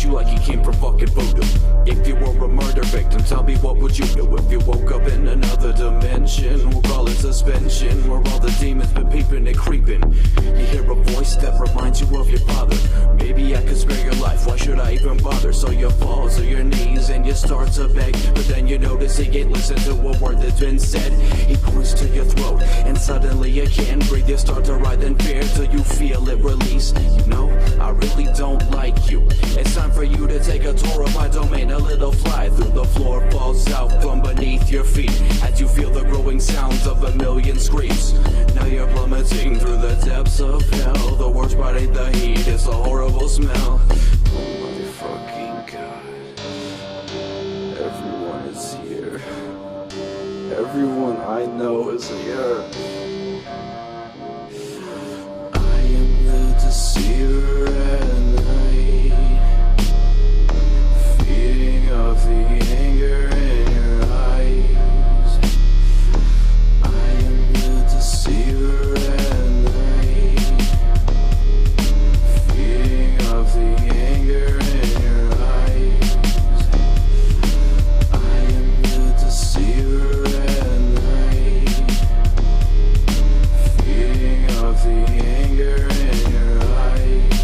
Like you came from fucking voodoo. If you were a murder victim, tell me what would you do if you woke up in another dimension? We'll call it suspension, where all the demons been peeping and creeping. You hear a voice that reminds you of your father. Maybe I could spare your life, why should I even bother? So you fall to your knees and you start to beg, but then you notice he ain't listen to a word that's been said. He points to your throat and suddenly you can't breathe. You start to writhe in fear till you feel it release. You know, I really don't like you. It's time for you to take a tour of my domain. A little fly through the floor falls out from beneath your feet as you feel the growing sounds of a million screams. Now you're plummeting through the depths of hell. The worst part ain't the heat, it's a horrible smell. Oh motherfucking god. Everyone is here. Everyone I know is here. I am the deceiver at night, feeding off the anger in your eyes. I am the deceiver at night, feeding off the anger in your eyes. I am the deceiver at night, feeding off the anger in your eyes.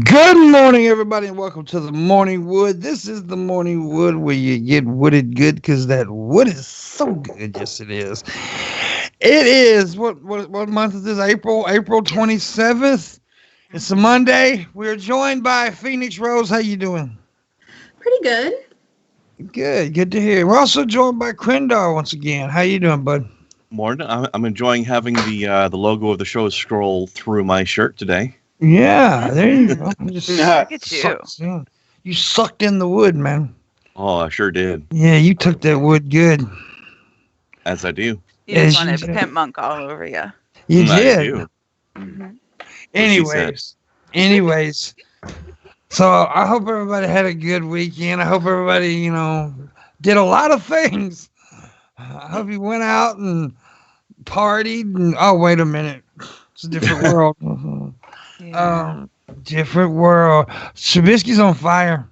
Good morning, everybody, and welcome to the Morning Wood. This is the Morning Wood where you get wooded good because that wood is so good. Yes, it is. It is. What month is this? April 27th. It's a Monday. We're joined by Phoenix Rose. How you doing? Pretty good. Good to hear. We're also joined by Crendar once again. How you doing, bud? Morning. I'm enjoying having the logo of the show scroll through my shirt today. Yeah, there you go. Just Look at you. You sucked in the wood, man. Oh, I sure did. Yeah, you took that wood good. As I do. You just As wanted you do. Pimpmunk all over you. You I did. do. Anyways. So I hope everybody had a good weekend. I hope everybody, did a lot of things. I hope you went out and partied. And, oh, wait a minute. It's a different world. Yeah. Different world. Shabisky's on fire.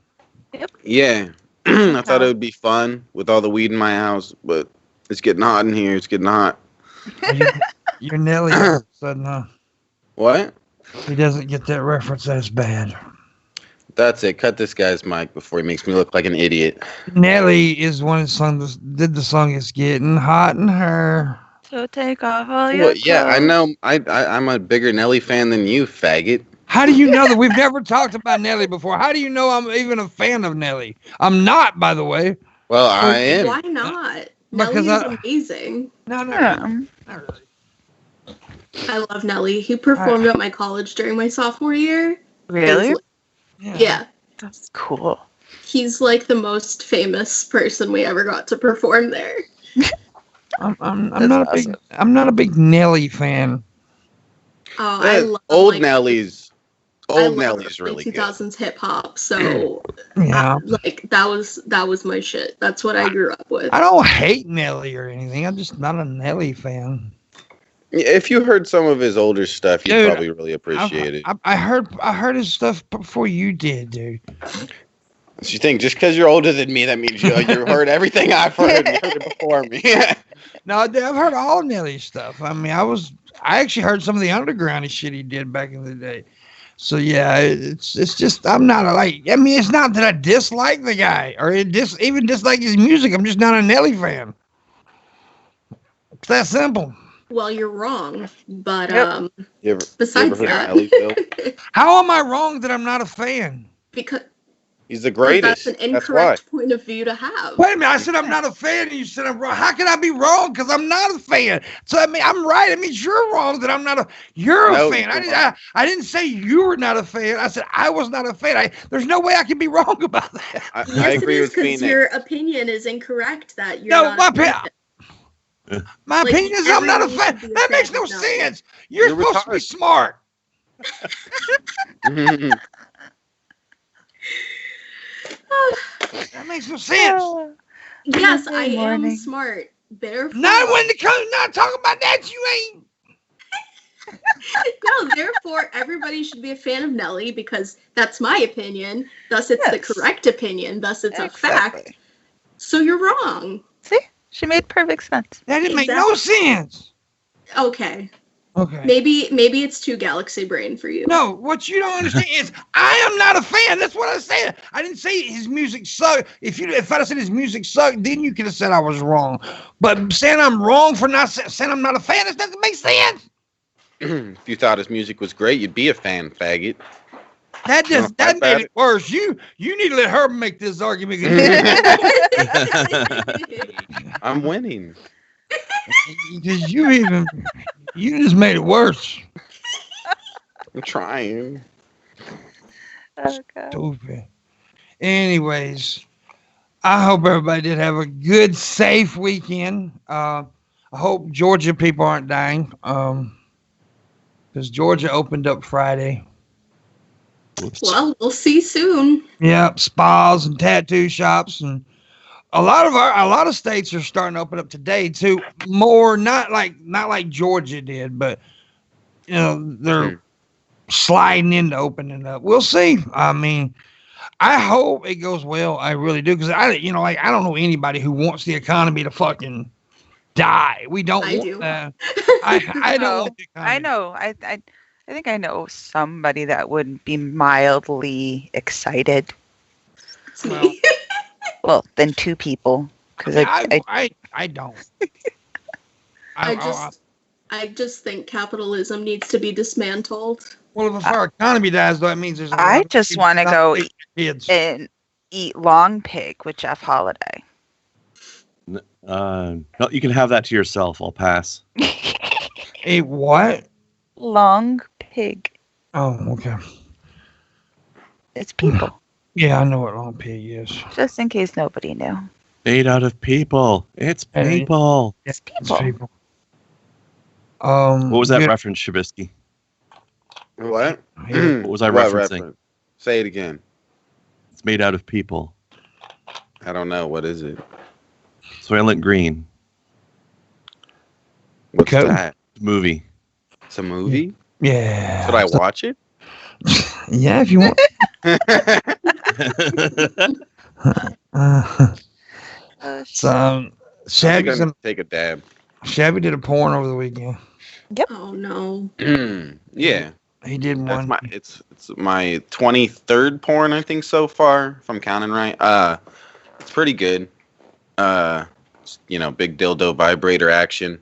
Yeah. I thought it would be fun with all the weed in my house, but it's getting hot in here. It's getting hot. You're Nelly all of a sudden, huh? What? He doesn't get that reference. That's bad. That's it. Cut this guy's mic before he makes me look like an idiot. Nelly is one of the songs did the song It's Getting Hot in Her. So take off all your Well, yeah, I clothes. know. I'm a bigger Nelly fan than you, faggot. How do you know that? We've never talked about Nelly before. How do you know I'm even a fan of Nelly? I'm not, by the way. Well, I am. Why not? Because Nelly is amazing. No, Yeah. not really. I love Nelly. He performed at my college during my sophomore year. Really? Yeah. That's cool. He's like the most famous person we ever got to perform there. I'm That's not awesome. I'm not a big Nelly fan. Oh, I love Old like, Nelly's. I Old love Nelly's early really good. 2000s hip hop. So Yeah. that was my shit. That's what I grew up with. I don't hate Nelly or anything. I'm just not a Nelly fan. If you heard some of his older stuff, you'd Dude, probably really appreciate it. I heard his stuff before you did, dude. So you think just because you're older than me, that means you heard everything I've heard. You heard it before me. No, dude, I've heard all Nelly stuff. I mean, I actually heard some of the undergroundy shit he did back in the day. So yeah, it's just I'm not it's not that I dislike the guy or even dislike his music. I'm just not a Nelly fan. It's that simple. Well, you're wrong, but Yep. You ever besides heard of that, Nelly, Phil? How am I wrong that I'm not a fan? because He's the that's greatest. an That's why. incorrect point of view to have. Wait a minute, I said I'm not a fan, and you said I'm wrong. How can I be wrong? Because I'm not a fan. So I mean, I'm right. I mean, you're wrong that I'm not a. You're No, a fan. you're wrong. I didn't say you were not a fan. I said I was not a fan. There's no way I can be wrong about that. I Yes, agree it is with because Phoenix. your opinion is incorrect. That you're No, not. my a opinion. fan. My Like, opinion is I'm not a everyone fan. should be a That makes fan no of Nelly. sense. You're You're supposed to be retarded. smart. That makes no sense. Yes, Good I am morning. smart. Therefore, Not when it comes. Not talking about that. You ain't. no. Therefore, everybody should be a fan of Nelly because that's my opinion. Thus, it's the Yes. correct opinion. Thus, it's a fact. Exactly. So you're wrong. See? She made perfect sense. That didn't make no sense. Okay. Okay. Maybe it's too galaxy brain for you. No, what you don't understand is I am not a fan. That's what I said. I didn't say his music sucked. If I'd have said his music sucked, then you could have said I was wrong. But saying I'm wrong for not saying I'm not a fan, that doesn't make sense. If you thought his music was great, you'd be a fan, faggot. That You wanna that fight about made it worse. You need to let her make this argument. I'm winning. Because you just made it worse. I'm trying. Oh, God. Stupid. Anyways, I hope everybody did have a good, safe weekend. I hope Georgia people aren't dying. Because Georgia opened up Friday. Well, we'll see soon. Yep, spas and tattoo shops and a lot of states are starting to open up today too. More not like Georgia did, but you know they're sliding into opening up. We'll see. I mean, I hope it goes well. I really do because I don't know anybody who wants the economy to fucking die. We don't. I want do. that. I don't. No, want the economy. I know. I think I know somebody that would be mildly excited. It's me. Well, then two people. Because I don't. I just think capitalism needs to be dismantled. Well, if our economy dies, though, that means there's. I just want to go kids. and eat long pig with Jeff Holiday. No, you can have that to yourself. I'll pass. A what? Long pig. Oh, okay. It's people. Yeah, I know what long pig is. Just in case nobody knew. Made out of people. It's Hey. people. It's It's people. people. What was that yeah, reference, Shabisky? What? yeah. What was I What referencing? reference? Say it again. It's made out of people. I don't know. What is it? Soylent Green. What's Okay. that? Movie. It's a movie? Yeah. Should I watch it? Yeah, if you want. Oh, So, I'm gonna Shabby take a dab. did a porn over the weekend. Oh no. Yeah, He did that's one. it's my 23rd porn I think so far, if I'm counting right. It's pretty good. Big dildo vibrator action.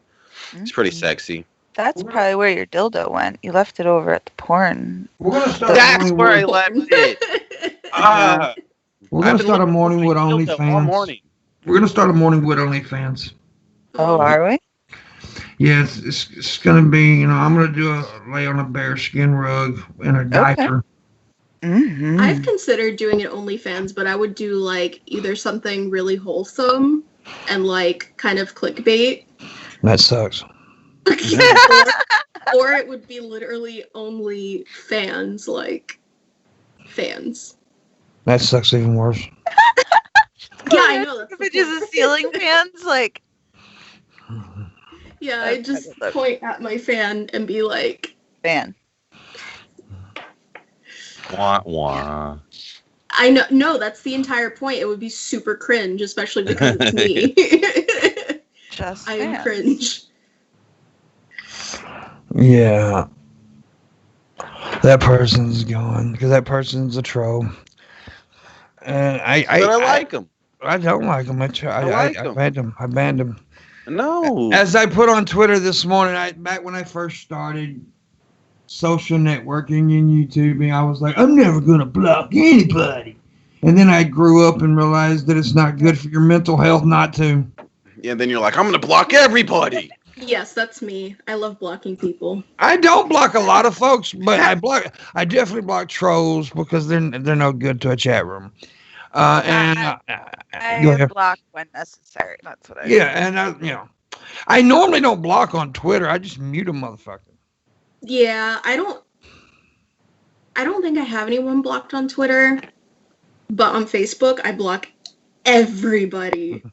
It's pretty sexy. That's probably where your dildo went. You left it over at the porn. We're gonna start. That's where I Porn. left it. We're gonna start a morning with all OnlyFans. morning. We're gonna start a morning with OnlyFans. Oh, are we? Yeah, it's gonna be. I'm gonna lay on a bearskin rug in a diaper. Mm-hmm. I've considered doing an OnlyFans, but I would do like either something really wholesome and like kind of clickbait, That sucks. or it would be literally only fans, like fans. That sucks even worse. Yeah, I know. That's the Images of point. ceiling fans, like Yeah, I just point at my fan and be like, fan. Wah, wah. I know. No, that's the entire point. It would be super cringe, especially because it's me. Just I am fans. cringe. Yeah. That person's gone because that person's a troll. And But I like him. I don't like him. I like him. I banned him. No. As I put on Twitter this morning, back when I first started social networking and YouTubing, I was like, I'm never going to block anybody. And then I grew up and realized that it's not good for your mental health not to. Yeah, then you're like, I'm going to block everybody. Yes, that's me. I love blocking people. I don't block a lot of folks, but I definitely block trolls because they're no good to a chat room. I go ahead. block when necessary. That's what I do. Yeah, and I normally don't block on Twitter. I just mute a motherfucker. Yeah, I don't think I have anyone blocked on Twitter, but on Facebook I block everybody.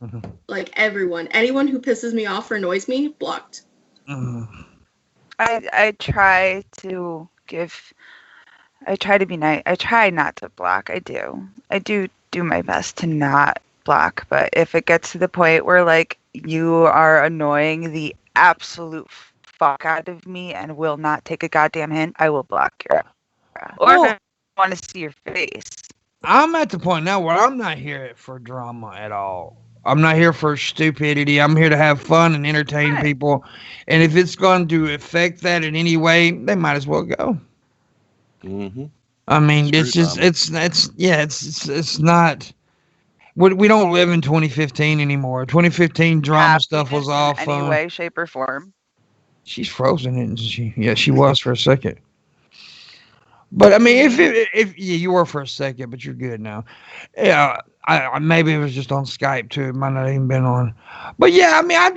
Like everyone. Anyone who pisses me off or annoys me, blocked. I try to be nice. I try not to block. I do my best to not block, but if it gets to the point where like you are annoying the absolute fuck out of me and will not take a goddamn hint, I will block your ass. Or if I want to see your face. I'm at the point now where I'm not here for drama at all. I'm not here for stupidity. I'm here to have fun and entertain people. And if it's going to affect that in any way, they might as well go. Mm-hmm. I mean, it's not. We don't live in 2015 anymore. 2015 drama stuff was all fun. Any way, shape, or form. She's frozen, isn't she? Yeah, she was for a second. But I mean, if you were for a second, but you're good now. Yeah, I maybe it was just on Skype too. It might not even been on. But yeah, I mean, I'm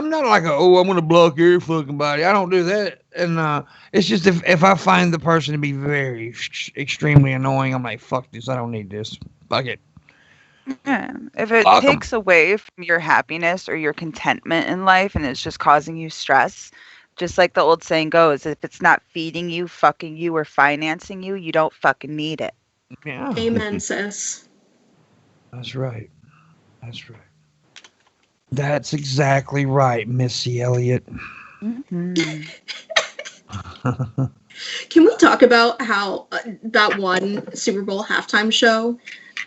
not like I'm gonna block every fucking body. I don't do that. And it's just if I find the person to be very extremely annoying, I'm like, fuck this. I don't need this. Fuck it. Yeah. If it takes away from your happiness or your contentment in life and it's just causing you stress, just like the old saying goes, if it's not feeding you, fucking you, or financing you, you don't fucking need it. Yeah. Amen, sis. That's right. That's right. That's exactly right, Missy Elliott. Mm-hmm. Can we talk about how that one Super Bowl halftime show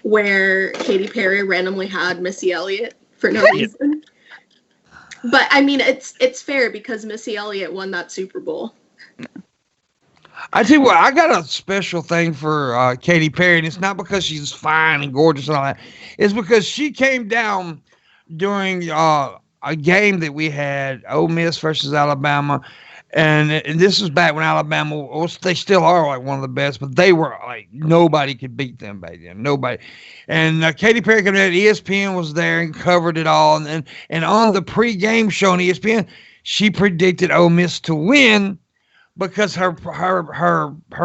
where Katy Perry randomly had Missy Elliott for no reason? But I mean, it's fair because Missy Elliott won that Super Bowl. I tell you what, I got a special thing for Katy Perry, and it's not because she's fine and gorgeous and all that. It's because she came down during a game that we had, Ole Miss versus Alabama, and this was back when Alabama they still are like one of the best, but they were like nobody could beat them back then, nobody. And Katy Perry came in, ESPN was there and covered it all, and on the pre-game show on ESPN, she predicted Ole Miss to win. Because her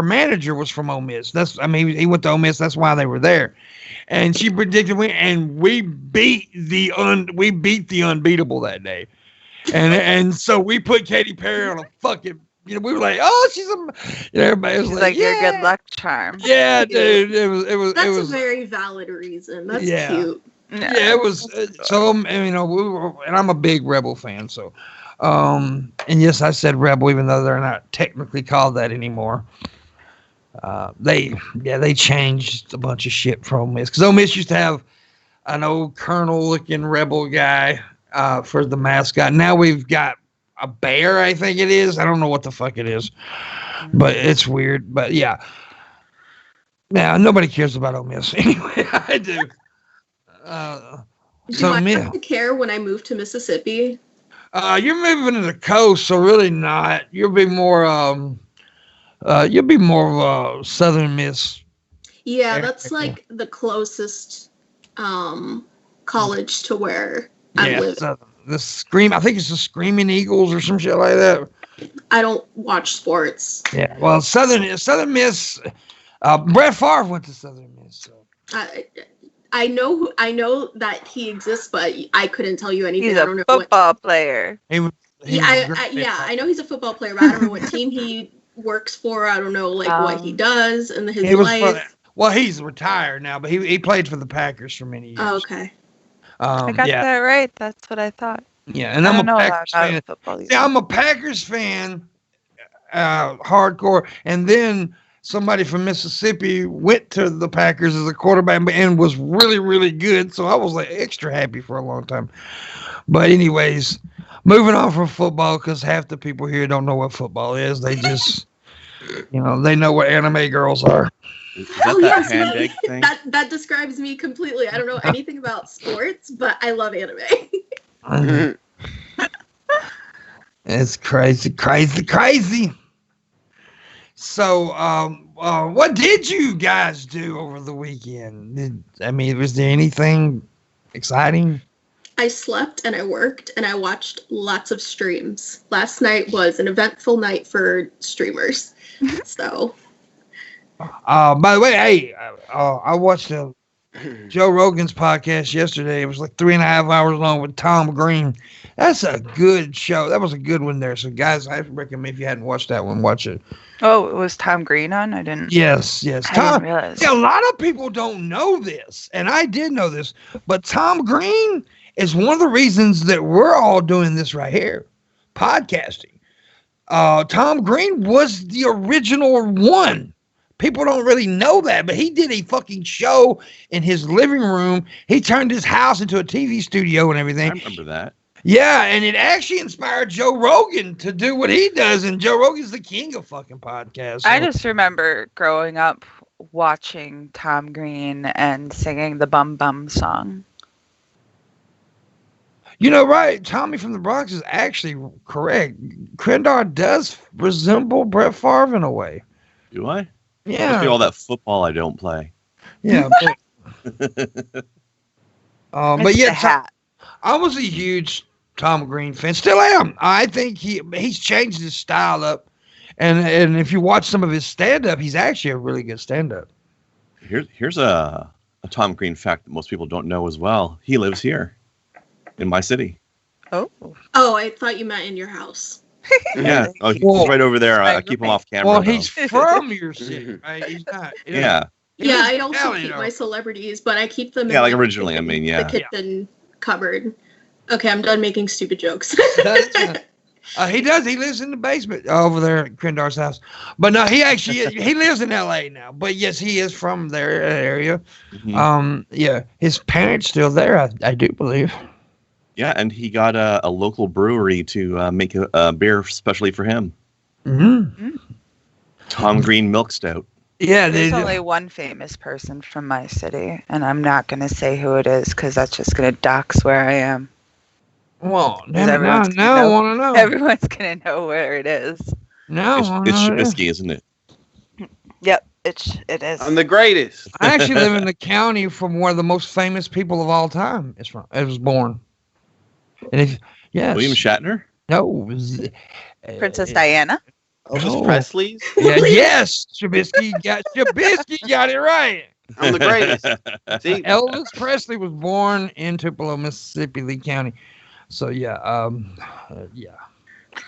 manager was from Ole Miss. He went to Ole Miss. That's why they were there, and she predicted we beat the unbeatable that day, and so we put Katy Perry on a fucking. We were like, oh, she's everybody was like your good luck charm. Yeah, dude, it was. That's a very valid reason. That's cute. Yeah, it was. So and I'm a big Rebel fan, so. And yes, I said Rebel, even though they're not technically called that anymore. They changed a bunch of shit for Ole Miss because Ole Miss used to have an old colonel-looking Rebel guy for the mascot. Now we've got a bear, I think it is. I don't know what the fuck it is, but it's weird. But yeah, nobody cares about Ole Miss anyway. I do. Do I have to care when I move to Mississippi? You're moving to the coast, so really not. You'll be more of a Southern Miss. Yeah, that's like the closest college to where I live. I think it's the Screaming Eagles or some shit like that. I don't watch sports. Yeah, well, Southern Miss. Brett Favre went to Southern Miss. So. I know that he exists, but I couldn't tell you anything. He's a football player. I know he's a football player, but I don't know what team he works for. I don't know what he does in his life. He's retired now, but he played for the Packers for many years. Oh, okay. I got that right. That's what I thought. Yeah, and I'm a Packers fan. Yeah, I'm a Packers fan, hardcore, and then somebody from Mississippi went to the Packers as a quarterback and was really, really good. So I was like extra happy for a long time. But anyways, moving on from football, because half the people here don't know what football is. They just, they know what anime girls are. Is that yes, hand me. egg thing? That describes me completely. I don't know anything about sports, but I love anime. It's crazy. So, what did you guys do over the weekend? Was there anything exciting? I slept and I worked and I watched lots of streams. Last night was an eventful night for streamers. So. By the way, hey, I watched Joe Rogan's podcast yesterday. It was like 3.5 hours long with Tom Green. That's a good show. That was a good one there. So, guys, I recommend if you hadn't watched that one, watch it. Oh, it was Tom Green on? I didn't. Yes. I Tom. didn't realize. See, a lot of people don't know this, and I did know this, but Tom Green is one of the reasons that we're all doing this right here, podcasting. Tom Green was the original one. People don't really know that, but he did a fucking show in his living room. He turned his house into a TV studio and everything. I remember that. Yeah, and it actually inspired Joe Rogan to do what he does, and Joe Rogan's the king of fucking podcasts. So. I just remember growing up watching Tom Green and singing the Bum Bum song. Right, Tommy from the Bronx is actually correct. Krendar does resemble Brett Favre in a way. Do I? Yeah. Must be all that football I don't play. Yeah. But It's yeah, the hat. I was a huge Tom Green fan. Still am. I think he's changed his style up. And if you watch some of his stand-up, he's actually a really good stand-up. Here's a Tom Green fact that most people don't know as well. He lives here in my city. Oh. Oh, I thought you meant in your house. Yeah. Oh, he's Well, right over there. I keep him off camera. Well, though. he's from your city, right? He's not. Yeah. Yeah, I also Cali, keep though. my celebrities, but I keep them in Yeah, like the originally, kitchen- I mean, yeah. the kitchen cupboard. Okay, I'm done making stupid jokes. He does. He lives in the basement over there at Krendar's house. But no, he lives in L.A. now. But yes, he is from their area. Mhm. Yeah, his parents still there, I do believe. Yeah, and he got a local brewery to make a beer specially for him. Mm-hmm. Tom Green Milk Stout. Yeah, There's only one famous person from my city, and I'm not going to say who it is because that's just going to dox where I am. Well, Because now everyone's I gonna want to know. Everyone's going to know where it is. Now It's I wanna know who it is. Shabisky, isn't it? Yep, it is. I'm the greatest. I actually live in the county from where the most famous people of all time is from. It was born. And William Shatner? No, it was, Princess Diana. Elvis No. Presley's. Yeah, yes, Shabisky got it right. I'm the greatest. See, Elvis Presley was born in Tupelo, Mississippi, Lee County. So yeah.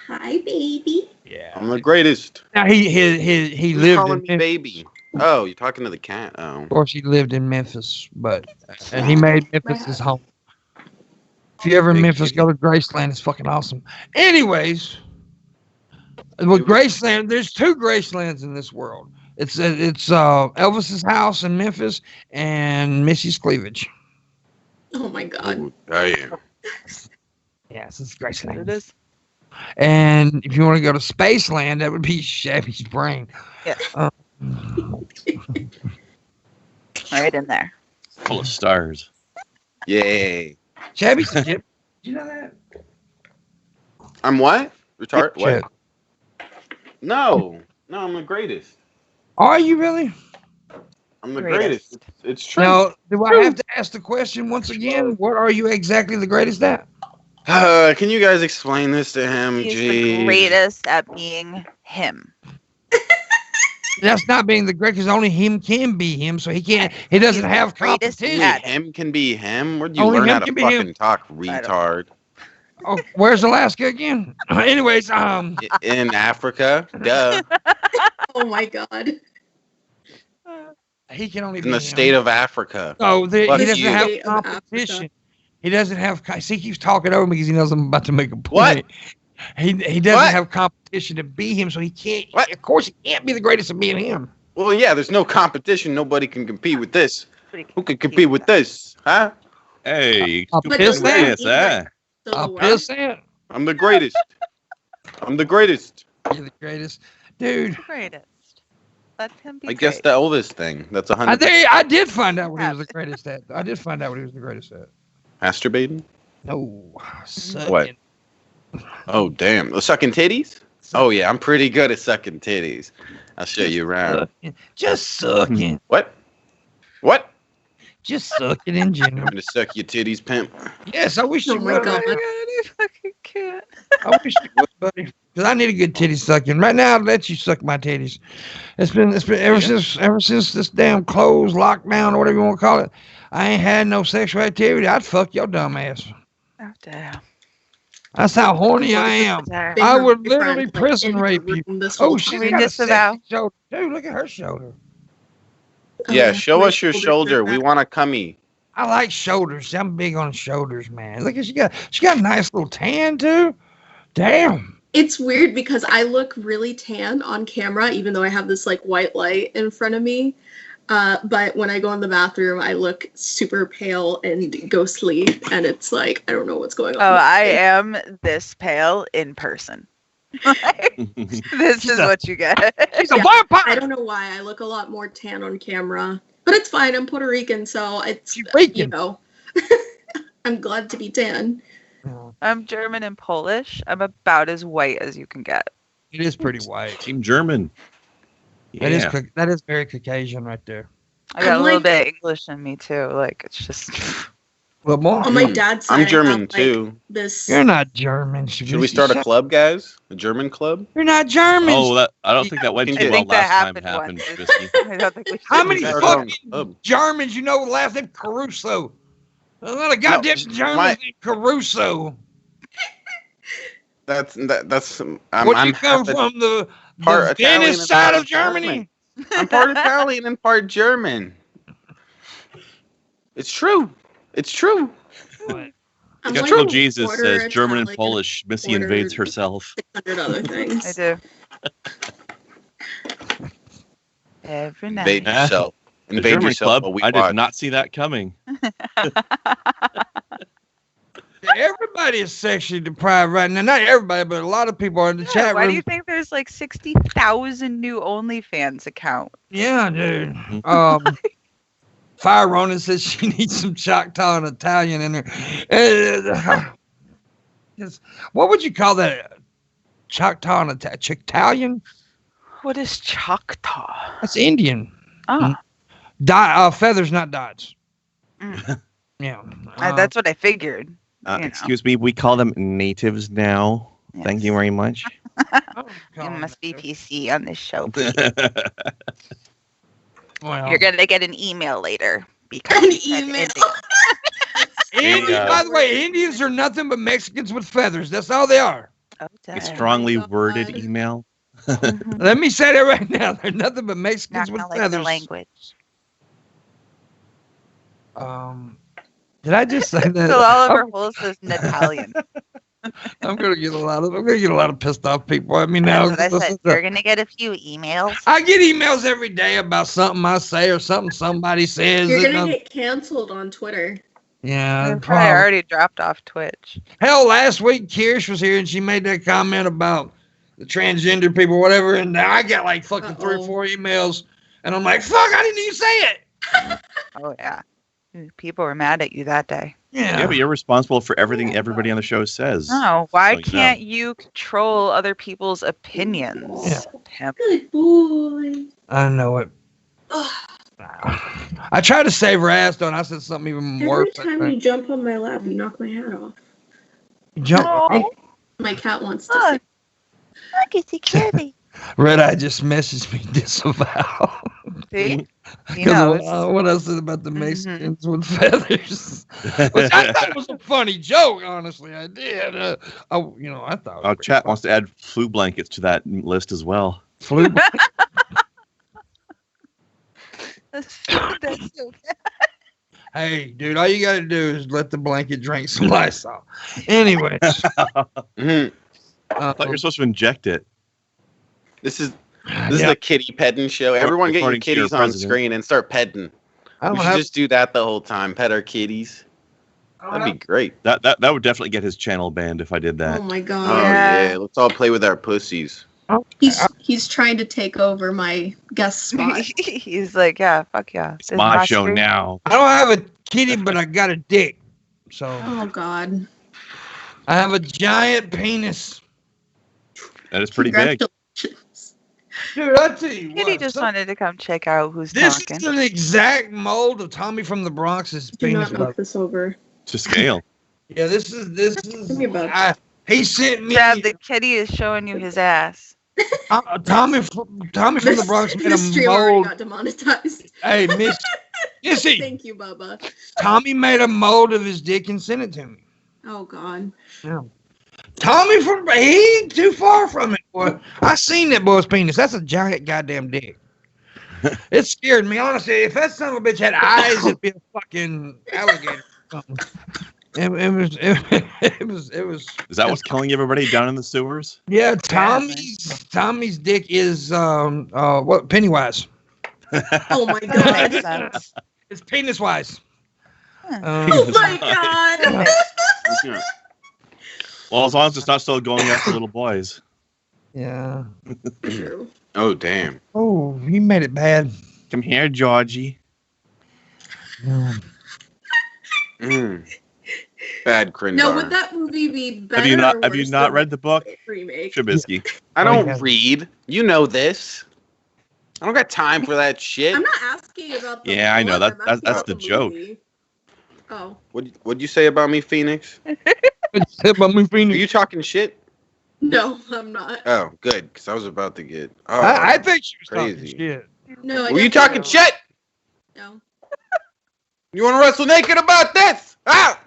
Hi, baby. Yeah. I'm the greatest. Now he Who's lived calling in me Memphis. baby? Oh, you're talking to the cat. Oh, Of course, he lived in Memphis, and he made Memphis his home. If you're ever in Big Memphis, kitty. go to Graceland. It's fucking awesome. Anyways, with Graceland, there's two Gracelands in this world. It's Elvis's house in Memphis and Missy's cleavage. Oh my god. ooh, damn. Yes, it's There Graceland. it is. And if you want to go to Spaceland, that would be Shabby's brain. Yeah. Um, Right in there. Full of stars. Yay. Shabby's a gypsy. Did you know that? I'm what? Retard? Shit. What? No, I'm the greatest. Are you really? I'm the Greatest. greatest. It's true. Now, do I have to ask the question once again? What are you exactly the greatest at? Can you guys explain this to him? He's Jeez. the greatest at being him. That's not being the great, because only him can be him, so he can't. He doesn't He's the have greatest competition. at it. Him can be him. Where'd you Only learn him how to can be fucking him. talk, don't retard? Oh, where's Alaska again? Anyways, In Africa, duh. Oh my god. he can only be In the him. state of Africa. No, he Fuck doesn't you. have State of competition. Africa. He doesn't have. See, he keeps talking over me because he knows I'm about to make a point. What? He doesn't What? have competition to be him, so he can't. What? Of course, he can't be the greatest at being him. Well, yeah, there's no competition. Nobody can compete with this. But he Who can compete with this? Huh? Hey, I'll But piss doesn't that. that yes, mean that- So I'll the piss what? that. I'm the greatest. I'm the greatest. You're the greatest, dude. Greatest. Let him be. I guess great. the Elvis thing. That's 100. I did find out what he was the greatest at. I did find out what he was the greatest at. Masturbating? No, sucking. What? Oh, damn. Sucking titties? Oh, yeah. I'm pretty good at sucking titties. I'll show you around. Just sucking. What? What? Just sucking in general. I'm going to suck your titties, pimp. Yes, I wish you Oh my would. God. I fucking can't. I wish you would, buddy. Because I need a good titty sucking. Right now, I'll let you suck my titties. It's been ever since this damn closed lockdown or whatever you want to call it. I ain't had no sexual activity. I'd fuck your dumb ass. Oh damn. That's how horny I am. Damn. I would Been literally friends, prison in her rape you. room this Oh, whole she's time. We got a disavow. sexy shoulder. Dude, look at her shoulder. Yeah, Oh, show my us your shoulder. We want a cummy. I like shoulders. I'm big on shoulders, man. Look at she got a nice little tan too. Damn. It's weird because I look really tan on camera, even though I have this like white light in front of me. But when I go in the bathroom, I look super pale and ghostly, and it's like I don't know what's going on. Oh, I am this pale in person. This is what you get. She's a Yeah, vampire. I don't know why I look a lot more tan on camera, but it's fine. I'm Puerto Rican, so it's She's Rican. you know. I'm glad to be tan. I'm German and Polish. I'm about as white as you can get. It is pretty white. Team German. That is Yeah. that is very Caucasian right there. I got I'm a little like- bit of English in me too. Like it's just. Well, more. On my dad's side, I'm I German have, like, too. This You're not German. Should we start a club, guys? A German club? You're not German. Oh, I don't think that went I too well think that last time happened happened, once. Shabisky. I don't think we should How do many that. Start our own fucking club. Germans you know last name Caruso? A lot of goddamn Germans my- named Caruso. That's Where I'm you come half from? The part Italian Danish and side part of Germany? I'm part Italian and part German. It's true. It's true. What? I'm Skeptical like Jesus quarter says German and Italian, Polish. Missy quarter invades herself. 600 other things. I do. Every night. Invade yourself. The Invade German yourself. club. While we I did watch. not see that coming. Everybody is sexually deprived right now. Not everybody, but a lot of people are in the Yeah, chat why room. do you think there's like 60,000 new OnlyFans accounts? Yeah, dude. Mm-hmm. Fire Ronan says she needs some Choctaw and Italian in her. What would you call that? Choctaw and Italian? What is Choctaw? That's Indian. Oh, Feathers, not dots. Mm. Yeah. that's what I figured. You know. Excuse me, we call them natives now. Thank Yes. you very much. You must be PC on this show. Well, You're gonna get an email later because An you said email. Indian. Indians, by the way, Indians are nothing but Mexicans with feathers. That's all they are. Oh, A dang. strongly God. worded email. Mhm. Let me say that right now. They're nothing but Mexicans Not with gonna like the feathers. language. Did I just say that? So Oliver Hull says Natalian. I'm gonna get a lot of pissed off people at me now. That's what I said. Listen to- You're gonna get a few emails. I get emails every day about something I say or something somebody says. You're and, gonna get canceled on Twitter. yeah, They're probably probably. already dropped off Twitch. Hell, last week Kirsch was here and she made that comment about the transgender people, whatever, and I got like fucking 3 or Uh-oh. 4 emails, and I'm like, fuck, I didn't even say it. Oh yeah. People were mad at you that day. Yeah, Yeah, but you're responsible for everything everybody on the show says. No, why So, you know. can't you control other people's opinions? Yeah. Pimp. Good boy. I know it. Ugh. I tried to save her ass, though, and I said something even Every worse. time you jump on my lap, you knock my hat off. Jump. Oh. My cat wants to Oh. say. Look, it's a kitty. Red Eye just messaged me disavow. See? He Because knows. what I said about the Mhm. Mexicans with feathers, which I thought was a funny joke. Honestly, I did. I thought. It was Oh, pretty chat funny. wants to add flu blankets to that list as well. Flu. That's so bad. Hey, dude, all you got to do is let the blanket drink some Lysol. Anyways, Mhm. I thought you were supposed to inject it. This is yeah, the kitty petting show. Everyone get your According to your kitties on president. screen and start petting. I We don't should have. just do that the whole time. Pet our kitties. That'd be great. That would definitely get his channel banned if I did that. Oh my Oh god. yeah, let's all play with our pussies. He's trying to take over my guest spot. He's like, yeah, fuck yeah. It's This is my show stream. now. I don't have a kitty, but I got a dick. So Oh god. I have a giant penis. That is pretty big. Congratulations. Dude, I tell you Kitty what. just wanted to come check out who's This talking. is an exact mold of Tommy from the Bronx's Do penis. not knock this over. To scale. Yeah, this is. Give me a bug. He sent me. Chad, the kitty is showing you his ass. Tommy from the Bronx made This a stream already mold. got demonetized. Hey, Missy. Thank you, Bubba. Tommy made a mold of his dick and sent it to me. Oh god. Yeah. Tommy he ain't too far from it, boy. I seen that boy's penis. That's a giant goddamn dick. It scared me, honestly. If that son of a bitch had eyes, it'd be a fucking alligator. Or something. It was. Is that what's killing everybody down in the sewers? Yeah, Tommy's dick is what Pennywise. Oh my That god. makes sense. It's penis wise. Oh my god. Yeah. Well, as long as it's not still going after little boys. Yeah. True. Oh damn. Oh, he made it bad. Come here, Georgie. Yeah. Bad cringe. Now, would that movie be better? Have you or not worse read the book? than remake? Shabisky. I Oh, don't yeah. read. You know this. I don't got time for that shit. I'm not asking about the Yeah, I know. book, That's I'm asking about the joke. movie. Oh. What'd you say about me, Phoenix? But me Are Phoenix. you talking shit? No, I'm not. Oh, good, because I was about to get. Oh, I think she was crazy. talking shit. No, I Were you definitely talking don't. shit? No. You want to wrestle naked about this? Ah!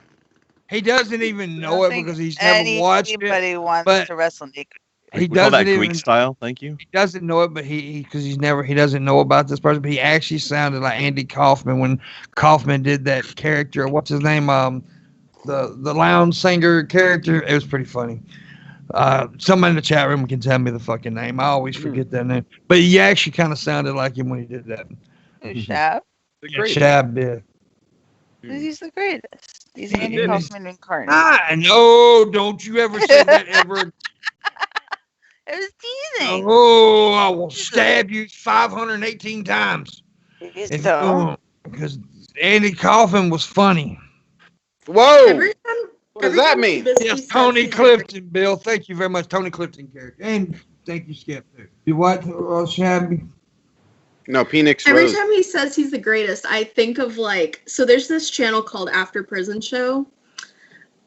He doesn't even I know don't it think because he's never watched it. Anybody wants but- to wrestle naked. He We call that doesn't Greek even. style. Thank you. He doesn't know it, but he doesn't know about this person. But he actually sounded like Andy Kaufman when Kaufman did that character. What's his name? The lounge singer character. It was pretty funny. Somebody in the chat room can tell me the fucking name. I always forget that name. But he actually kind of sounded like him when he did that. Who's Shab? The Yeah, great. Shab did. He's the greatest. He's Andy did. Kaufman incarnate. Ah, no! Don't you ever say that ever. It was teasing. Oh, I will stab you 518 times. Please If you don't. don't, because Andy Kaufman was funny. Whoa! Every time, What does that mean? Yes, Tony Clifton, Bill. Thank you very much, Tony Clifton character, and thank you, Skip. You what, Shabby? No, Phoenix Every Rose. time he says he's the greatest, I think of so there's this channel called After Prison Show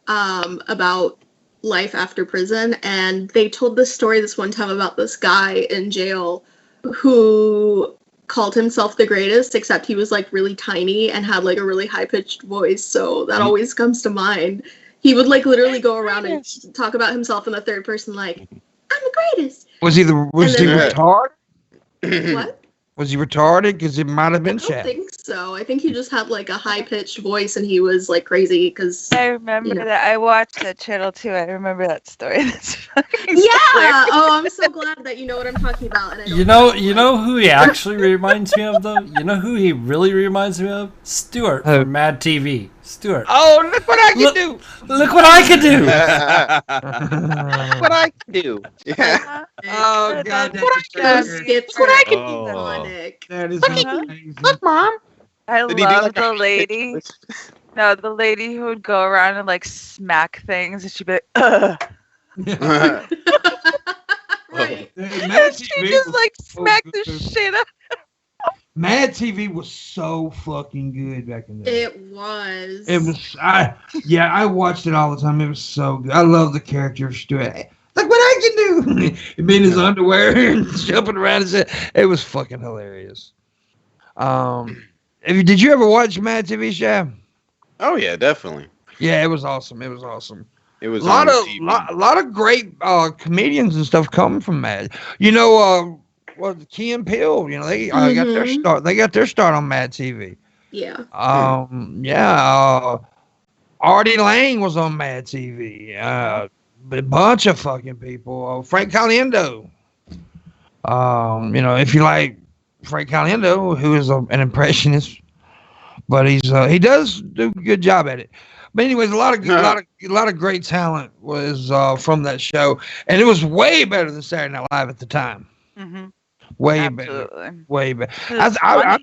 about life after prison, and they told this story this one time about this guy in jail who called himself the greatest, except he was like really tiny and had like a really high-pitched voice, so that always comes to mind. He would like literally go around and talk about himself in the third person like, I'm the greatest. Was he And then- retarded? What? Was he retarded? Because it might have I been don't Shab. think so. I think he just had like a high-pitched voice and he was like crazy because I remember you know. that. I watched that channel too. I remember that story. That's fucking Yeah. hilarious. Oh, I'm so glad that you know what I'm talking about. And I don't You know who he actually reminds me of though? You know who he really reminds me of? Stuart Who? from Mad TV. Stuart. Oh, look what I can Look- do! Look what I could do! What I can do. Yeah. Oh, That- God, that- that's Those hilarious. skits What are I can do. iconic. That is Uh-huh. amazing. Mom. I Did he do love like the a- lady. No, the lady who would go around and like smack things, and she'd be like, ugh. Right. Mad She TV just was like so smacked the good. shit out. Mad TV was so fucking good back in the day. It was. It was I watched it all the time. It was so good. I love the character of Stuart. Look what I can do. Him in his underwear and jumping around and shit. It was fucking hilarious. Did you ever watch Mad TV, Shab? Oh yeah, definitely. Yeah, it was awesome. It was awesome. It was A lot on of TV. lot of great comedians and stuff coming from Mad. You know, Key and Peele. You know, they got their Mhm. start. They got their start on Mad TV. Yeah. Artie Lang was on Mad TV. A bunch of fucking people. Frank Caliendo. If you like Frank Caliendo, who is an impressionist, but he does do a good job at it. But anyways, a lot of great talent was from that show, and it was way better than Saturday Night Live at the time. Mm-hmm. Way better. Way better. I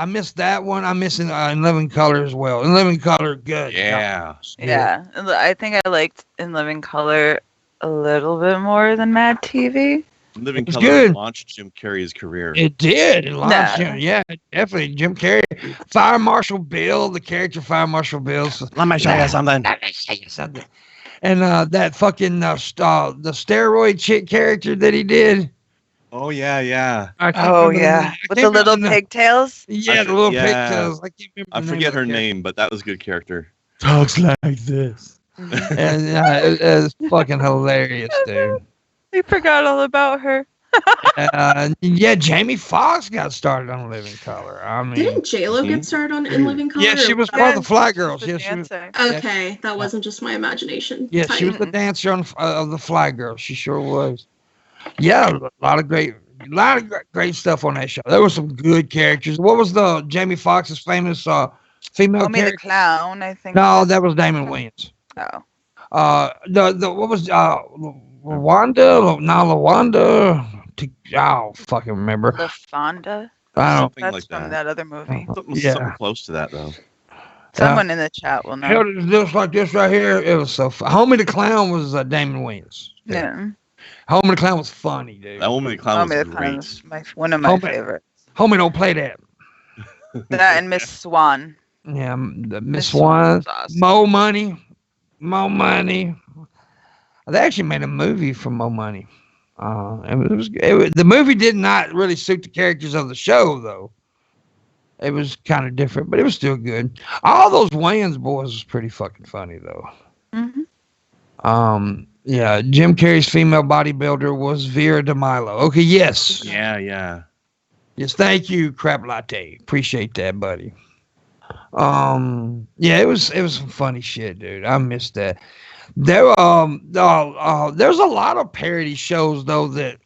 missed that one. I'm missing In Living Color as well. In Living Color, good. Yeah. Yeah. I think I liked In Living Color a little bit more than Mad TV. Living It's Color good. launched Jim Carrey's career. It did. It launched Nah. him. Yeah, definitely. Jim Carrey. Fire Marshal Bill, the character Fire Marshal Bill. Let me show you something. Let me show you something. And that fucking the steroid chick character that he did. Oh yeah. I can't Oh remember the yeah, name. I with the can't little remember pigtails. Yeah, the little Yeah. pigtails. I can't remember. I the name forget of her the character. name, but that was a good character. Talks like this. And it's fucking hilarious, dude. I forgot all about her. Yeah, Jamie Foxx got started on Living Color. I mean, Didn't JLo get started on In Living Color? yeah, she or was was part of the that- Fly She's Girls. the Yeah, she was. dancer. Okay, that wasn't just my imagination. Yeah, Tight. she was the dancer of the Fly Girls. She sure was. Yeah, a lot of great stuff on that show. There was some good characters. What was the Jamie Foxx's famous female Homie the character? Clown, I think. No, that was Damon Wayans. Oh. The what was LaWanda? Oh, fucking remember. LaFonda. I don't. Something That's like from that. that other movie. Something close to that though. Someone in the chat will Hell, know. just like this right here. It was so fun. Homie the Clown was Damon Wayans. Yeah. Homie the Clown was funny, dude. That woman, the clown, Homie was the Clown great. is one of my Homie- favorites. Homie, don't play that. That and Miss Swan. Yeah, the Miss Miss Swan. Swan was awesome. Mo Money. They actually made a movie for Mo Money. The movie did not really suit the characters of the show, though. It was kind of different, but it was still good. All those Wayans boys was pretty fucking funny, though. Mm-hmm. Yeah, Jim Carrey's female bodybuilder was Vera DeMilo. Okay, yes. Yeah. Yes, thank you, Crap Latte. Appreciate that, buddy. Yeah, it was some funny shit, dude. I missed that. There's a lot of parody shows though that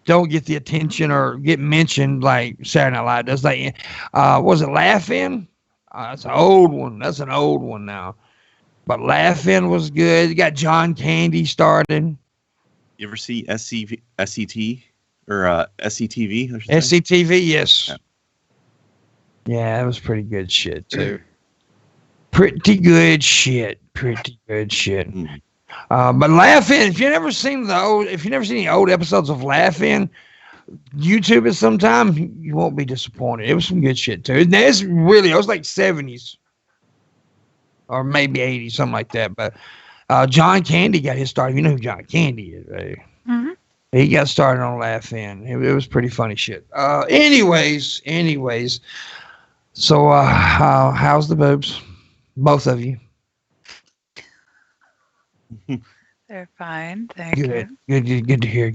don't get the attention or get mentioned like Saturday Night Live does. Like, was it Laugh-In? That's an old one. That's an old one now. But Laugh-In was good. You got John Candy started. You ever see SCT or SCTV? Or something? SCTV, yes. Yeah. Yeah, that was pretty good shit too. Pretty good shit. Mm. But Laugh-In, if you've never seen any old episodes of Laugh-In, YouTube it sometime, you won't be disappointed. It was some good shit too. It was like 70s or maybe 80s, something like that. But John Candy got his start. You know who John Candy is, right? Mm-hmm. He got started on Laugh-In. It was pretty funny shit. Anyways. So, how's the boobs? Both of you. They're fine. Thank you. Good to hear.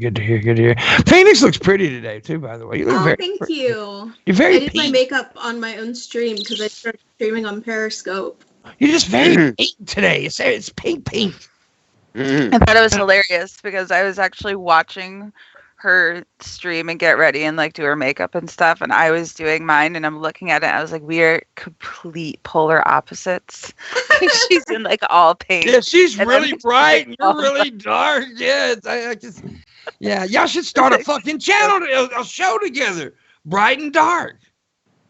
Phoenix looks pretty today too, by the way. You look Oh, very thank pretty. you. You're very I did my pink. makeup on my own stream because I started streaming on Periscope. You're just very pink today. It's pink. Mhm. I thought it was hilarious because I was actually watching her stream and get ready and like do her makeup and stuff, and I was doing mine and I'm looking at it and I was like, we are complete polar opposites. She's in like all pink. Yeah, she's And really I'm bright and you're all really dark. Yeah, yeah. Y'all should start a fucking channel, a show together. Bright and dark.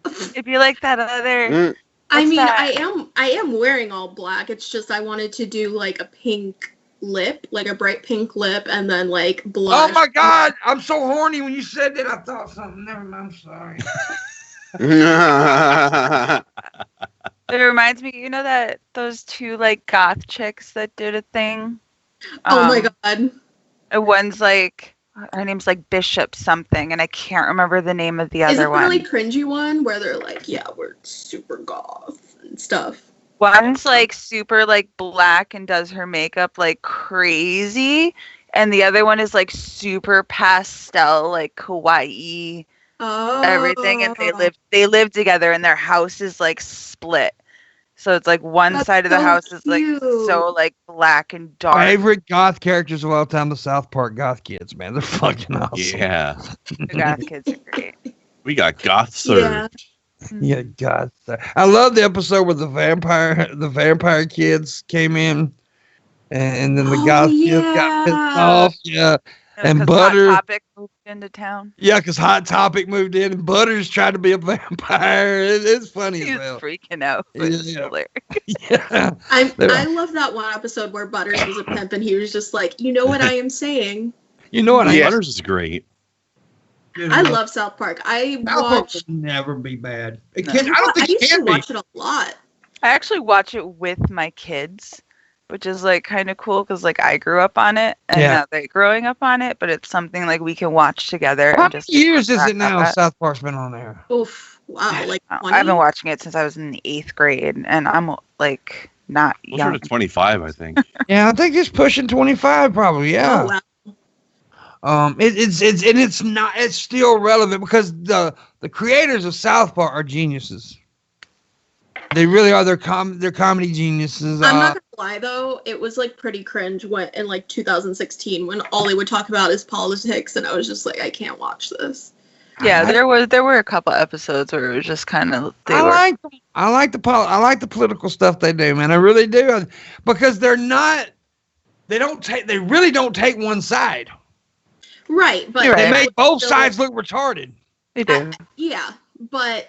If you like that other, Mm. I What's mean, that? I am wearing all black. It's just I wanted to do like a pink lip, like a bright pink lip, and then like blush. Oh my God, I'm so horny when you said that. I thought something. Never mind. I'm sorry. it reminds me, you know that those two like goth chicks that did a thing. Oh my god. One's like her name's like Bishop something, and I can't remember the name of the Is it other the one. really cringy one where they're like, yeah, we're super goth and stuff? One's like super like black and does her makeup like crazy, and the other one is like super pastel, like kawaii, Oh. everything. And they live together, and their house is like split. So it's like one That's side of the so house is like cute. so like black and dark. Favorite goth characters of all time, the South Park goth kids, man. They're fucking awesome. Yeah. The goth kids are great. We got goth served. Yeah, God. I love the episode where the vampire kids came in, and then the goth kids got pissed off. Yeah, and Because Butter. Hot Topic moved into town. Yeah, because Hot Topic moved in, and Butters tried to be a vampire. It's funny He as was hell. freaking out. It was Yeah. hilarious. Yeah. I love that one episode where Butters was a pimp and he was just like, you know what I am saying? You know what? Yeah. Butters is great. I love South Park. I South Park watched. will never be bad. It No. can, I don't think I it used to can be. watch it a lot. I actually watch it with my kids, which is like kind of cool because like I grew up on it and Yeah. now they're growing up on it, but it's something like we can watch together. How and many just years is crack it now? up at. South Park's been on there. Oof. Wow. Like Oh, 20? I've been watching it since I was in the 8th grade, and I'm like not Closer young. to 25, I think. Yeah, I think it's pushing 25, probably. Yeah. Oh, wow. It's still relevant because the creators of South Park are geniuses. They really are. They're comedy geniuses. I'm not gonna lie though, it was like pretty cringe when in like 2016 when all they would talk about is politics, and I was just like, I can't watch this. Yeah, there were a couple episodes where it was just kind of I like the political stuff they do, man. I really do, because they really don't take one side. Right, but You're They right. make both Still- sides look retarded. they do. Yeah, but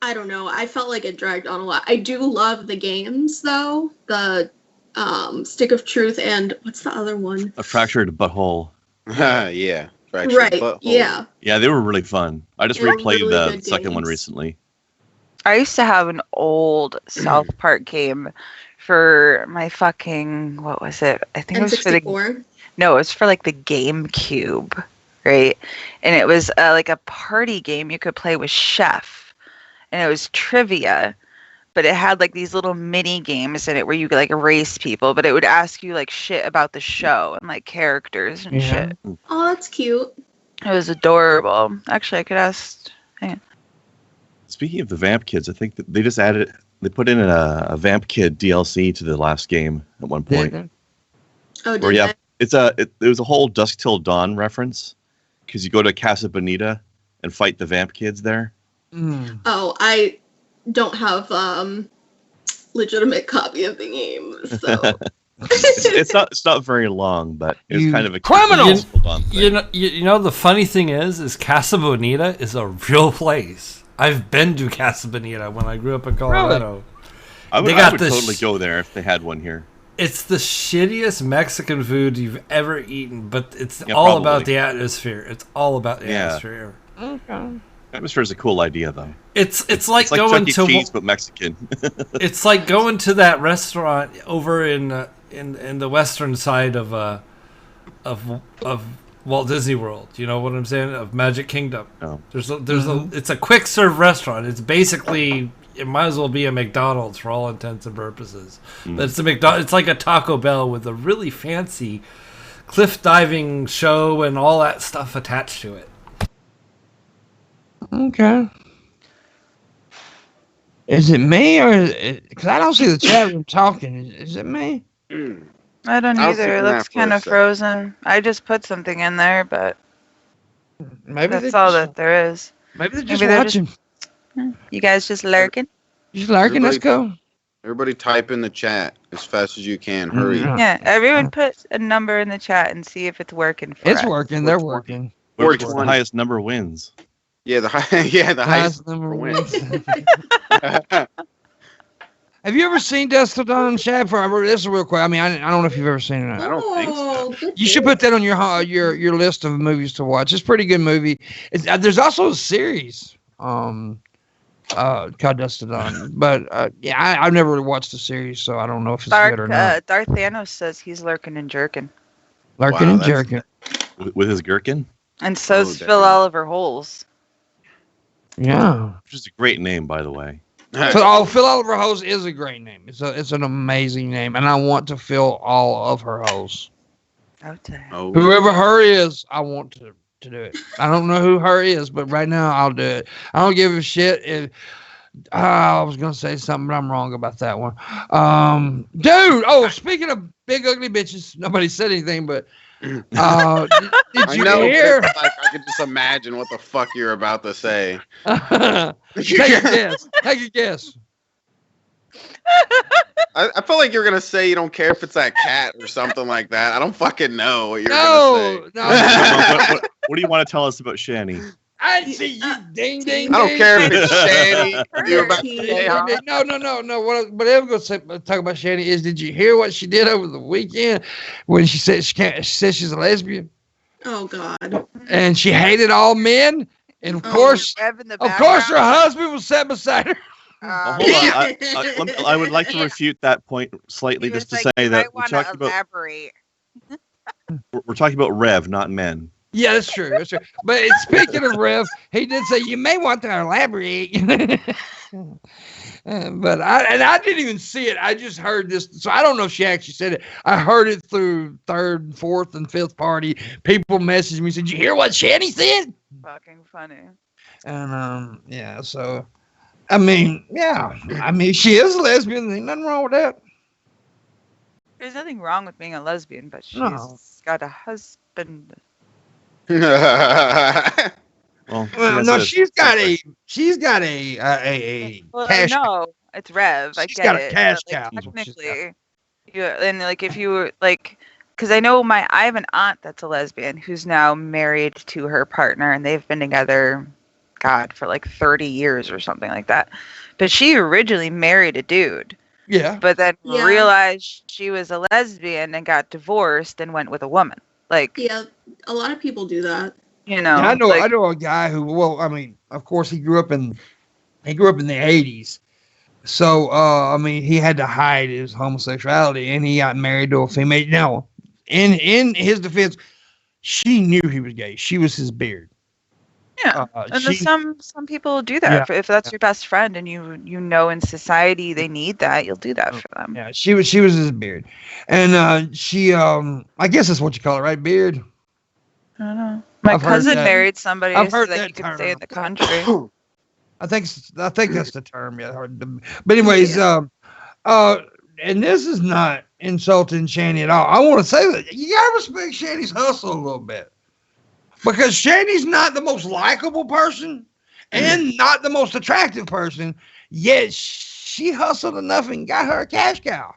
I don't know. I felt like it dragged on a lot. I do love the games though. The Stick of Truth and what's the other one? A fractured butthole. Yeah. Fractured Right. butthole. Yeah. Yeah, they were really fun. I just They were replayed really the good second one games. recently. I used to have an old South Park game for my fucking what was it? I think it was for the N64. no, it was for like the GameCube, right? And it was like a party game you could play with Chef, and it was trivia, but it had like these little mini games in it where you could like race people, but it would ask you like shit about the show and like characters and Yeah. shit. Oh, that's cute. It was adorable. Actually, I could ask. Speaking of the Vamp Kids, I think that they put in a Vamp Kid DLC to the last game at one point. Oh, Where did it was a whole Dusk Till Dawn reference because you go to Casa Bonita and fight the Vamp Kids there. Mm. Oh, I don't have legitimate copy of the game, so It's not very long, but it was You kind of a criminal! Dusk Till Dawn thing. You know the funny thing is Casa Bonita is a real place. I've been to Casa Bonita when I grew up in Colorado. I would, they got I would this- totally go there if they had one here. It's the shittiest Mexican food you've ever eaten, but it's Yeah, all probably. about the atmosphere. It's all about the Yeah. atmosphere. Atmosphere is a cool idea, though. It's like It's like going Chuck E. to Cheese, but Mexican. it's like going to that restaurant over in the western side of Walt Disney World. You know what I'm saying? Of Magic Kingdom. Oh. It's a quick serve restaurant. It's basically it might as well be a McDonald's for all intents and purposes. But it's it's like a Taco Bell with a really fancy cliff diving show and all that stuff attached to it. Okay. Is it me or because I don't see the chat room talking? Is it me? I don't I was either. It thinking looks that for a kind of sec. frozen. I just put something in there, but Maybe that's they're all just, that there is. maybe they're just maybe they're just- watching. You guys just lurking? Just lurking. Let's go. Everybody type in the chat as fast as you can. Hurry. Yeah. Yeah, everyone put a number in the chat and see if it's working for It's us. working. They're Which one? working. Whoever Which gets the one? highest number wins. Yeah, the highest number wins. one. Have you ever seen Dusk Till Dawn, Shad? This is real quick. I mean, I don't know if you've ever seen it. Or I not. don't think so. Oh, good You should deal. put that on your list of movies to watch. It's a pretty good movie. There's also a series called Dusk Till Dawn, but yeah, I've never really watched the series, so I don't know if it's good or not. Darth Thanos says he's lurking and jerking. Lurking Wow, and that's- jerking. With his gherkin, And so's damn. Phil Oliver Holes. Yeah. which is a great name, by the way. So, Phil Oliver Hose is a great name. It's an amazing name, and I want to fill all of her holes. Oh, damn. Oh, Whoever her is, I want to do it. I don't know who her is, but right now I'll do it. I don't give a shit if I was gonna say something, but I'm wrong about that one. Dude. Oh, speaking of big ugly bitches, nobody said anything, but Did I you know. hear? But, like, I could just imagine what the fuck you're about to say. Take a guess. Take a guess. I feel like you're gonna say you don't care if it's that cat or something like that. I don't fucking know what you're gonna say. No. What do you want to tell us about Shanny? I see you. Ding, ding, I don't ding, care if ding. it's Shanny. You're about to Ding, say, ding, huh? No. What I'm going to talk about Shanny is, did you hear what she did over the weekend when she said she said she's a lesbian Oh God. and she hated all men, and of Oh, course, Rev in the of course, her background. husband was sat beside her. Well, hold on. I would like to refute that point slightly, He just was to like, say "You that might we're want talking to about elaborate." we're talking about Rev, not men. Yeah, that's true. That's true. But speaking of Rev, he did say you may want to elaborate. But I didn't even see it. I just heard this, so I don't know if she actually said it. I heard it through third, fourth, and fifth party. People messaged me, said, "Did you hear what Shanny said?" Fucking funny. And yeah. So, I mean, she is a lesbian. Ain't nothing wrong with that. There's nothing wrong with being a lesbian, but she's No. got a husband. Well, Well, yes, no, it is. she's got a Well, cash. no, it's Rev. I She's get got a it. cash but, like, cow is what she's got. technically, and like if you were like, because I know I have an aunt that's a lesbian who's now married to her partner, and they've been together, God, for like 30 years or something like that. But she originally married a dude, Yeah. but then Yeah. realized she was a lesbian and got divorced and went with a woman. Like, Yeah, a lot of people do that. you know, Yeah, I like, know a guy who, well, I mean, of course he grew up in the 80s. So, I mean, he had to hide his homosexuality, and he got married to a female. Now, in his defense, she knew he was gay. She was his beard. yeah. And some people do that. Yeah, If that's your best friend and you know in society they need that, you'll do that for them. Yeah, she was his beard, and she I guess that's what you call it, right? Beard. I don't know. My I've heard cousin that. married somebody I've so heard that that he could term. stay in the country. I think that's the term. Yeah, but anyways, and this is not insulting Shanny at all. I want to say that you gotta respect Shanny's hustle a little bit, because Shanny's not the most likable person and not the most attractive person, yet she hustled enough and got her a cash cow.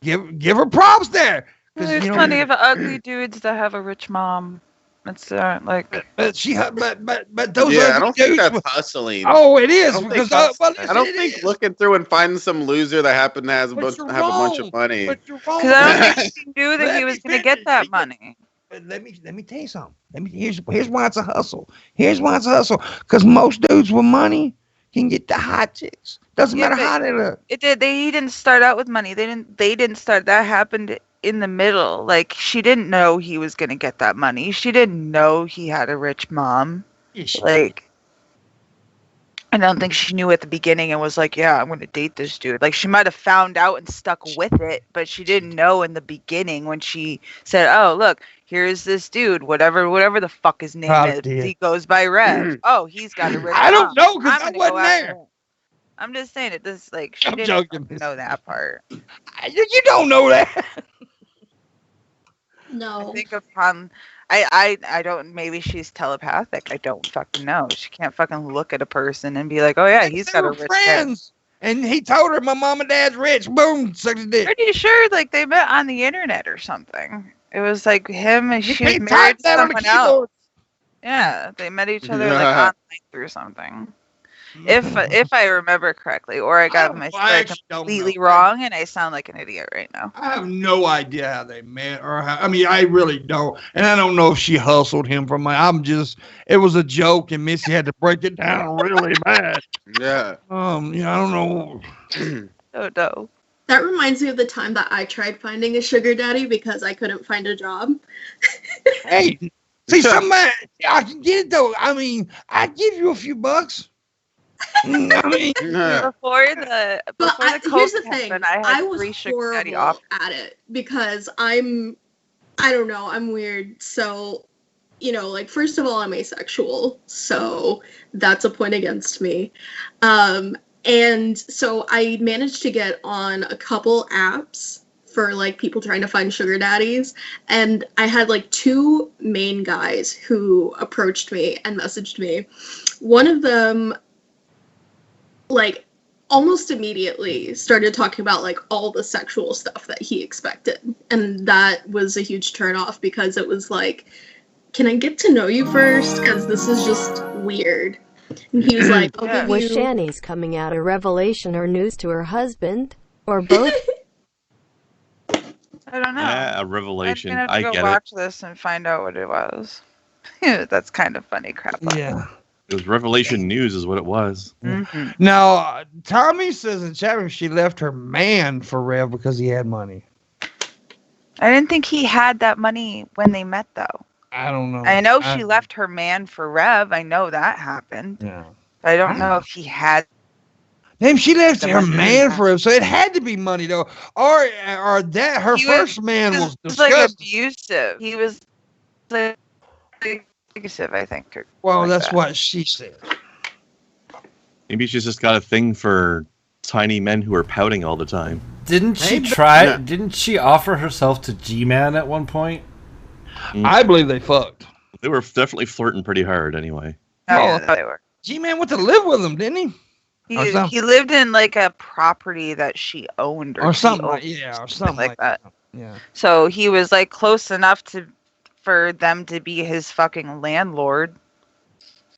Give her props there. There's plenty of ugly dudes that have a rich mom. It's like, but those Yeah, I ugly don't think dudes that's hustling. Oh, it is I don't because think listen, I don't it think is. looking through and finding some loser that happened to have a But bunch you're of wrong. money. But you're wrong. because I don't think she knew that Let he me was going to get finish. that money. But let me tell you something. Here's why it's a hustle. Here's why it's a hustle. Because most dudes with money can get the hot chicks. Doesn't Yeah, matter but how they look. It did. He didn't start out with money. They didn't start. That happened in the middle. Like, she didn't know he was going to get that money. She didn't know he had a rich mom. Like, I don't think she knew at the beginning and was like, yeah, I'm going to date this dude. Like, she might have found out and stuck with it, but she didn't know in the beginning when she said, oh, look, here's this dude, whatever the fuck his name is. Dear. He goes by Rev. Oh, he's got a rich I don't mom. know because I'm I gonna wasn't go after there. him. I'm just saying it. This like she I'm didn't joking. fucking know that part. You don't know that. No. I think upon I don't. Maybe she's telepathic. I don't fucking know. She can't fucking look at a person and be like, oh yeah, he's got a rich dad. friends. And he told her my mom and dad's rich. Boom, sucked his dick. Pretty sure like they met on the internet or something. It was like him and she was can't married type to that on the someone else. keyboard. Yeah, they met each other like online through something. If I remember correctly, or I got my story completely wrong, and I sound like an idiot right now. I have no idea how they met, or how. I mean, I really don't, and I don't know if she hustled him from my. It was a joke, and Missy had to break it down really bad. Yeah. Yeah, I don't know. No. That reminds me of the time that I tried finding a sugar daddy because I couldn't find a job. Hey, see, somebody, I can get it though. I mean, I'd give you a few bucks. I mean, before the here's the COVID thing. happened, I had 3 sugar daddy horrible offers. at it because I don't know, I'm weird. So, like, first of all, I'm asexual, so that's a point against me. And so I managed to get on a couple apps for like people trying to find sugar daddies, and I had like two main guys who approached me and messaged me. One of them, like, almost immediately started talking about like all the sexual stuff that he expected, and that was a huge turnoff because it was like, can I get to know you first, because this is just weird. And he was like, I'll give Was you... Shani's coming out a revelation or news to her husband, or both? I don't know. Yeah, a revelation. I'm gonna I have to get go it. watch this and find out what it was. That's kind of funny crap. Yeah. It was Revelation News, is what it was. Mm-hmm. Now, Tommy says in chat room she left her man for Rev because he had money. I didn't think he had that money when they met, though. I don't know. I know she left her man for Rev. I know that happened. Yeah. But I don't know if he had. Damn, she left The her money. man for him, so it had to be money though, or that her He first man He was was like disgusting. abusive. He was like abusive, I think. Or Well, like that's that. what she said. Maybe she's just got a thing for tiny men who are pouting all the time. Didn't she Maybe. try? Yeah. Didn't she offer herself to G-Man at one point? I believe they fucked. They were definitely flirting pretty hard anyway. Oh, Oh. yeah, they were. G-Man went to live with him, didn't he? Or something. He lived in like a property that she owned Or he something owned, like or something like that. Yeah. So he was like close enough for them to be his fucking landlord.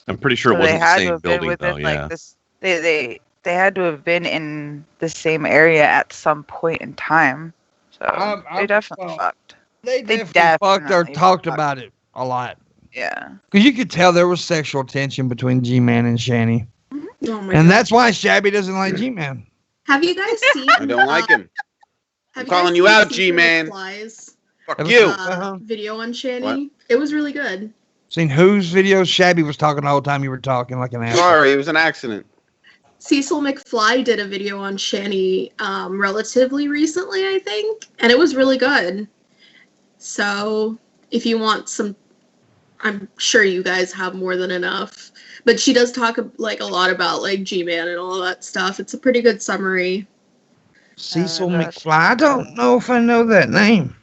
I'm pretty sure it So wasn't they the had to same have been building within though. Yeah. like this. They had to have been in the same area at some point in time. So they definitely fucked. They They definitely fucked or definitely talked fucked. about it a lot. Yeah. Because you could tell there was sexual tension between G-Man and Shani. Oh my And God. that's why Shabby doesn't like G-Man. Have you guys seen... I don't like him. have I'm you guys calling you seen out, Cecil G-Man. McFly's, Fuck you. video on Shani? What? It was really good. Seen whose videos? Shabby was talking the whole time you were talking like an asshole. Sorry, it was an accident. Cecil McFly did a video on Shani relatively recently, I think, and it was really good. So if you want some, I'm sure you guys have more than enough. But she does talk like a lot about like G-Man and all that stuff. It's a pretty good summary. Cecil that's- McFly. I don't know if I know that name.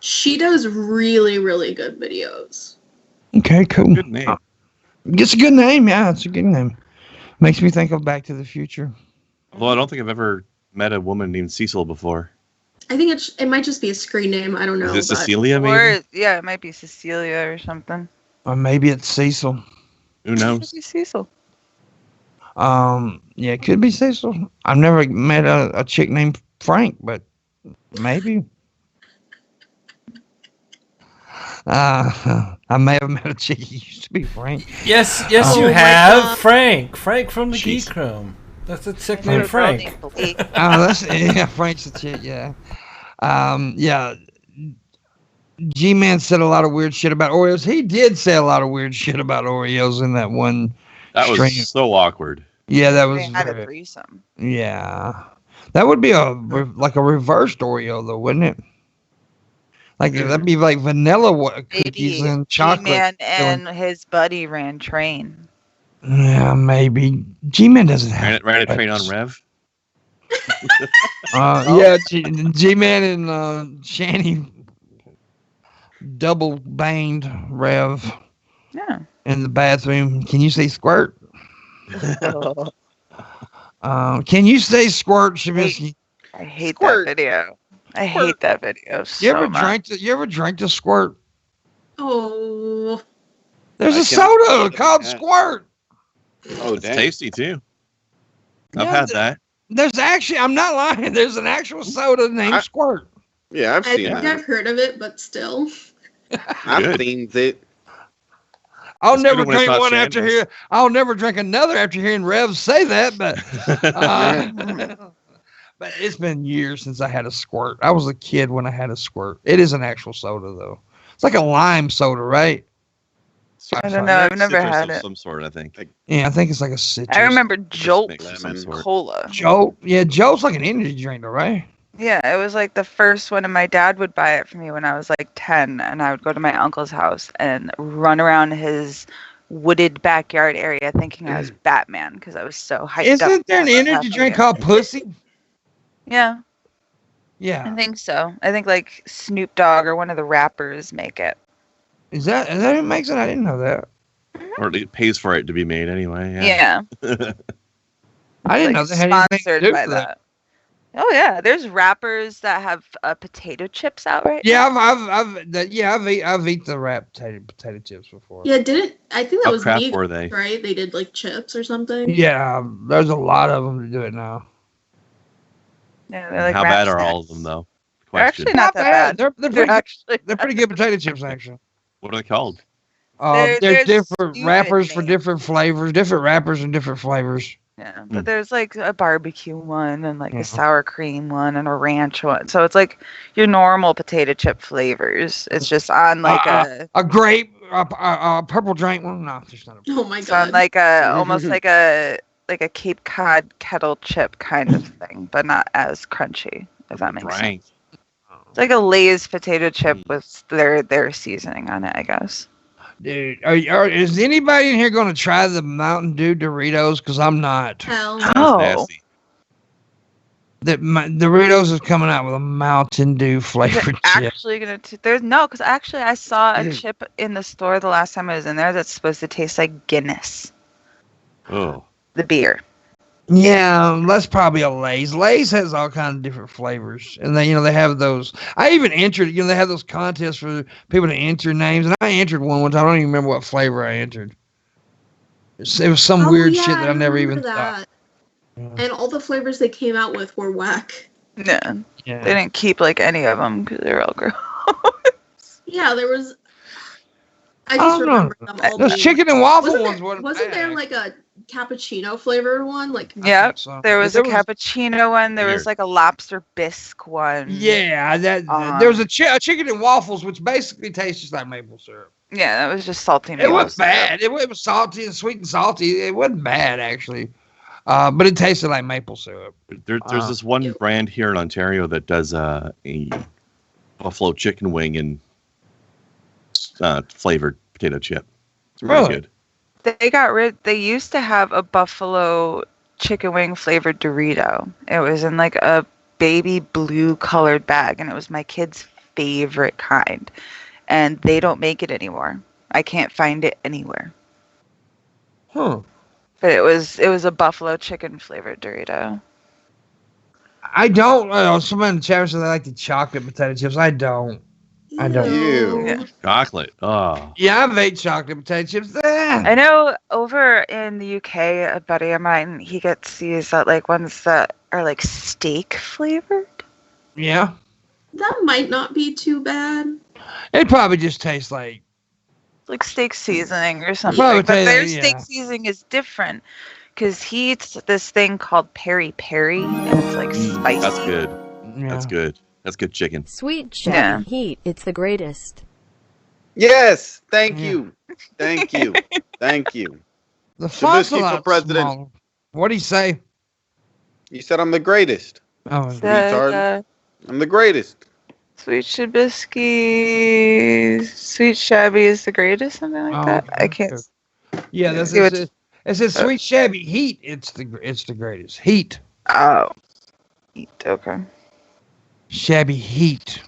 She does really, really good videos. Okay, cool. Good name. It's a good name. Yeah, it's a good name. Makes me think of Back to the Future. Although I don't think I've ever met a woman named Cecil before. I think it might just be a screen name. I don't know. Is it but- Cecilia maybe? Or yeah, it might be Cecilia or something. Or maybe it's Cecil. Who knows? Maybe Cecil. Yeah, it could be Cecil. I've never met a chick named Frank, but maybe. I may have met a chick who used to be Frank. Yes, Oh you my have God. Frank from the Jeez. Geek Room. That's a chick I knew named a girl Frank. named Blake. Yeah, Frank's a chick. Yeah, yeah. G-Man said a lot of weird shit about Oreos. He did say a lot of weird shit about Oreos in that one. That was stream. so awkward. Yeah, that was. They had a very- threesome. Yeah, that would be like a reversed Oreo, though, wouldn't it? Like that'd be like vanilla cookies Maybe and chocolate. G-Man and his buddy ran train. Yeah, maybe G-Man doesn't have. Ran a train on Rev. Yeah, G-Man and Shani double banged Rev Yeah. in the bathroom. Can you say squirt? Can you say squirt, Shabisky? I hate Squirt. that video. I hate that video so You ever much. drank the squirt? Oh, There's I a can't- soda called Yeah. Squirt. Oh, It's damn. tasty too. I've Yeah, had that. There's actually, I'm not lying. There's an actual soda named I- Squirt. Yeah, I've I seen think that. I've heard of it, but still. I've Good. seen it. I'll It's never good when it's drink not one after Shandy's. hear. I'll never drink another after hearing Rev say that. But but it's been years since I had a Squirt. I was a kid when I had a Squirt. It is an actual soda though. It's like a lime soda, right? I don't know. I've never Citrus had of it. some sort, I think. Yeah, I think it's like a citrus. I remember Jolt mix of Lemon. some sort. Cola. Jolt. Yeah, Jolt's like an energy drink, though, right? Yeah, it was like the first one, and my dad would buy it for me when I was like 10, and I would go to my uncle's house and run around his wooded backyard area thinking I was Batman because I was so hyped up. Isn't there an for what energy happened drink here. called Pussy? Yeah. Yeah. I think so. I think like Snoop Dogg or one of the rappers make it. Is that who makes it? I didn't know that. Or it pays for it to be made anyway. Yeah. I didn't Like know they had anything to sponsored do by with that. that. Oh yeah, there's rappers that have potato chips out right Yeah, now. I've eaten the wrapped potato chips before. Yeah, I think that How was crap me, were they? right? They did like chips or something. Yeah, there's a lot of them to do it now. Yeah, they're like How rap bad are snacks. all of them though? They're actually Question. not that bad. They're They're pretty good. actually They're pretty good potato chips actually. What are they called? They're There's different stupid wrappers for names. different flavors, different wrappers and different flavors. Yeah, but there's like a barbecue one and like Yeah. a sour cream one and a ranch one. So it's like your normal potato chip flavors. It's just on like A grape, a purple drink one. No, there's not. Oh my it's on god. like almost like a Cape Cod kettle chip kind of thing, but not as crunchy. If that makes Drank. sense. It's like a Lay's potato chip with their seasoning on it, I guess. Dude, is anybody in here going to try the Mountain Dew Doritos? Because I'm not. Hell. Sounds Oh. nasty. Doritos is coming out with a Mountain Dew They're flavored chip. actually gonna there's no, because actually I saw a chip in the store the last time I was in there that's supposed to taste like Guinness, Oh. the beer. Yeah, that's probably a Lay's. Lay's has all kinds of different flavors, and they have those. I even entered. They have those contests for people to enter names, and I entered one once. I don't even remember what flavor I entered. It was some weird shit that I never even thought. And all the flavors they came out with were whack. No, Yeah. they didn't keep like any of them because they were all gross. Yeah, there was. I just remember them all. Those being- chicken and waffle ones wasn't there like a cappuccino flavored one? Like Yeah, so. there was There a was- cappuccino one. There was Weird. like a lobster bisque one. Yeah, there was a chicken and waffles, which basically tastes just like maple syrup. Yeah, that was just salty. It maple wasn't syrup. bad. It was salty and sweet and salty. It wasn't bad actually, but it tasted like maple syrup. There's this one brand here in Ontario that does a buffalo chicken wing and flavored potato chip. It's really Really? good. They got rid. They used to have a buffalo chicken wing flavored Dorito. It was in like a baby blue colored bag, and it was my kid's favorite kind. And they don't make it anymore. I can't find it anywhere. Huh. But it was a buffalo chicken flavored Dorito. I don't. Somebody in the chat said they like the chocolate potato chips. I don't. I don't. Ew. Yeah. Chocolate. Oh. Yeah, I've ate chocolate potato chips. I know over in the UK, a buddy of mine, he gets these like ones that are like steak flavored. Yeah. that might not be too bad. It probably just tastes like steak seasoning or something. Probably But their taste- steak yeah. seasoning is different because he eats this thing called peri peri, and it's like spicy. That's good. yeah. That's good. That's good chicken. Sweet Shabby Yeah. Heat, it's the greatest. Yes, thank Yeah. you, thank you, thank you. The font's a Shabisky for lot president. smaller. What'd he say? You said I'm the greatest. Oh, retard. I'm the greatest. Sweet Shabisky, Sweet Shabby is the greatest, something like that. I can't. yeah, that's See what- it. It says sweet shabby heat. It's the greatest heat. Oh, okay. Shabby heat.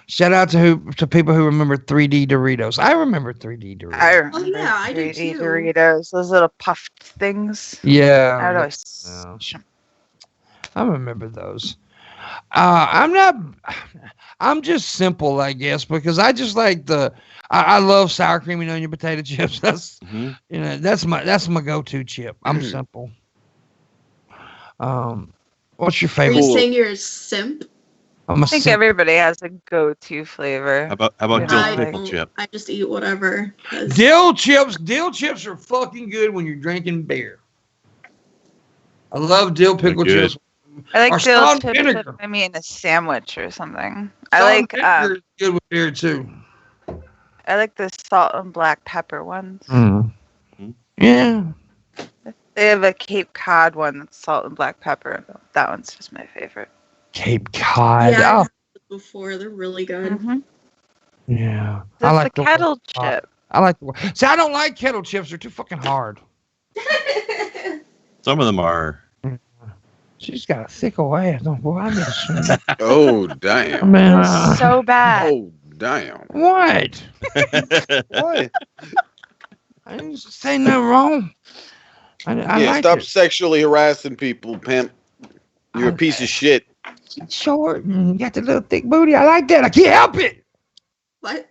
Shout out to people who remember 3D Doritos. I remember 3D Doritos. I remember. yeah, I do 3D too. Doritos, those little puffed things. Yeah, I would always. yeah. I remember those. I'm just simple, I guess, because I just like I love sour cream and onion potato chips. That's Mhm. that's my go-to chip. I'm simple. What's your Are favorite? you Cool. saying you're a simp? I'm a I think simp. everybody has a go-to flavor. How about Yeah. dill I pickle don't. chip? I just eat whatever. 'cause- Dill chips are fucking good when you're drinking beer. I love dill pickle They're good. chips. I like Or dill salt chips vinegar. with maybe in a sandwich or something. I Salt and like vinegar is good with beer too. the salt and black pepper ones. Mm. Mhm. Yeah. They have a Cape Cod one that's salt and black pepper. That one's just my favorite. Cape Cod. Yeah, I've Oh, had those before. They're really good. Mm-hmm. yeah. That's I like the the kettle one- chip. I like the. See, I don't like kettle chips. They're too fucking hard. Some of them are. She's got a thick old ass. Oh, boy, I mean, Oh I damn. mean, It's so bad. Oh damn. what? What? I didn't say nothing wrong. I Yeah, like stop it. sexually harassing people, pimp. You're a piece of shit. She's short and you got the little thick booty. I like that. I can't help it. What?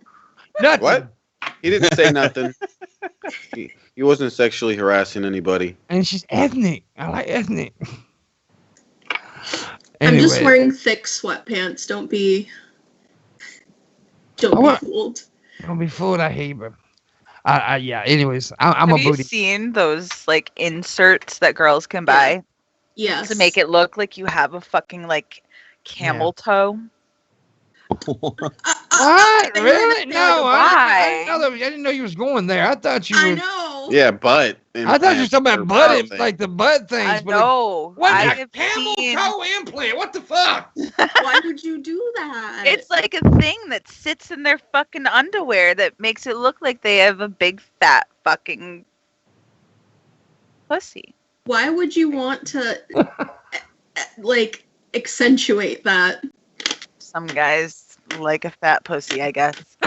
Nothing. What? He didn't say nothing. He wasn't sexually harassing anybody. And she's ethnic. I like ethnic. I'm just Anyway, wearing thick sweatpants. Don't be what? fooled. Don't be fooled. I hate her. Yeah. Anyways, I'm Have a you booty. seen those like inserts that girls can buy Yes. to make it look like you have a fucking like camel toe? What? Really? No. I Why? didn't know you was going there. I thought you I were. know. Yeah, butt. I thought you were talking about butt, thing. like the butt things. I but know. What? I A have camel seen- toe implant? What the fuck? Why would you do that? It's like a thing that sits in their fucking underwear that makes it look like they have a big fat fucking pussy. Why would you want to like accentuate that? Some guys like a fat pussy, I guess.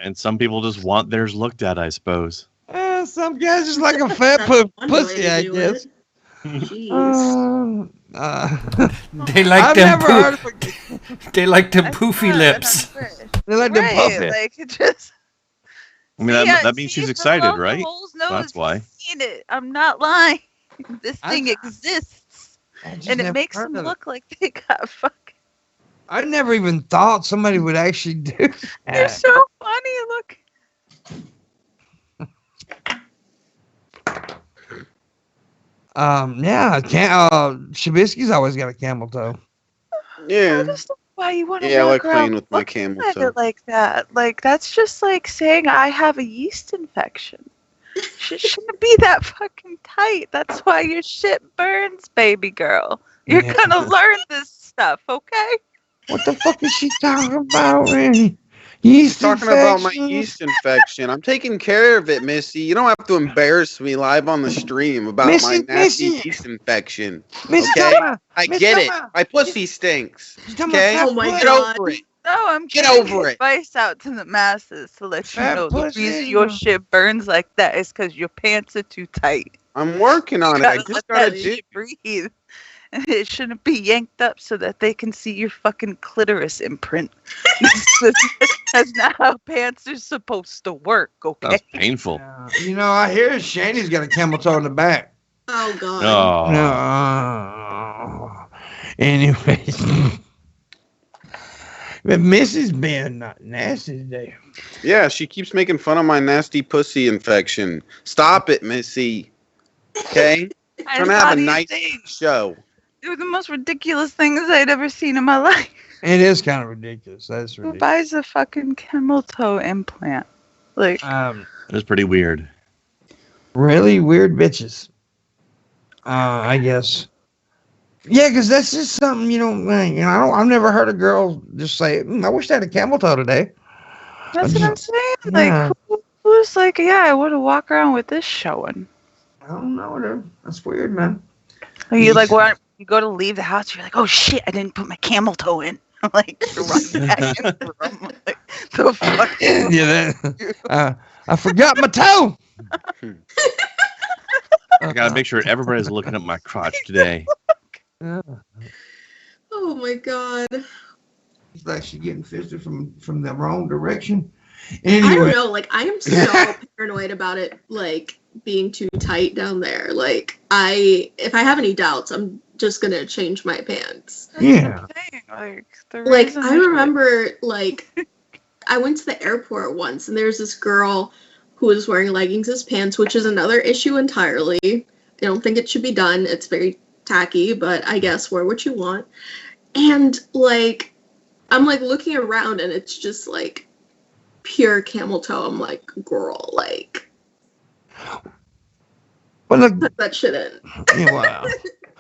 And some people just want theirs looked at, I suppose. Some guys just like a fat That's one way pussy, to I do guess. it. Jeez. They like I've them. never heard of They like them That's poofy not- lips. that's not They like them right, puffy. like it just. I mean, See, that means see, she's from excited, Uncle right? Hole's That's nose, why. he's seen it. I'm not lying. This I- thing exists, I just and it never makes heard them of it. look like they got fucking. I never even thought somebody would actually do They're that. so funny. Look. Yeah, Shabisky's always got a camel toe. I Yeah. just don't know why you want to Yeah, I walk like playing around with my looking camel at toe. it like that. Like that's just like saying I have a yeast infection. Shouldn't be that fucking tight. That's why your shit burns, baby girl. You're Yeah. gonna learn this stuff, okay? What the fuck is she talking about, man? Yeast Talking about my infection? yeast infection. I'm taking care of it, Missy. You don't have to embarrass me live on the stream about Missy, my nasty Missy. yeast infection. Miss Okay? Tama, I Miss get it. Tama. My pussy stinks. She's talking Okay? about Oh my fat Get God. over it. No, I'm Get giving over it. advice out to the masses to let you Fat know the pussy, reason you your know. shit burns like that is because your pants are too tight. I'm working on it. I Gotta just let gotta that do shit breathe. And it shouldn't be yanked up so that they can see your fucking clitoris imprint. That's not how pants are supposed to work, okay? That's painful. You know, I hear Shandy's got a camel toe in the back. Oh God. Oh. No. Anyway. But Missy's been nasty today. Yeah, she keeps making fun of my nasty pussy infection. Stop it, Missy. Okay? I Trying to saw have a these nice things. show. They were the most ridiculous things I'd ever seen in my life. It is kind of ridiculous. That's Who ridiculous. buys a fucking camel toe implant? Like, It's pretty weird. Really weird bitches. I guess. Yeah, because that's just something I've never heard a girl just say, "I wish I had a camel toe today." that's what I'm saying. Yeah. Like, who's like, yeah, I want to walk around with this showing. I don't know. That's weird, man. Like, you like, when you go to leave the house, you're like, oh shit, I didn't put my camel toe in. Like, you're running back in the room. Like, the fuck? Yeah, I forgot my toe. I gotta make sure everybody's looking at my crotch today. Oh my God. It's like she's getting fisted from the wrong direction. I don't Anyway, know. Like, I am so paranoid about it, like, being too tight down there. Like, if I have any doubts, I'm just gonna change my pants. yeah. Like, the Like, reason I remember, like, I went to the airport once, and there's this girl who was wearing leggings as pants, which is another issue entirely. I don't think it should be done. It's very tacky, but I guess wear what you want. And, like, I'm, like, looking around, and it's just, like, pure camel toe. I'm like, girl, like, But look, put that shit in. yeah, wow. Do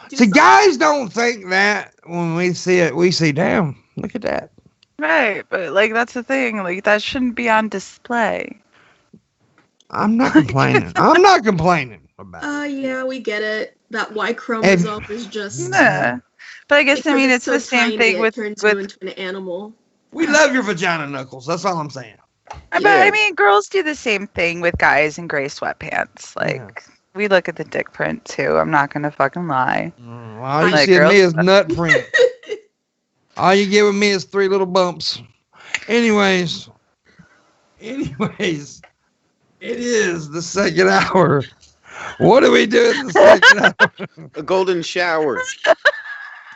See, something. guys don't think that when we see it. We see, damn, look at that. Right, but like that's the thing. Like that shouldn't be on display. I'm not complaining. I'm not complaining about it. Yeah, we get it. That Y chromosome is just Yeah. But I guess because it's so the same tiny, thing it with turns you into an animal. We love your vagina knuckles. That's all I'm saying. But I mean, girls do the same thing with guys in gray sweatpants. Like we look at the dick print too. I'm not gonna fucking lie. All you Like, see in girls- me is nut print. All you get with me is 3 little bumps. Anyways, it is the second hour. What do we do in the second hour? A golden shower.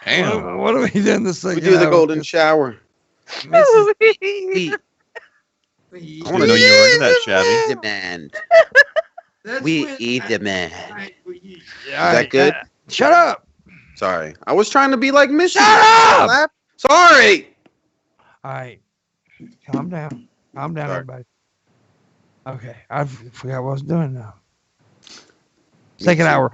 Damn. What do we do in the second We do the hour? golden shower. Mrs. I I want to know you were into that, Shabby. demand. That's We when- eat the man. Is that good? Shut up. Sorry, I was trying to be like Missy. Shut up! Sorry. All right. Calm down. Calm down, Sorry. everybody. Okay. I forgot what I was doing now. Second hour.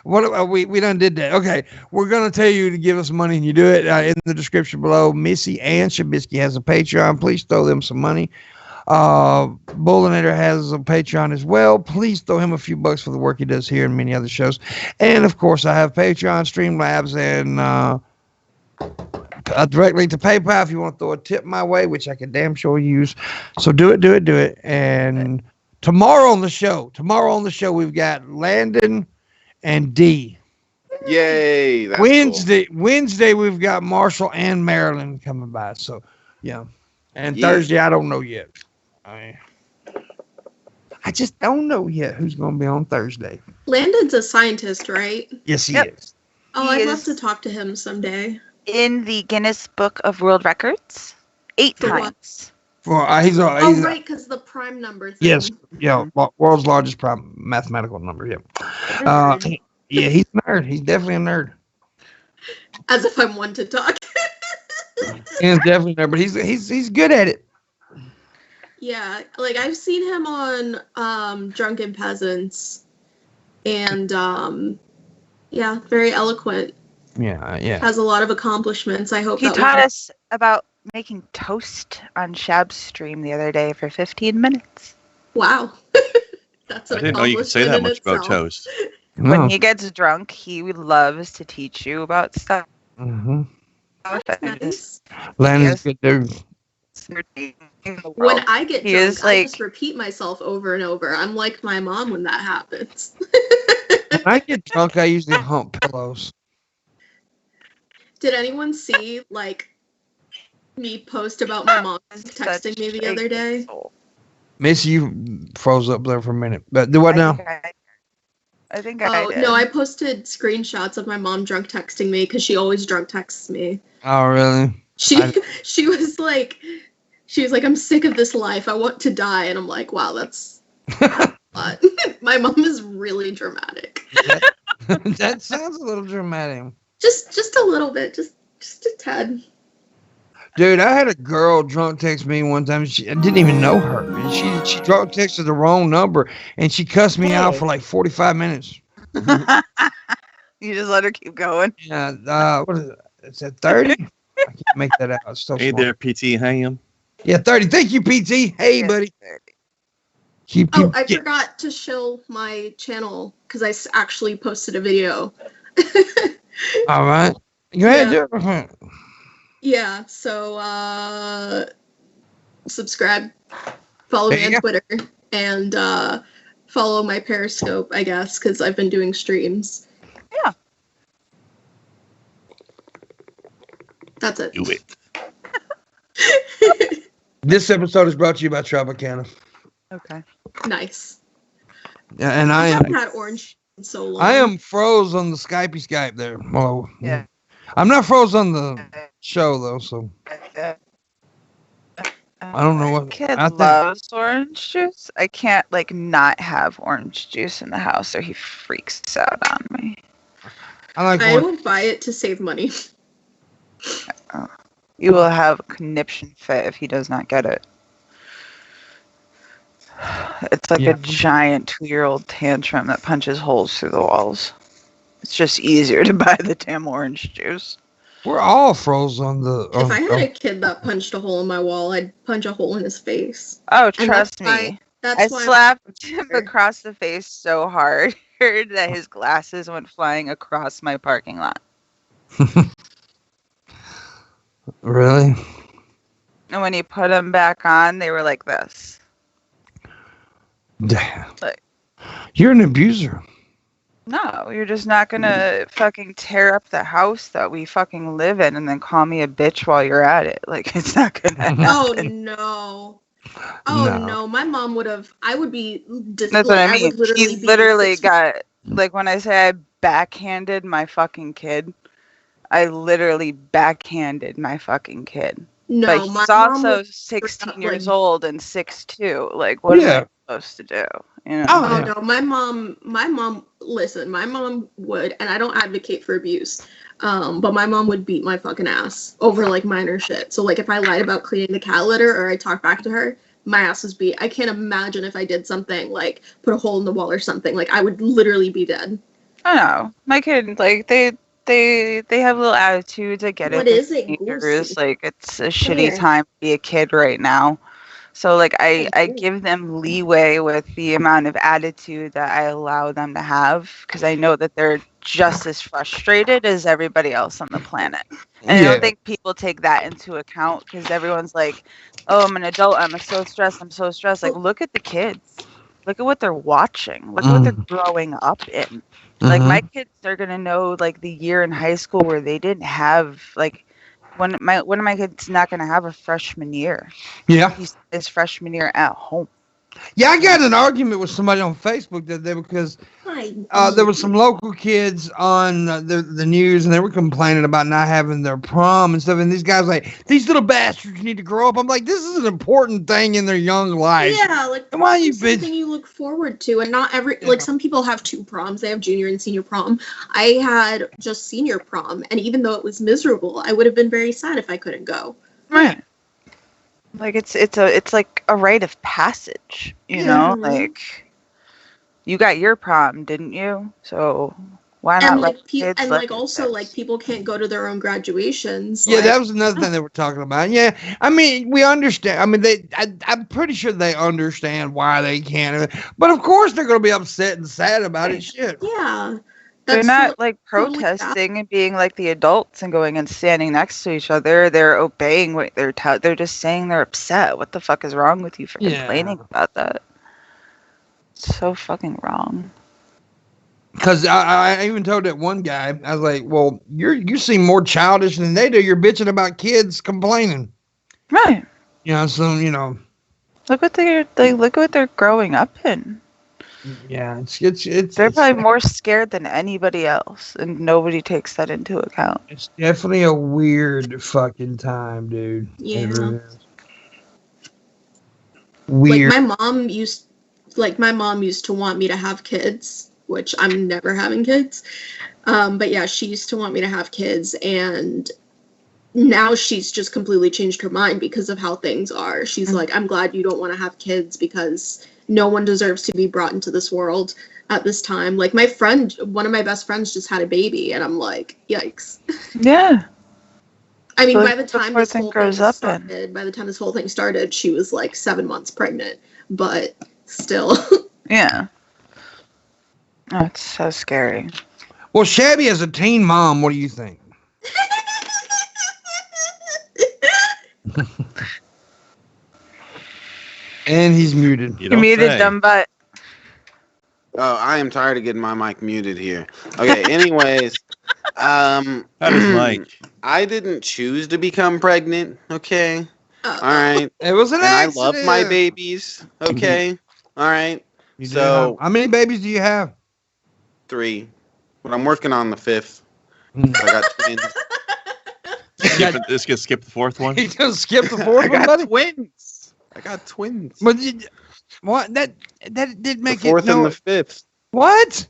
What we done did that. Okay. We're going to tell you to give us money and you do it in the description below. MissyAnn Shabisky has a Patreon. Please throw them some money. Booleanenator has a Patreon as well. Please throw him a few bucks for the work he does here and many other shows. And of course, I have Patreon, Streamlabs, and a direct link to PayPal if you want to throw a tip my way, which I can damn sure use. So do it. And tomorrow on the show, we've got Landon and D. Yay. That's Wednesday, we've got Marshall and Marilyn coming by. So, yeah. And Yeah. Thursday, I don't know yet. I just don't know yet who's going to be on Thursday. Landon's a scientist, right? Yes, he Yep. is. Oh, He I'd love is- to talk to him someday. In the Guinness Book of World Records, 8 For what? times. He's Oh, right, because the prime number thing. Yes, yeah, world's largest mathematical number. Yeah, yeah, he's a nerd. He's definitely a nerd. As if I'm one to talk. He's definitely a nerd, but he's good at it. Yeah, like I've seen him on Drunken Peasants, and yeah, very eloquent. Yeah. Has a lot of accomplishments. I hope He that taught we- us about making toast on Shab's stream the other day for 15 minutes. Wow, that's an I didn't know you could say that accomplishment much in about itself. toast. No. When he gets drunk, he loves to teach you about stuff. Mm-hmm. Nice. Landon's a good dude. When I get He drunk, is, I like- just repeat myself over and over. I'm like my mom when that happens. When I get drunk, I usually hump pillows. Did anyone see like me post about my mom texting me the other day? Missy, you froze up there for a minute. But do what now? I think I Oh did. no, I posted screenshots of my mom drunk texting me because she always drunk texts me. Oh, really? She was like, I'm sick of this life. I want to die, and I'm like, wow, that's a lot. My mom is really dramatic. That sounds a little dramatic. Just a little bit, just a tad. Dude, I had a girl drunk text me one time. I didn't even know her. And she drunk texted the wrong number, and she cussed me out for like 45 minutes. You just let her keep going. Yeah, what is it? Is that 30? I can't make that out. It's so Hey small. there, PT Ham. Yeah, 30. Thank you, PT. Hey, buddy. Keep Oh, I get- forgot to show my channel because I actually posted a video. All right. Go ahead. Yeah. Do it. Yeah, so subscribe, follow There me you on Twitter, and follow my Periscope, I guess, because I've been doing streams. Yeah. That's it. Do it. This episode is brought to you by Tropicana. Okay. Nice. Yeah, and I haven't am had orange in so long. I am froze on the Skype there. Oh, Yeah. I'm not froze on the show though, so I don't know what Kid I think. loves orange juice. I can't not have orange juice in the house or he freaks out on me. I like I orange. will buy it to save money. You will have a conniption fit if he does not get it. It's like Yeah. a giant 2-year-old tantrum that punches holes through the walls. It's just easier to buy the damn orange juice. We're all froze on the. If I had a kid that punched a hole in my wall, I'd punch a hole in his face. Oh, And trust that's why me. That's I why slapped him across the face so hard that his glasses went flying across my parking lot. Really? And when he put them back on, they were like this. Damn. Like, You're an abuser. no, you're just not gonna fucking tear up the house that we fucking live in and then call me a bitch while you're at it. Like, it's not gonna happen. Oh no. Oh No. no. My mom would have. I would be. That's what I mean. He be literally 6 got, like, when I say I backhanded my fucking kid, I literally backhanded my fucking kid. No, but my he's mom also would 16 like- years old and 6'2". Like, what am I supposed to do? You know? Oh, Oh yeah. no, my mom. Listen, my mom would, and I don't advocate for abuse, but my mom would beat my fucking ass over like minor shit. So like if I lied about cleaning the cat litter or I talked back to her, my ass was beat. I can't imagine if I did something like put a hole in the wall or something. Like I would literally be dead. I don't know. My kid, like, they have little attitudes. I get What it. is it, Teenagers, Goosey? like, it's a Come shitty here. time to be a kid right now. So, like, I Okay. give them leeway with the amount of attitude that I allow them to have, because I know that they're just as frustrated as everybody else on the planet. And I Yeah. don't think people take that into account, because everyone's like, oh, I'm an adult, I'm so stressed. Like, look at the kids. Look at what they're watching. Look at what they're growing up in. Like, my kids are gonna know, like, the year in high school where they didn't have, like, one of my kids not gonna have a freshman year. Yeah. He's his freshman year at home. Yeah, I got in an argument with somebody on Facebook that day because there was some local kids on the news and they were complaining about not having their prom and stuff. And these guys like, these little bastards need to grow up. I'm like, this is an important thing in their young life. Yeah, like And why prom you is bitch? something you look forward to, and not every like some people have 2 proms. They have junior and senior prom. I had just senior prom, and even though it was miserable, I would have been very sad if I couldn't go. Right. Like, it's like a rite of passage, you know? Like, you got your prom, didn't you? So why not And let like kids and let like you also kids? like people can't go to their own graduations. Yeah, like, that was another thing they were talking about. Yeah, I mean, we understand. I mean, I'm pretty sure they understand why they can't. But of course, they're going to be upset and sad about it. Shit. yeah. They're That's not like totally valid. protesting and being like the adults and going and standing next to each other. They're obeying what they're just saying they're upset. What the fuck is wrong with you for complaining about that? It's so fucking wrong. Because I even told that one guy, I was like, well, you seem more childish than they do. You're bitching about kids complaining. Right. You know, so, you know. Look what they're growing up in. Yeah, it's They're probably more scared than anybody else, and nobody takes that into account. It's definitely a weird fucking time, dude. Yeah. It really is. Weird. Like my mom used to want me to have kids, which I'm never having kids. But yeah, she used to want me to have kids, and now she's just completely changed her mind because of how things are. She's like, I'm glad you don't want to have kids because no one deserves to be brought into this world at this time. Like my friend, one of my best friends just had a baby, and I'm like, yikes. Yeah. I mean, So by the time this whole thing started, she was like 7 months pregnant, but still. Yeah. Oh, it's so scary. Well, Shabby, as a teen mom, what do you think? And he's muted. You're muted, dumb butt. Oh, I am tired of getting my mic muted here. Okay, anyways. How does Mike? I didn't choose to become pregnant, okay? Oh. All right. It was an and accident. I love my babies, okay? All right. You do So, how many babies do you have? 3. But I'm working on the 5th. I got twins. Let's get skip the 4th one. He's gonna skip the 4th one, buddy. Twins. I got twins. But what? That did make the 4th it. No, and the 5th. what?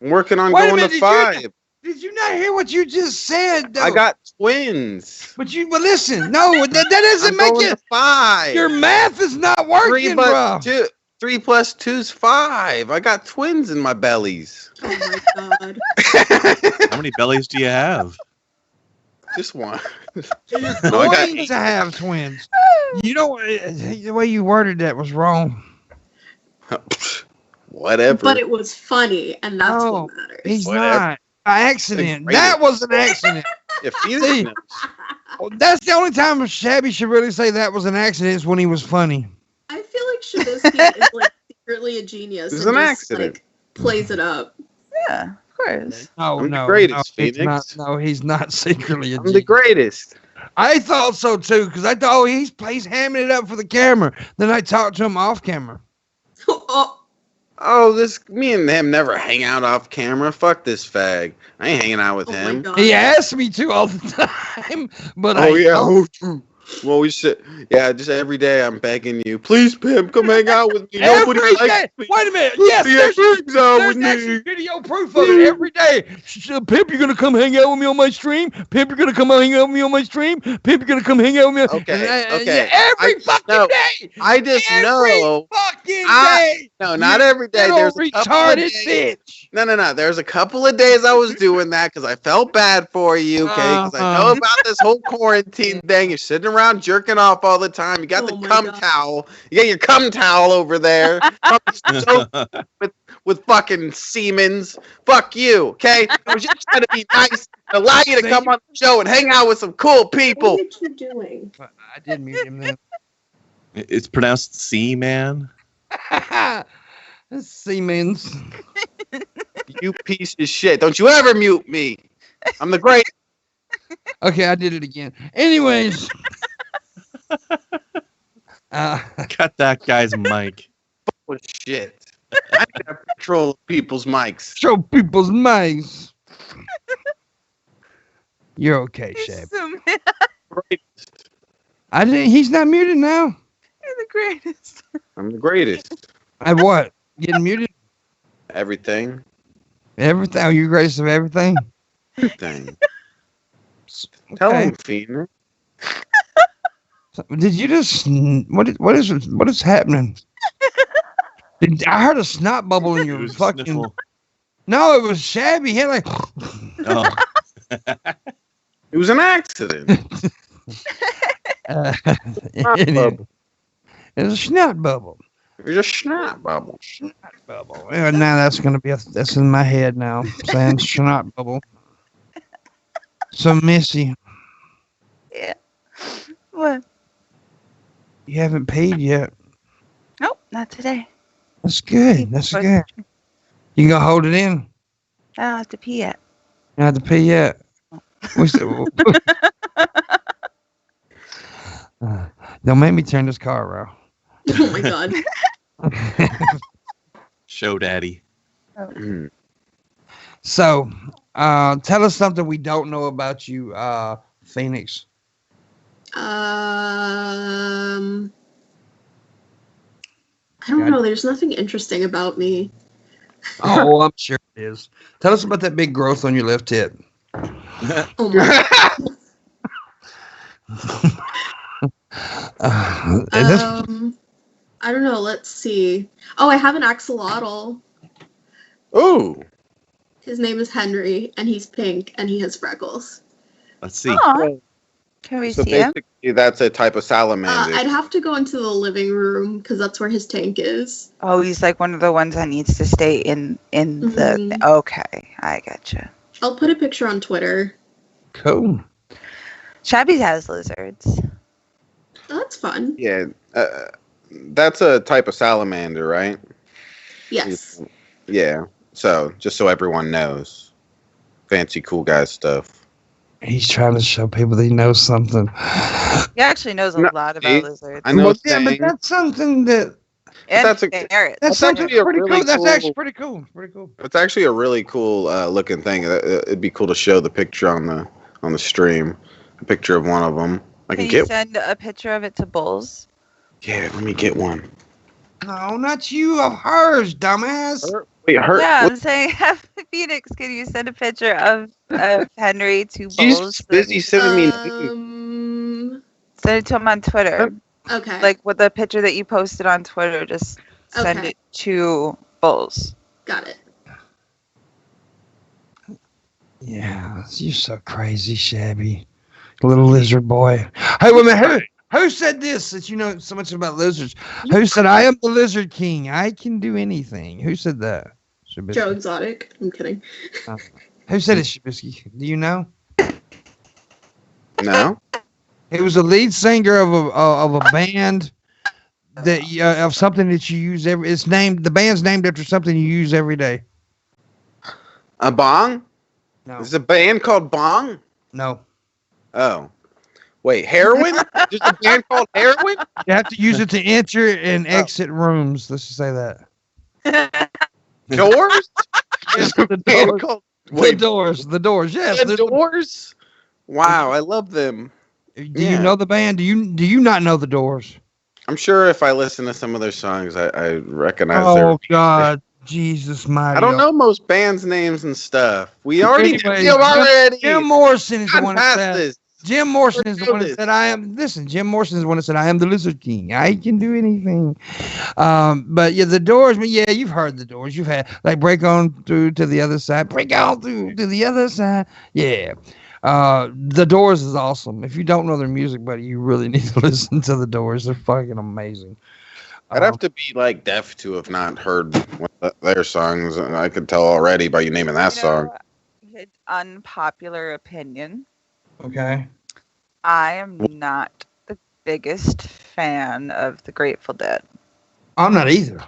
I'm working on Wait a going minute, to 5. Did you not hear what you just said? Though? I got twins. But listen. No, that doesn't I'm make going it. to 5. Your math is not working, bro. 3 plus 2 is 5. I got twins in my bellies. Oh my god. How many bellies do you have? Just one. You're No, I got going 8. to have twins. You know, the way you worded that was wrong. Whatever. But it was funny, and that's No, what matters. He's Whatever. not. By accident. Great. That was an accident. If Phoenix See. knows. Well, that's the only time Shabby should really say that was an accident is when he was funny. I feel like Shabisky is like secretly a genius. It was and an just, accident. Like, plays it up. Yeah, of course. No, I'm the no, greatest, no, he's Phoenix. not, no, he's not secretly a I'm the genius. greatest. I thought so too, because I thought he's hamming it up for the camera. Then I talked to him off camera. Oh, Oh, me and him never hang out off camera. Fuck this fag. I ain't hanging out with oh my him. god. He asked me to all the time, but Oh I yeah. don't. Well, we should. Yeah, just every day I'm begging you, please, Pimp, come hang out with me. Every Nobody day. likes me. Wait a minute. Yes, Yeah, there's hangs out with actually me. video proof of it every day. Pimp, you're gonna come hang out with me on my stream. Pimp, you're gonna come hang out with me on my stream. Pimp, you're gonna come hang out with me. Okay, And, okay. every fucking no, day. I just Every know. fucking I- day. No, not You every day. little There's a couple of retarded days. bitch. No. There's a couple of days I was doing that because I felt bad for you, okay? Because I know about this whole quarantine thing. You're sitting around jerking off all the time. You got Oh the my cum God. towel. You got your cum towel over there. with fucking Siemens. Fuck you, okay? I was just trying to be nice and allow you to come on the show and hang out with some cool people. What are you doing? I did mute him then. It's pronounced C, man. Siemens. You piece of shit. Don't you ever mute me. I'm the great. Okay, I did it again. Anyways. Cut that guy's mic. Oh, shit. I gotta control people's mics. Show people's mics. You're okay, You're Shab. so mad. Greatest. I didn't. He's not muted now. You're the greatest. I'm the greatest. I what? Getting muted? Everything. Everything. Are you greatest of everything? Everything. Tell Okay. him, Phoenix. Did you just? What is happening? I heard a snot bubble in It your was fucking. sniffle. No, it was Shabby. He had like. Oh. It was an accident. It was a snot bubble. It was a snot bubble. Snot bubble. Well, now that's gonna be that's in my head now. Saying snot bubble. So Missy, Yeah. What? you haven't paid yet. Nope, not today. That's good. That's good. You gonna hold it in? I don't have to pee yet. You don't have to pay yet. We still- don't make me turn this car around. Oh my god. Show daddy. Mm. So, tell us something we don't know about you, Phoenix. I don't know. There's nothing interesting about me. Oh, I'm sure it is. Tell us about that big growth on your left hip. Oh my. And that's- I don't know. Let's see. Oh, I have an axolotl. Ooh. His name is Henry, and he's pink, and he has freckles. Let's see. Aw. Can we So see him? basically, that's a type of salamander. I'd have to go into the living room because that's where his tank is. Oh, he's like one of the ones that needs to stay in the. Mhm. Okay, I gotcha. I'll put a picture on Twitter. cool. Shabby has lizards. Oh, that's fun. Yeah. That's a type of salamander, right? Yes. Yeah. So, just so everyone knows. Fancy cool guy stuff. He's trying to show people that he knows something. He actually knows a No, lot see, about lizards. I know But yeah, but things. that's something that And that's a- ferrets. that's something actually a pretty really cool. That's cool- actually pretty cool. Pretty cool. It's actually a really cool looking thing. It'd be cool to show the picture on the stream. A picture of one of them. I Can can you get. send a picture of it to Bulls? Yeah, let me get one. No, not you. Of hers, dumbass. Wait, her. Yeah, what- I'm saying, Phoenix, can you send a picture of Henry to She's Bulls? busy sending me. Send it to him on Twitter. Okay. Like with the picture that you posted on Twitter, just send Okay. it to Bulls. Got it. Yeah, you're so crazy, Shabby. Little lizard boy. Hey, wait a minute. Who said this? Since you know so much about lizards, who said I am the lizard king? I can do anything. Who said that? Shabisky. Joe Exotic. I'm kidding. Who said it, Shabisky? Do you know? No. It was the lead singer of a band that of something that you use every. It's named. The band's named after something you use every day. A bong? No. Is a band called Bong? No. Oh. Wait, heroin? There's a band called Heroin? You have to use it to enter and exit rooms. Let's just say that. Doors? There's a The band Doors. called The Doors. The Doors. Yes. The Doors? Wow, I love them. Do you know the band? Do you not know the Doors? I'm sure if I listen to some of their songs, I recognize Oh God, Jesus mighty! I don't know most bands' names and stuff. We already Anyway, knew already. Jim Morrison is the one that Past said. this. Jim Morrison is the one that this. said, "I am." Listen, Jim Morrison is the one that said, "I am the Lizard King. I can do anything." But yeah, the Doors. But yeah, you've heard the Doors. You've had like "Break On Through to the Other Side." Break on through to the other side. Yeah. The Doors is awesome. If you don't know their music, buddy, you really need to listen to the Doors. They're fucking amazing. I'd have to be like deaf to have not heard their songs. I could tell already by you naming that song. It's unpopular opinion. Okay. I am not the biggest fan of the Grateful Dead. I'm not either.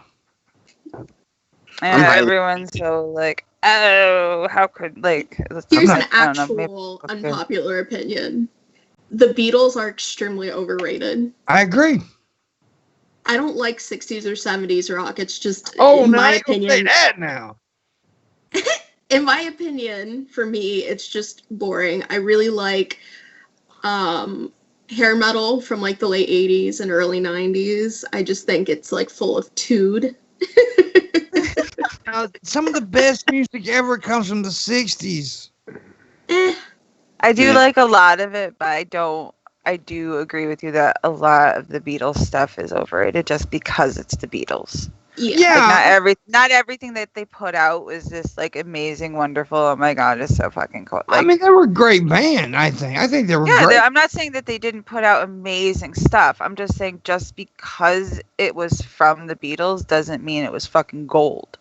And highly- everyone's so like, oh, how could like? Here's I'm an not- I don't know, maybe- actual okay. unpopular opinion. The Beatles are extremely overrated. I agree. I don't like 60s or 70s rock. It's just, Oh, in now my you gonna say opinion, that now. in my opinion, for me, it's just boring. I really like hair metal from like the late 80s and early 90s. I just think it's like full of tood. Some of the best music ever comes from the 60s. I do Yeah. like a lot of it, but I do agree with you that a lot of the Beatles stuff is overrated just because it's the Beatles. Yeah. Like not everything that they put out was this like amazing, wonderful. Oh my god, it's so fucking cool. Like, I mean, they were a great band, I think. I think they were great. I'm not saying that they didn't put out amazing stuff. I'm just saying just because it was from the Beatles doesn't mean it was fucking gold.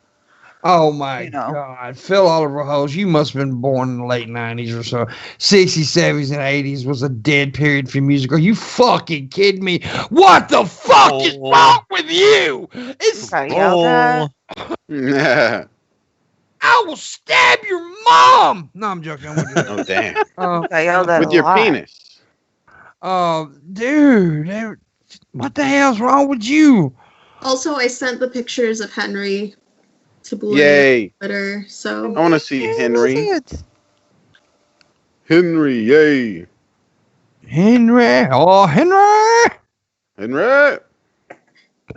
Oh my You know. God. Phil Oliver Hose, you must have been born in the late 90s or so. 60s, 70s, and 80s was a dead period for music. Are you fucking kidding me? What the fuck is wrong with you? It's, Got yelled at. Yeah. I will stab your mom. No, I'm joking. I'm with you. Oh damn. Oh, Got yelled at With a your lot. penis. Dude, what the hell's wrong with you? Also, I sent the pictures of Henry to Booleanenator Yay. on Twitter, so I want to see Yeah, Henry. lizards. Henry, yay. Henry. Oh, Henry. Henry.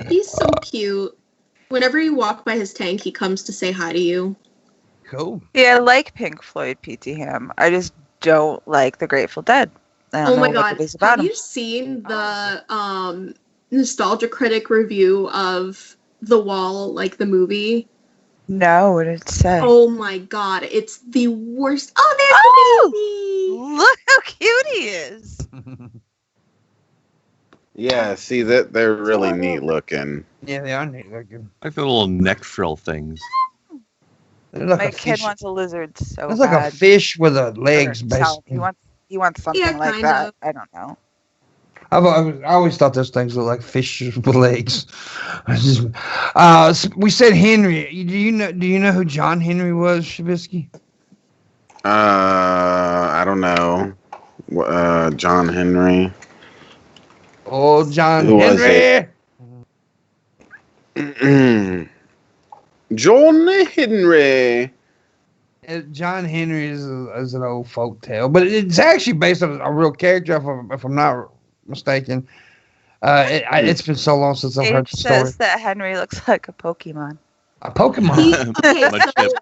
he's so cute. Whenever you walk by his tank, he comes to say hi to you. Cool. Yeah, I like Pink Floyd, P.T. Ham. I just don't like the Grateful Dead. I don't Oh know my what god, it is about have them. you seen the Nostalgia Critic review of The Wall, like the movie? No, what did it say? Oh my god, it's the worst. Oh, there's the baby! Look how cute he is. Yeah, see that they're really neat looking. Yeah, they are neat looking. Like the little neck frill things. They're like My a kid fish. wants a lizard so It's like bad. a fish with a for legs, himself. basically. He wants something Yeah, like kind that. of. I don't know. I always thought those things looked like fish with legs. We said Henry. Do you know who John Henry was, Shabisky? I don't know. John Henry. Oh, John Who was Henry. John Henry. John Henry is an old folk tale, but it's actually based on a real character, if I'm not mistaken. It's been so long since I've heard It the story. says that Henry looks like a Pokemon. A Pokemon. Okay, Mudkip. so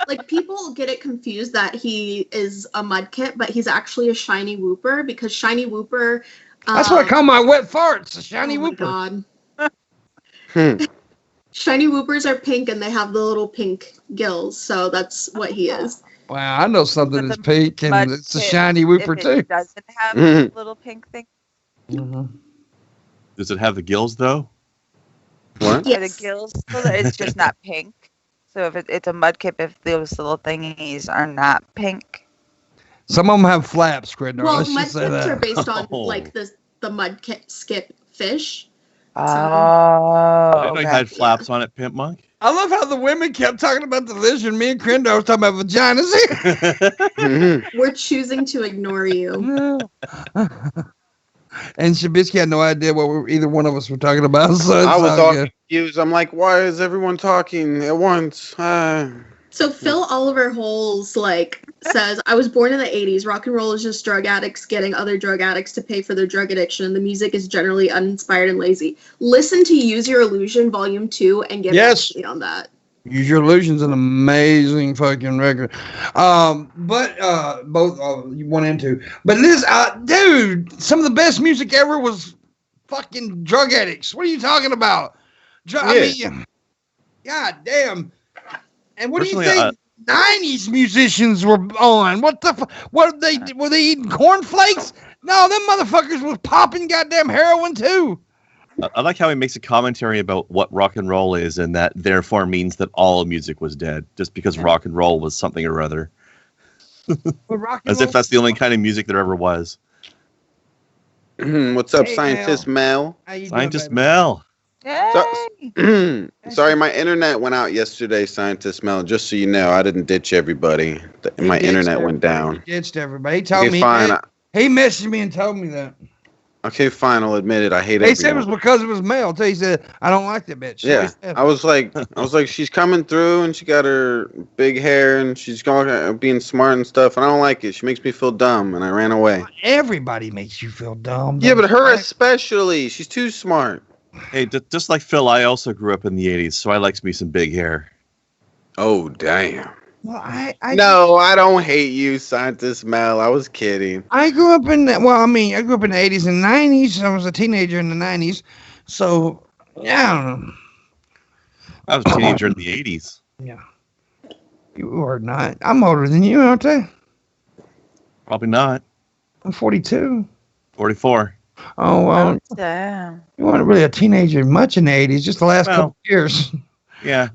like people get it confused that he is a mudkip, but he's actually a shiny whooper because shiny whooper. That's what I call my wet farts. A shiny oh my whooper. God. Shiny whoopers are pink and they have the little pink gills, so that's what he is. Wow, I know something But that's pink, and But it's a shiny whooper if too. it doesn't have little pink thing. Mhm. Does it have the gills though? What? Are the Yes. gills so that it's just not pink? So if it's a mudkip, if those little thingies are not pink. Some of them have flaps, Gridner. Well, Let's just say mudkips are that. based on Oh. like the mud skip fish. Oh, I didn't know you okay. had flaps on it, Pimpmunk. I love how the women kept talking about the lizard. Me and Crendor was talking about vaginas here. We're choosing to ignore you. And Shabisky had no idea what either one of us were talking about. So it's I was all all good. confused. I'm like, why is everyone talking at once? So Phil Oliver Holes says, I was born in the 80s. Rock and roll is just drug addicts getting other drug addicts to pay for their drug addiction. The music is generally uninspired and lazy. Listen to Use Your Illusion Volume 2 and get back to me on that. Use Your Illusion's an amazing fucking record. But both 1 and 2. But this, dude, some of the best music ever was fucking drug addicts. What are you talking about? I mean, god damn. And what Personally, do you think 90s musicians were on? What the what were they eating cornflakes? No, them motherfuckers was popping goddamn heroin too. I like how he makes a commentary about what rock and roll is, and that therefore means that all music was dead, just because rock and roll was something or other. As if that's the only kind of music there ever was. What's up, Hey, Scientist Mel? How you doing, Scientist baby? Mel. Yay! Sorry, my internet went out yesterday, Scientist Mel. Just so you know, I didn't ditch everybody. My He internet ditched went everybody. down. He ditched everybody. He told Okay, me. fine. He messaged me and told me that. Okay, fine. I'll admit it. I hate He said it was everyone. because it was male. Too. He said, I don't like that bitch. So Yeah, he said- I was like, she's coming through and she got her big hair and she's going being smart and stuff, and I don't like it. She makes me feel dumb, and I ran away. Everybody makes you feel dumb. Yeah, but her Right? especially. She's too smart. Hey, just like Phil, I also grew up in the 80s, so I likes me some big hair. Oh, damn. Well, I No, I don't hate you, Scientist Mel. I was kidding. I grew up in the, well, I mean, I grew up in the 80s and 90s. I was a teenager in the 90s. So, yeah. I was a teenager in the 80s. Yeah. You are not. I'm older than you, aren't I? Probably not. I'm 42. 44. Oh, well, Damn. you weren't really a teenager much in the 80s, just the last Well. couple years. Yeah.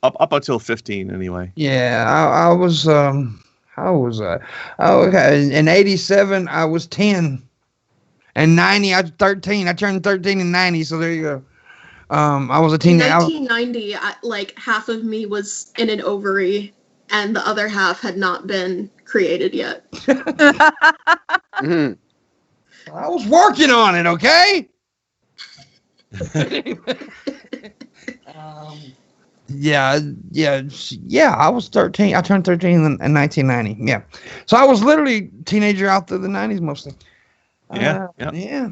Up until 15, anyway. Yeah, I was, how was I? Oh, okay. In 87, I was 10. And 90, I was 13. I turned 13 in 90, so there you go. I was a In teenager. 1990, half of me was in an ovary, and the other half had not been created yet. Mhm. I was working on it, okay? Yeah. I was 13. I turned 13 in 1990. Yeah. So I was literally teenager out through the 90s mostly. Yeah. Yeah.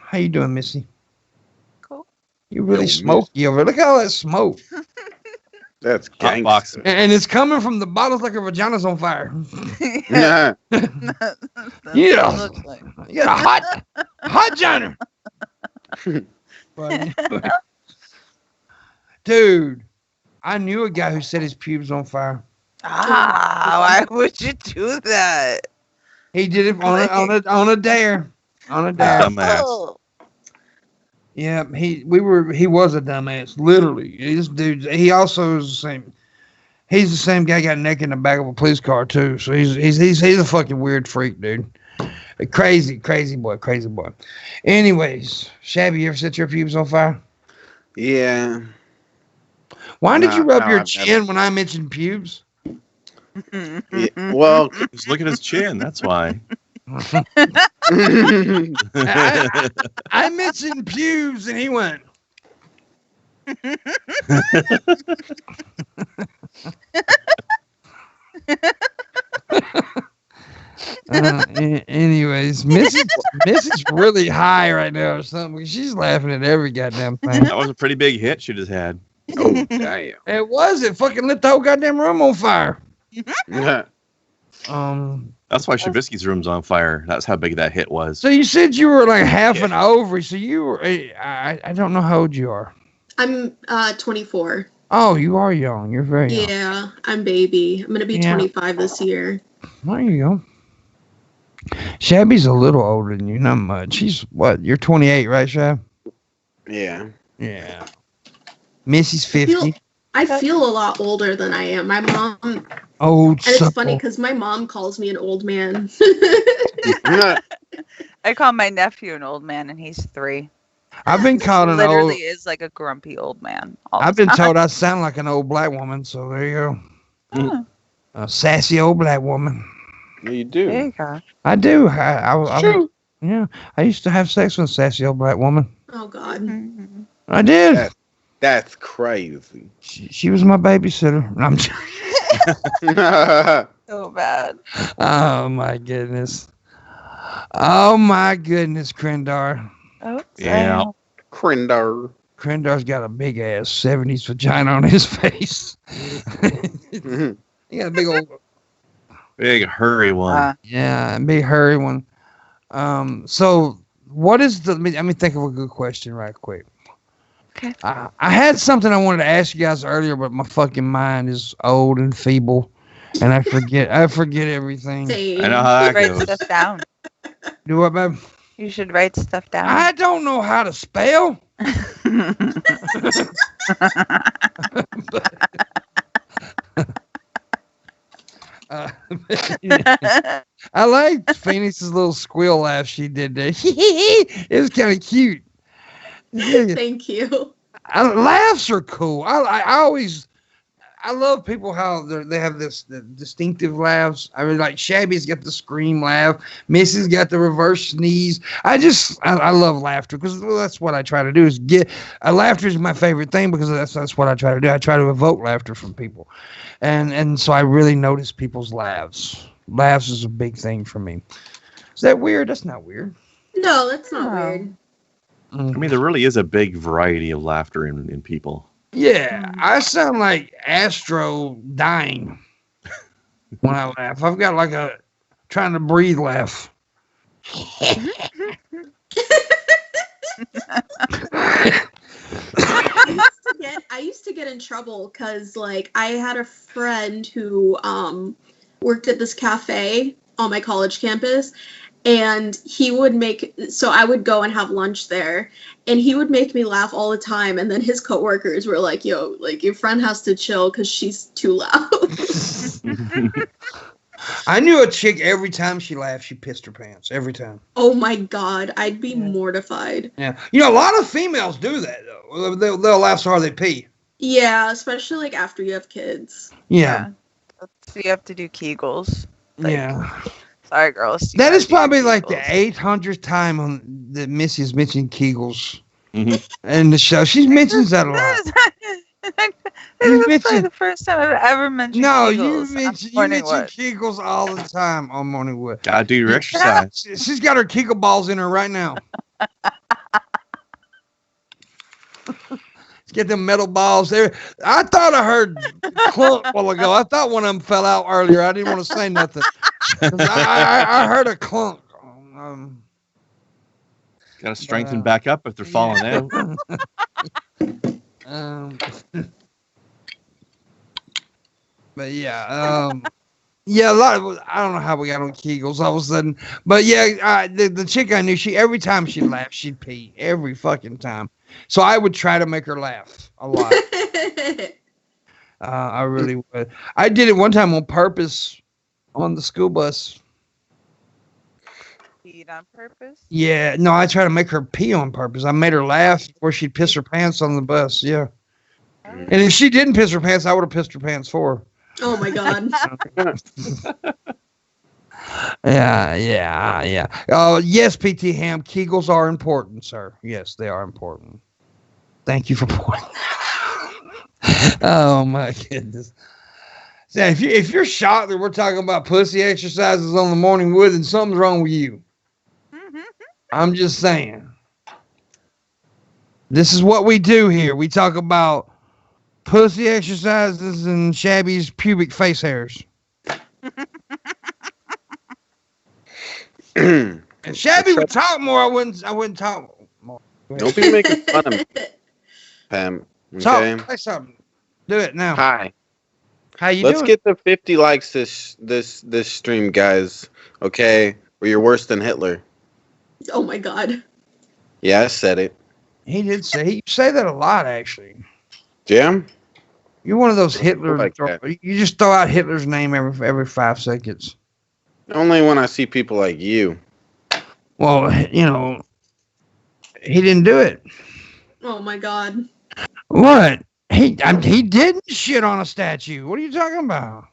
How you doing, Missy? Cool. You really Yo, smoky over there. Look at all that smoke. That's Hot gangster. box. And it's coming from the bottles like her vagina's on fire. Yeah. Yeah. Looks like. You got a hot vagina. But anyway. Dude, I knew a guy who set his pubes on fire. Why would you do that? He did it on a dare. On a dare. Dumbass. Oh. Yeah, he was a dumbass. Literally, this dude. He also is the same. He's the same guy got naked in the back of a police car too. So he's a fucking weird freak, dude. A crazy boy. Anyways, Shabby, you ever set your pubes on fire? Yeah. Why did you rub No, your I've chin never. when I mentioned pubes? Yeah. Well, Just look at his chin. That's why. I mentioned pubes and he went. Anyways, Missy's really high right now or something. She's laughing at every goddamn thing. That was a pretty big hit she just had. oh, damn. It was. It fucking lit the whole goddamn room on fire. Yeah. That's why Shabisky's room's on fire. That's how big that hit was. So you said you were like half an ovary. So you were. I don't know how old you are. I'm 24. Oh, you are young. You're very young. Yeah, I'm baby. I'm gonna be Yeah. 25 this year. There you go. Shabby's a little older than you, not much. She's what? You're 28, right, Shab? Yeah. Yeah. Missy's 50. I feel a lot older than I am. My mom. Oh, and it's funny because my mom calls me an old man. I call my nephew an old man, and he's 3. I've been called an old. Literally is like a grumpy old man. I've been told I sound like an old black woman, so there you go. Oh. A sassy old black woman. Yeah, you do. There you go. I do. Yeah, I used to have sex with a sassy old black woman. Oh God. Mm-hmm. I did. That's crazy. She was my babysitter. I'm So bad. Oh my goodness. Oh my goodness, Krendar. Oh, Yeah. Krendar. Krendar's got a big ass 70s vagina on his face. He got a big old. Big hurry one. Yeah, a big hairy one. So what is the? Let me think of a good question right quick. Okay. I had something I wanted to ask you guys earlier, but my fucking mind is old and feeble, and I forget. I forget everything. Same. I know how that Write goes. stuff down. Do what, babe? You should write stuff down. I don't know how to spell. I liked Phoenix's little squeal laugh she did there. It was kind of cute. Thank you. Laughs are cool. I love people how they have this distinctive laughs. I mean, like Shabby's got the scream laugh. Missy's got the reverse sneeze. I love laughter because that's what I try to do. Laughter is my favorite thing because that's what I try to do. I try to evoke laughter from people, and so I really notice people's laughs. Laughs is a big thing for me. Is that weird? That's not weird. No, that's not weird. I mean, there really is a big variety of laughter in people. Yeah, I sound like Astro dying when I laugh. I've got like a trying to breathe laugh. I used to get in trouble because like I had a friend who worked at this cafe on my college campus, and he would I would go and have lunch there, and he would make me laugh all the time, and then his coworkers were like, yo, like your friend has to chill because she's too loud. I knew a chick every time she laughed she pissed her pants every time. Oh my God, I'd be mortified. Yeah, you know a lot of females do that though. They'll laugh so hard they pee. Yeah, especially like after you have kids. Yeah. So you have to do Kegels. Like, yeah. Sorry, girls. That is probably like the 800th time that Missy has mentioned Kegels in the show. She mentions that a lot. This is the first time I've ever mentioned Kegels. You mention Kegels all the time on Morningwood. Gotta do your exercise. She's got her Kegel balls in her right now. Get them metal balls there. I thought I heard clunk a while ago. I thought one of them fell out earlier. I didn't want to say nothing. I heard a clunk. Got to strengthen back up if they're falling out. But yeah, yeah, a lot of I don't know how we got on Kegels all of a sudden, but yeah, the chick I knew, every time she laughed, she'd pee every fucking time. So I would try to make her laugh a lot. I really would. I did it one time on purpose on the school bus. Peed on purpose? Yeah, no, I tried to make her pee on purpose. I made her laugh before she'd piss her pants on the bus. Yeah. And if she didn't piss her pants, I would have pissed her pants for her. Oh my God. Yeah. Yes, PT Ham, Kegels are important, sir. Yes, they are important. Thank you for pointing that out. Oh my goodness. So if you're shocked that we're talking about pussy exercises on the Morning Wood, then something's wrong with you. I'm just saying. This is what we do here. We talk about pussy exercises and Shabby's pubic face hairs. If Shabby would talk more, I wouldn't talk more. Don't be making fun of me, Pam. Okay? Talk, say something. Do it now. Hi. How you Let's doing? get the 50 likes this stream, guys. Okay. Or you're worse than Hitler. Oh my god. Yeah, I said it. He did say you say that a lot, actually. Jim? You're one of those Hitler. Like that. You just throw out Hitler's name every 5 seconds. Only when I see people like you. Well, you know, he didn't do it. Oh my god. What? He didn't shit on a statue. What are you talking about?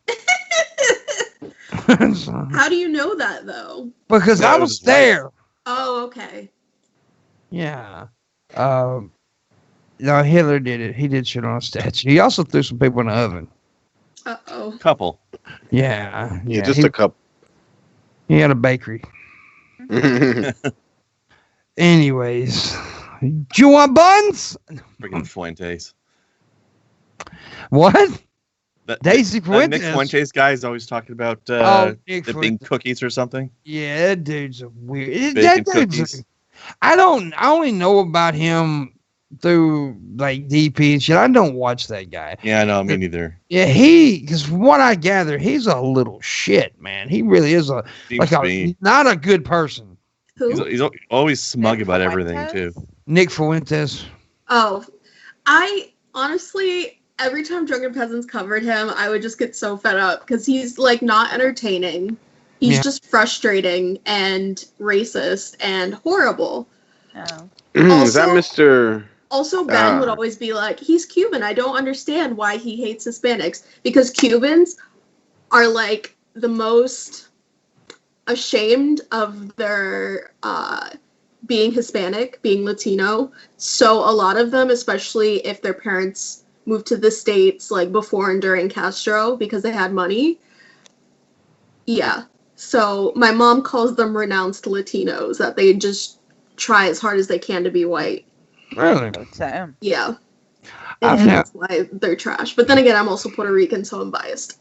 How do you know that though? Because I was there. Oh, okay. Yeah. No, Hitler did it. He did shit on a statue. He also threw some people in the oven. Uh-oh. Couple. Yeah. Yeah, just a couple. He had a bakery. Anyways, do you want buns? Freaking Fuentes. What? Daisy Nick Fuentes. Fuentes guy is always talking about Nick it being Fuentes. cookies or something. Yeah, that dude's a weird. Bacon That dude's cookies. I only know about him through like DP and shit. I don't watch that guy. Yeah, no, me neither. Yeah, because from what I gather, he's a little shit, man. He really is Seems to be. not a good person. Who? He's always smug Nick about Fuentes? everything too. Nick Fuentes. Oh, I honestly, every time Drunken Peasants covered him, I would just get so fed up because he's like not entertaining. He's just frustrating and racist and horrible. Oh. Is that Mr. Also, Ben would always be like, he's Cuban. I don't understand why he hates Hispanics. Because Cubans are like the most ashamed of their being Hispanic, being Latino. So a lot of them, especially if their parents moved to the States like before and during Castro because they had money. Yeah. So my mom calls them renounced Latinos, that they just try as hard as they can to be white. Really? Same. Yeah. I've And that's why they're trash. But then again, I'm also Puerto Rican, so I'm biased.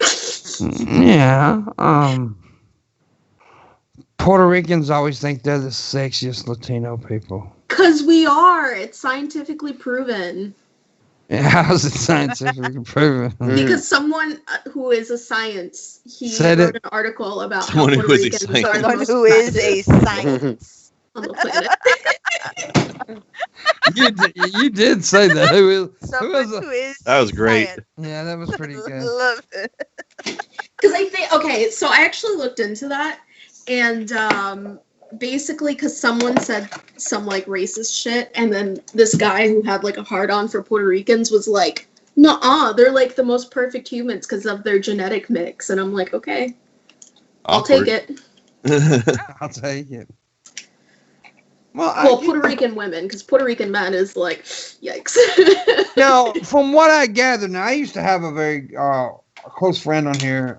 Yeah. Puerto Ricans always think they're the sexiest Latino people. Because we are. It's scientifically proven. Yeah, how's it scientifically proven? Because someone who is a science, he Said wrote it. an article about Someone how who Puerto is a Ricans are the Someone most who is a attractive science. on the planet. You did say that. Who is That was great. science. Yeah, that was pretty good. Love it. Because I think, okay, so I actually looked into that, and basically because someone said some like racist shit, and then this guy who had like a hard-on for Puerto Ricans was like, nuh-uh, they're like the most perfect humans because of their genetic mix. And I'm like, okay, I'll take it. I'll take it. Well, Puerto Rican women, because Puerto Rican men is like, yikes. Now, from what I gathered, now I used to have a very close friend on here.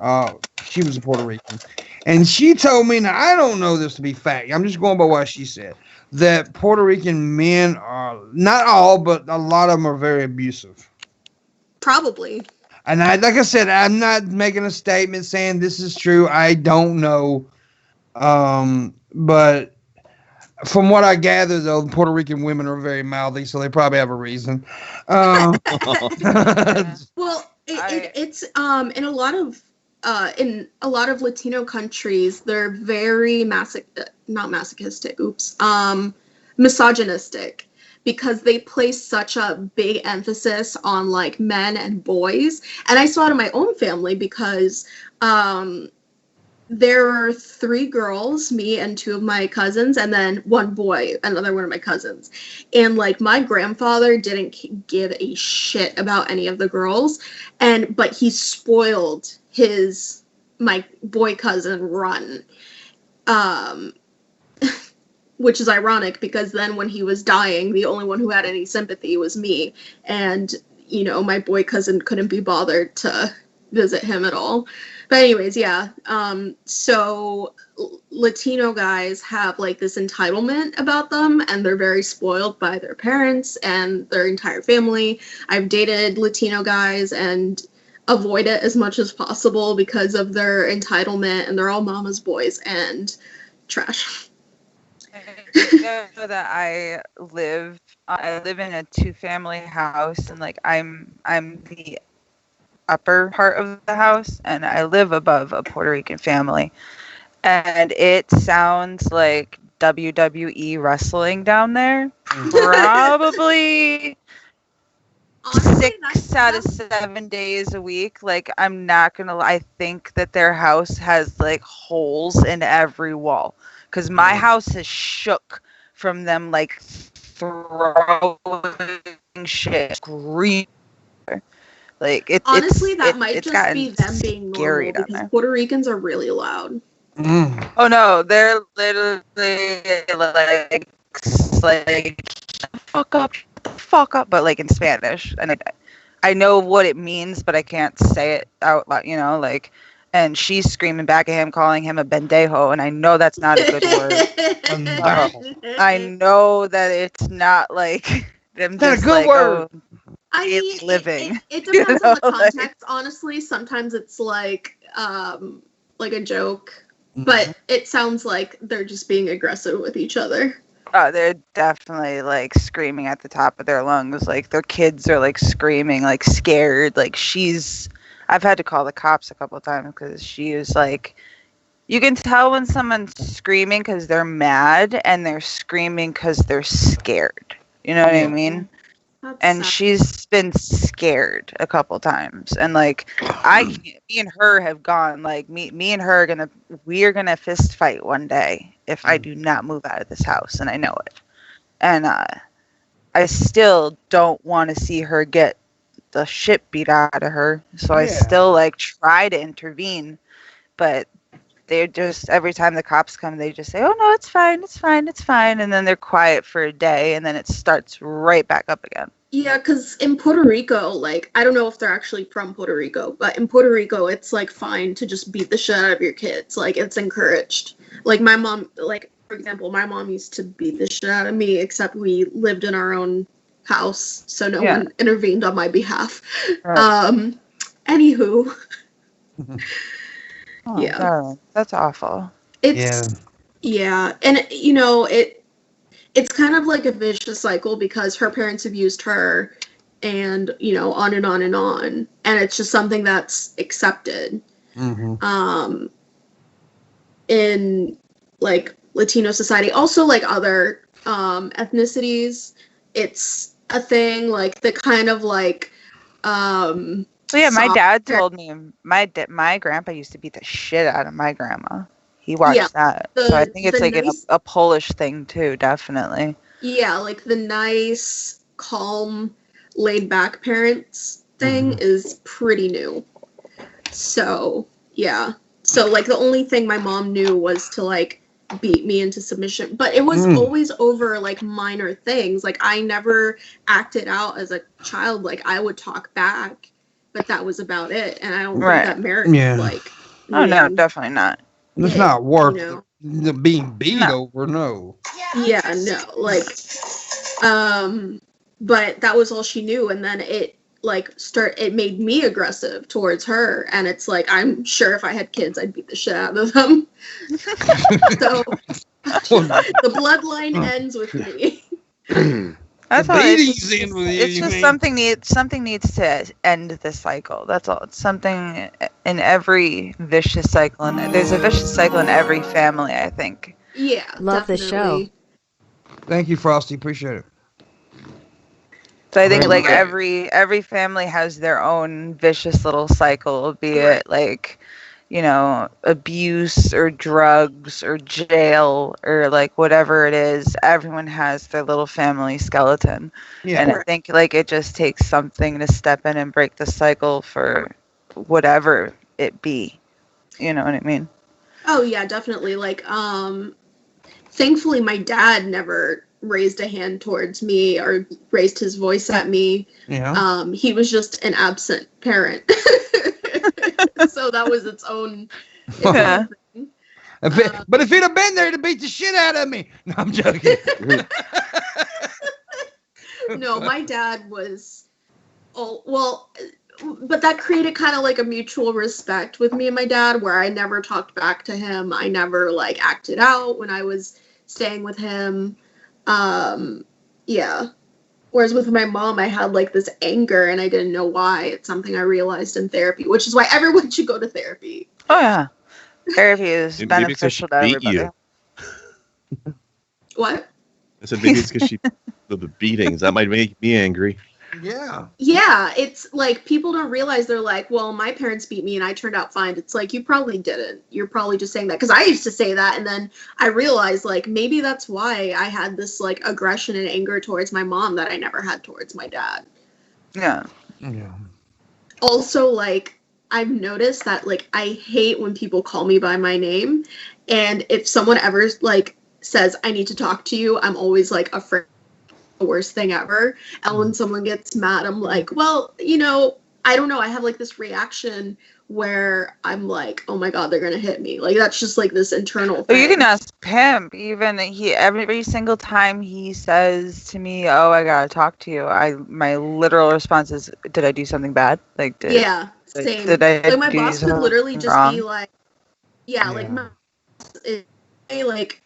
She was a Puerto Rican, and she told me. Now I don't know this to be fact. I'm just going by what she said. That Puerto Rican men are not all, but a lot of them are very abusive. Probably. And like I said, I'm not making a statement saying this is true. I don't know, but. From what I gather, though, Puerto Rican women are very mouthy, so they probably have a reason. Well, it's in a lot of Latino countries, they're very misogynistic, because they place such a big emphasis on like men and boys. And I saw it in my own family because there are 3 girls, me and 2 of my cousins, and then 1 boy, another one of my cousins. And like my grandfather didn't give a shit about any of the girls, but he spoiled my boy cousin Run, which is ironic because then when he was dying, the only one who had any sympathy was me, and you know my boy cousin couldn't be bothered to visit him at all. But anyways, yeah. So Latino guys have like this entitlement about them, and they're very spoiled by their parents and their entire family. I've dated Latino guys and avoid it as much as possible because of their entitlement, and they're all mama's boys and trash. You know that I live in a 2-family house, and like I'm the upper part of the house, and I live above a Puerto Rican family. and it sounds like WWE wrestling down there. Probably Honestly, 6 out of 7 days a week. Like, I'm not gonna lie, I think that their house has like holes in every wall, because my house has shook from them like throwing shit, screaming. Like honestly, that it's might just gotten be them being scary normal down because there. Puerto Ricans are really loud. Oh no, they're literally like shut the fuck up, but like in Spanish, and I know what it means, but I can't say it out loud, like. And she's screaming back at him, calling him a bendejo, and I know that's not a good word. I know that it's not like them Not a just good like word. I daily mean, living. it depends on the like- context. Honestly, sometimes it's like a joke, but it sounds like they're just being aggressive with each other. Oh, they're definitely like screaming at the top of their lungs. Like their kids are like screaming, like scared. Like I've had to call the cops a couple of times because she is like, you can tell when someone's screaming because they're mad and they're screaming because they're scared. You know what I mean? That's And sad. she's been scared a couple times, and like me and her have gone like me and her we're gonna fist fight one day if I do not move out of this house, and I know it. And I still don't want to see her get the shit beat out of her, so I still like try to intervene, but they're just, every time the cops come, they just say, oh no, it's fine, it's fine, it's fine, and then they're quiet for a day, and then it starts right back up again. Yeah, because in Puerto Rico, like, I don't know if they're actually from Puerto Rico, but in Puerto Rico, it's, like, fine to just beat the shit out of your kids. Like, it's encouraged. Like, my mom, like, for example, my mom used to beat the shit out of me, except we lived in our own house, so no one intervened on my behalf. Right. Anywho. Oh, darling, that's awful. Yeah, and, it's kind of like a vicious cycle because her parents abused her and, on and on and on. And it's just something that's accepted. In, like, Latino society. Also, like, other ethnicities, it's a thing, like, the kind of, like, So yeah, my dad told me, my grandpa used to beat the shit out of my grandma. He watched that. So I think it's like a Polish thing too, definitely. Yeah, like the nice, calm, laid-back parents thing is pretty new. So, yeah. So, like, the only thing my mom knew was to, like, beat me into submission. But it was always over, like, minor things. Like, I never acted out as a child. Like, I would talk back, but that was about it. And I don't think that merits, like... Oh, no, definitely not. It's not worth being beat over, no. Yeah, no, like, but that was all she knew, and then it, like, it made me aggressive towards her, and it's like, I'm sure if I had kids, I'd beat the shit out of them. So, the bloodline ends with me. That's all. It's just something needs to end the cycle. That's all. It's something in every vicious cycle, and there's a vicious cycle in every family, I think. Yeah, love the show. Thank you, Frosty. Appreciate it. So I think like every family has their own vicious little cycle, be it like, abuse or drugs or jail or like whatever it is. Everyone has their little family skeleton. Yeah. And I think like it just takes something to step in and break the cycle for whatever it be. You know what I mean? Oh yeah, definitely. Like, thankfully my dad never raised a hand towards me or raised his voice at me. Yeah. He was just an absent parent. So that was its own thing. But if he'd have been there to beat the shit out of me. No, I'm joking. No, my dad was but that created kind of like a mutual respect with me and my dad where I never talked back to him. I never like acted out when I was staying with him. Yeah. Whereas with my mom, I had like this anger and I didn't know why. It's something I realized in therapy, which is why everyone should go to therapy. Oh yeah. Therapy is Maybe it's 'cause beneficial she to beat everybody. you. What? I said maybe it's because the beatings that might make me angry. Yeah. Yeah, it's like people don't realize they're like, well, my parents beat me and I turned out fine. It's like, you probably didn't. You're probably just saying that. Because I used to say that. And then I realized, like, maybe that's why I had this, like, aggression and anger towards my mom that I never had towards my dad. Yeah. Yeah. Also, like, I've noticed that, like, I hate when people call me by my name. And if someone ever, like, says, I need to talk to you, I'm always, like, afraid. The worst thing ever. And when someone gets mad, I'm like, well, you know, I don't know. I have like this reaction where I'm like, oh my God, they're gonna hit me. Like that's just like this internal Well, you thing. can ask Pimp. Even every single time he says to me, "Oh, I gotta talk to you," my literal response is, "Did I do something bad? Like, Yeah, same. Did I like my do boss could something literally just wrong?" be like, yeah, like Yeah. like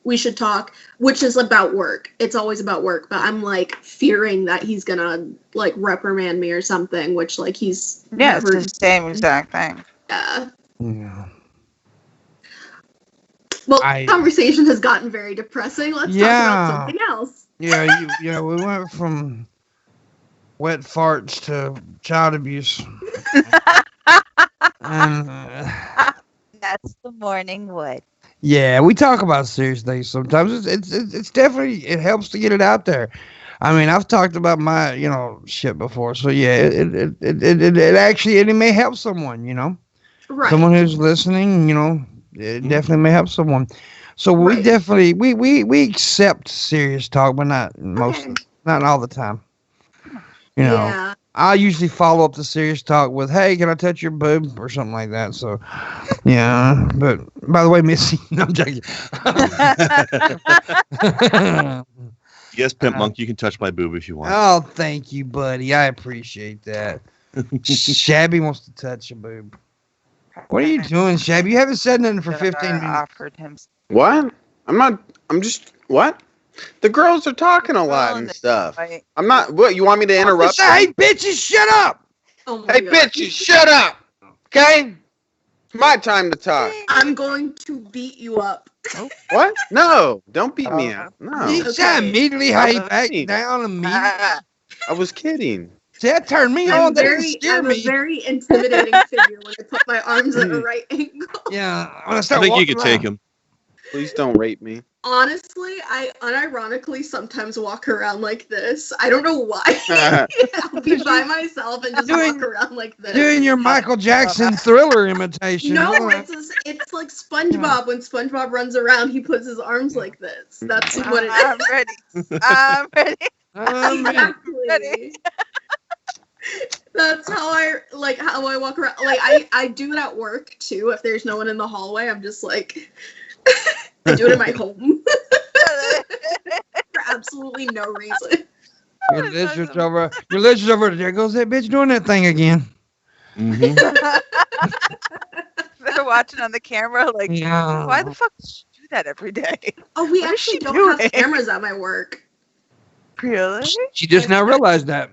we should talk, which is about work. It's always about work, but I'm like fearing that he's gonna like reprimand me or something, which like he's Yeah, never. it's the same exact thing. Yeah. Yeah. Well, I- conversation has gotten very depressing. Let's talk about something else. Yeah, we went from wet farts to child abuse. And, That's the morning wood. yeah, we talk about serious things sometimes. It's definitely, it helps to get it out there. I mean, I've talked about my, shit before. So yeah, it actually, it may help someone, Right. someone who's listening, it definitely may help someone. So we Right. definitely, we accept serious talk, but not not all the time. Yeah. I usually follow up the serious talk with, "Hey, can I touch your boob?" or something like that. So, yeah. But by the way, Missy, no, I'm joking. Yes, Pimpmunk, you can touch my boob if you want. Oh, thank you, buddy. I appreciate that. Shabby wants to touch your boob. What are you doing, Shabby? You haven't said nothing for 15 minutes. Offered him. What? I'm just what? The girls are talking a lot and stuff. I'm not. What? You want me to interrupt? Hey, bitches, shut up! Oh my Hey, God. bitches, shut up. Okay? It's my time to talk. I'm going to beat you up. What? No, don't beat me up. No. You Okay. immediately That hate was back me. down immediately. I was kidding. See, that turned me on. That didn't scare I'm me. a very intimidating figure when I put my arms at a right angle. Yeah, when I I start think you walking could take around. him. Please don't rape me. Honestly, I unironically sometimes walk around like this. I don't know why. I'll be by myself and just Doing- walk around like this. Doing your Michael Jackson Thriller imitation. No, Huh? it's like SpongeBob. When SpongeBob runs around, he puts his arms like this. That's what it is. I'm ready. I'm ready. Exactly. That's how I walk around. Like I do it at work too. If there's no one in the hallway, I'm just like I do it in my home for absolutely no reason. Your lizard's over there. Goes that bitch doing that thing again. Mm-hmm. They're watching on the camera like, Yeah. why the fuck does she do that every day? Oh, we What is actually she don't have doing? cameras at my work. Really? She just now realized that.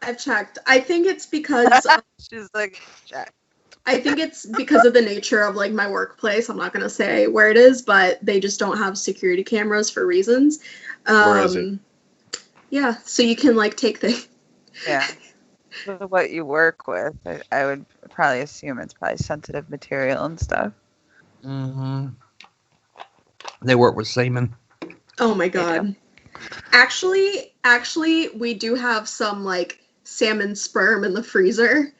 I've checked. I think it's because She's like, Jack. I think it's because of the nature of like my workplace. I'm not gonna say where it is, but they just don't have security cameras for reasons. Where is it? Yeah, so you can like take things. Yeah. So what you work with, I would probably assume it's probably sensitive material and stuff. Mm-hmm. They work with semen. Oh my god. Actually, we do have some like salmon sperm in the freezer.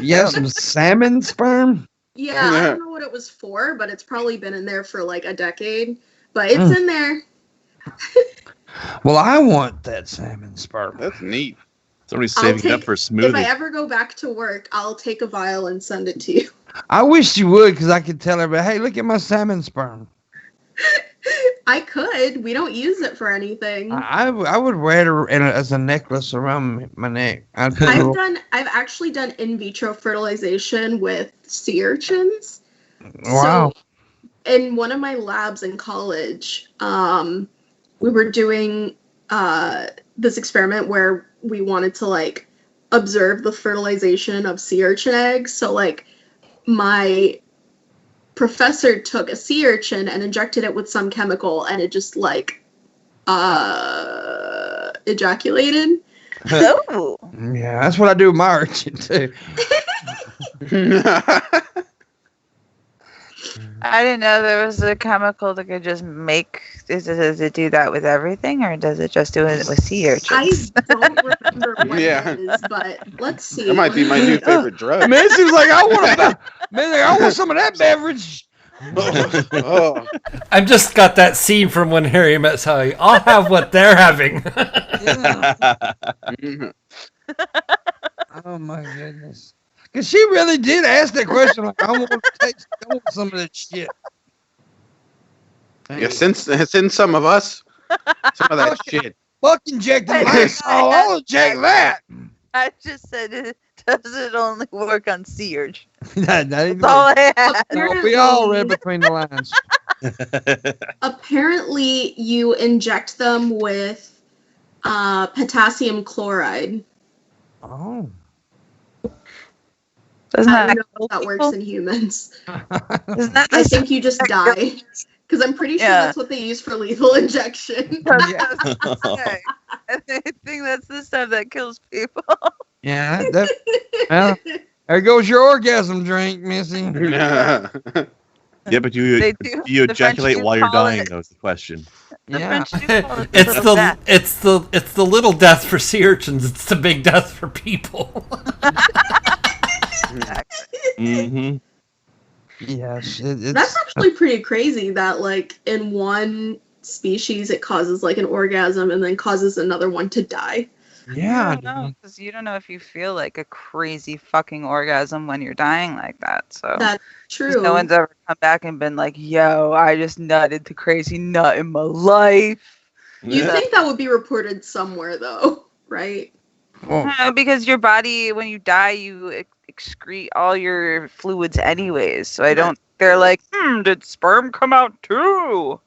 Yes, some salmon sperm. Yeah, I don't know what it was for, but it's probably been in there for like a decade. But it's in there. Well, I want that salmon sperm. That's neat. Somebody's saving it up for a If I smoothie. ever go back to work, I'll take a vial and send it to you. I wish you would, because I could tell everybody, "Hey, look at my salmon sperm." I could. We don't use it for anything. I would wear it as a necklace around my neck. I'd put a little- I've actually done in vitro fertilization with sea urchins. Wow. So in one of my labs in college, we were doing this experiment where we wanted to like observe the fertilization of sea urchin eggs. So like my professor took a sea urchin and injected it with some chemical, and it just like ejaculated. Oh. Yeah, that's what I do with my urchin too. I didn't know there was a chemical that could just make. Does it do that with everything, or does it just do it with sea urchins? I don't remember what Yeah. it is, but let's see. That might be my new favorite drug. Missy's like, I want some of that beverage. Oh. I've just got that scene from When Harry Met Sally. I'll have what they're having. Oh my goodness. Because she really did ask that question. Like, I want some of that shit. Yeah, since some of us, some of that shit. Fuck injecting Lysol. I'll inject that. I just said, does it only work on sea urchins? That's That's all I had. we all read between the lines. Apparently, you inject them with potassium chloride. Oh. Doesn't I that don't know if that people? works in humans. Isn't that I the think you just die. Because I'm pretty sure Yeah. that's what they use for lethal injection. Yeah. I think that's the stuff that kills people. Yeah. Well, there goes your orgasm drink, Missy. Yeah. Yeah, but you They do- you the French ejaculate do while you're call dying. it- That was the question. The Yeah. French do call it It's little death. it's the little death for sea urchins. It's the big death for people. Mm-hmm. Yes. It's, That's actually pretty crazy that, like, in one species, it causes, like, an orgasm and then causes another one to die. yeah. I don't know, because you don't know if you feel like a crazy fucking orgasm when you're dying like that. So That's 'Cause true. no one's ever come back and been like, "Yo, I just nutted the crazy nut in my life." You'd think that would be reported somewhere, though, right? Well, Because your body, when you die, you excrete all your fluids anyways. So I don't. They're like, did sperm come out too?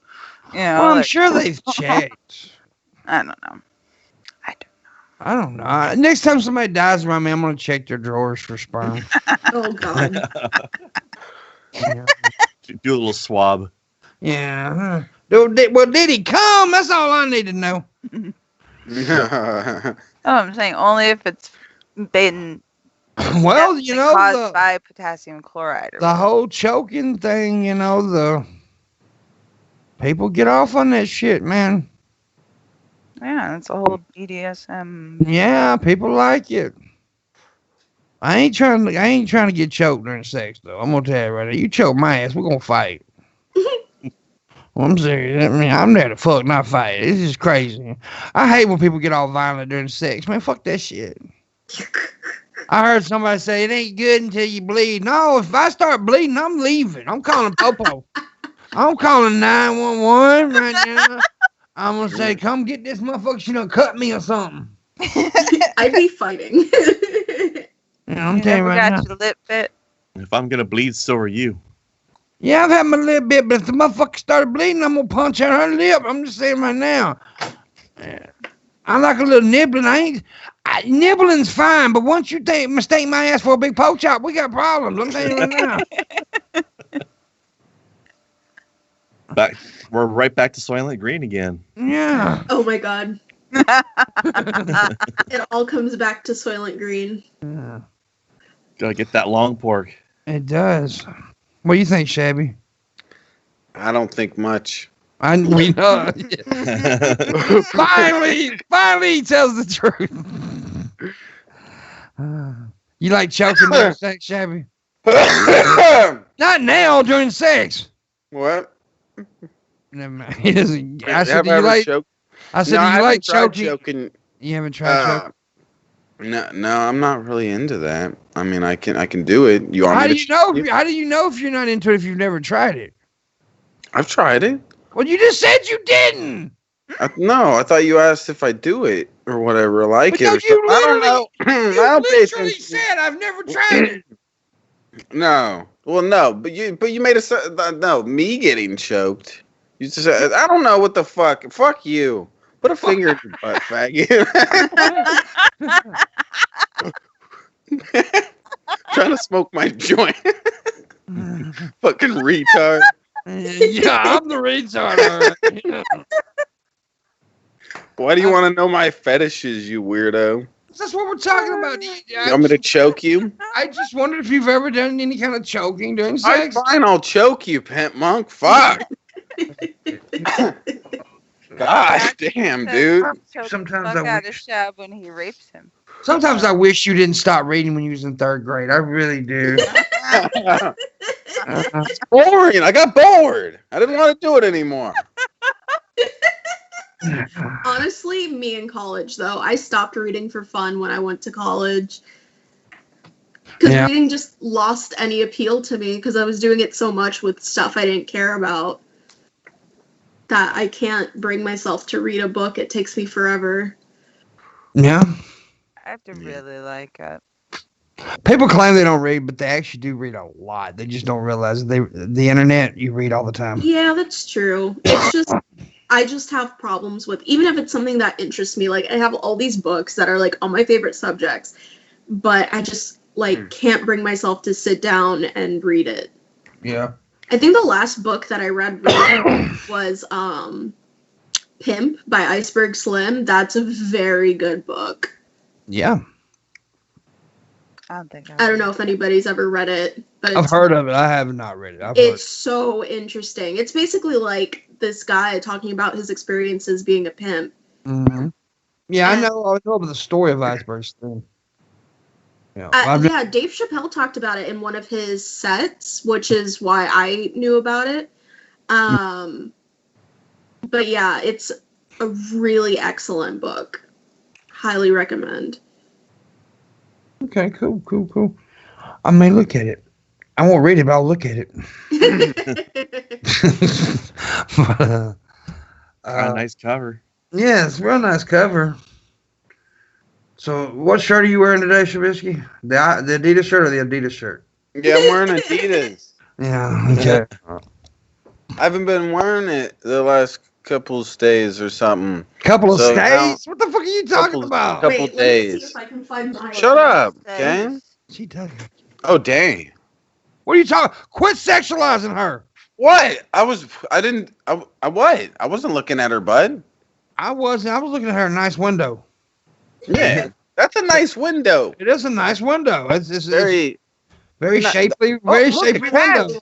You know, I'm like, sure they've checked. I don't know. I don't know. Next time somebody dies around me, I'm going to check their drawers for sperm. Oh, God. Yeah. Do a little swab. Yeah. Well, did he come? That's all I need to know. Oh, I'm saying only if it's been Well, you know, caused by potassium chloride. Or the whole choking thing, you know, the people get off on that shit, man. yeah, that's a whole BDSM. Yeah, people like it. I ain't trying to get choked during sex though. I'm gonna tell you right now. You choke my ass, we're gonna fight. Well, I'm serious. I mean, I'm there to fuck, not fight. This is crazy. I hate when people get all violent during sex. Man, fuck that shit. I heard somebody say it ain't good until you bleed. No, if I start bleeding, I'm leaving. I'm calling Popo. I'm calling 911 right now. I'm gonna say, come get this motherfucker. She done cut me or something. I'd be fighting. Yeah, I'm You telling you never right now. got your lip bit. If I'm gonna bleed, so are you. Yeah, I've had my little bit, but if the motherfucker started bleeding, I'm gonna punch out her lip. I'm just saying right now. Yeah. I like a little nibbling. Nibbling's fine, but once you mistake my ass for a big pork chop, we got problems. I'm telling you right now. We're right back to Soylent Green again. Yeah. Oh, my God. It all comes back to Soylent Green. Yeah. Gotta get that long pork. It does. What do you think, Shabby? I don't think much. We know. finally, he tells the truth. You like choking during sex, Shabby? Not now, during sex. What? Never mind. He doesn't. I said, Have do I you ever like? choked? I said, No, do I you haven't like tried choking? You haven't tried choking. No, I'm not really into that. I mean, I can do it. You want How me do to? you know? How do you know if you're not into it if you've never tried it? I've tried it. Well, you just said you didn't. No, I thought you asked if I do it or whatever, like But it. no, Or something. I don't know. You I don't pay literally attention. said I've never tried it. No. Well, no, but you made no me getting choked. You just said I don't know what the fuck. Fuck you. Put a finger in your butt, faggot. Trying to smoke my joint. retard. Yeah, I'm the retard. All right. Why do you want to know my fetishes, you weirdo? That's what we're talking about. You want me to choke you? I just wondered if you've ever done any kind of choking during sex. Fine, I'll choke you, Pimpmunk. Fuck. God damn, dude. Sometimes fuck I out wish- of Shab when he rapes him. Sometimes I wish you didn't stop reading when you was in 3rd grade. I really do. It's boring. I got bored. I didn't want to do it anymore. Honestly, me in college, though, I stopped reading for fun when I went to college. Because reading just lost any appeal to me because I was doing it so much with stuff I didn't care about that I can't bring myself to read a book. It takes me forever. Yeah. I have to really like it. People claim they don't read, but they actually do read a lot. They just don't realize the internet, you read all the time. Yeah, that's true. It's just, I just have problems with, even if it's something that interests me, like I have all these books that are like all my favorite subjects, but I just like can't bring myself to sit down and read it. Yeah. I think the last book that I read was Pimp by Iceberg Slim. That's a very good book. Yeah. I don't know if anybody's ever read it, but I've heard of it. I have not read it. It's so interesting. It's basically like this guy talking about his experiences being a pimp. Mm-hmm. Yeah, I know about the story of Iceberg Slim. Yeah, Dave Chappelle talked about it in one of his sets, which is why I knew about it. But yeah, it's a really excellent book. Highly recommend. Okay, cool. I may look at it. I won't read it, but I'll look at it. Nice cover. Yeah, it's a real nice cover. So, what shirt are you wearing today, Shabisky? The Adidas shirt or the Adidas shirt? Yeah, I'm wearing Adidas. Yeah, okay. I haven't been wearing it the last couple of days or something. Couple of stays? What the fuck are you talking about? Couple days. Let me see if I can find my Shut up, gang. She does. Oh, dang. What are you talking? Quit sexualizing her. What? I wasn't looking at her, bud. I was looking at her nice window. Yeah, that's a nice window. It is a nice window. It's very shapely, look, shapely a cat. window.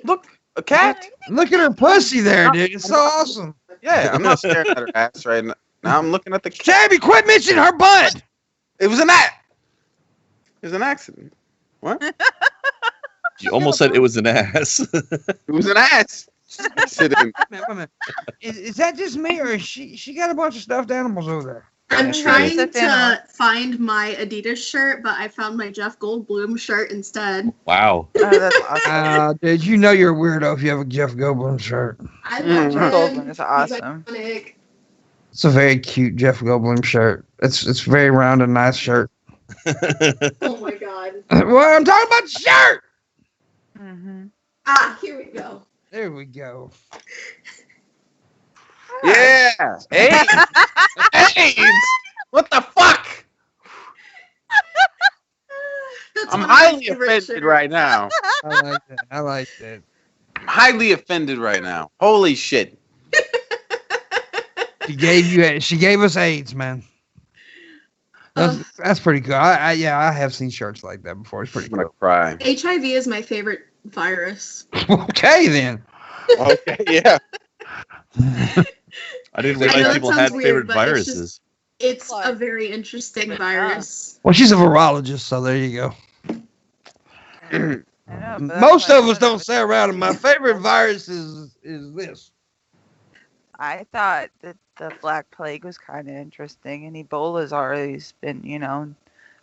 Look, a cat. Look at her pussy there, dude. It's so awesome. Yeah, I'm not staring at her ass right now. Now I'm looking at the cat. Shabby, quit mentioning her butt. It was an accident. What? You almost said it was an ass. It was an ass. Wait a minute. Is that just me, or is she got a bunch of stuffed animals over there? I'm trying to find my Adidas shirt, but I found my Jeff Goldblum shirt instead. Wow. Oh, that's awesome. Dude, you know you're a weirdo if you have a Jeff Goldblum shirt. I love Jeff him. Goldblum is awesome. He's iconic. It's a very cute Jeff Goldblum shirt. It's very round and nice shirt. Oh my god. Well, I'm talking about the shirt. Mm-hmm. Ah, here we go. There we go. Yeah. AIDS. AIDS. What the fuck? That's I'm one of my highly favorite offended shirts. right now. I like that. I'm highly offended right now. Holy shit. She gave us AIDS, man. That's pretty cool. I have seen shirts like that before. It's pretty I'm gonna cool. cry. HIV is my favorite virus. Okay, then. Okay, yeah. I didn't I know realize it people sounds had weird, favorite but it's viruses. It's a very interesting virus. Well, she's a virologist, so there you go. I know, but Most that's of us don't say around it. My favorite virus is this. I thought that the Black Plague was kind of interesting, and Ebola's always been,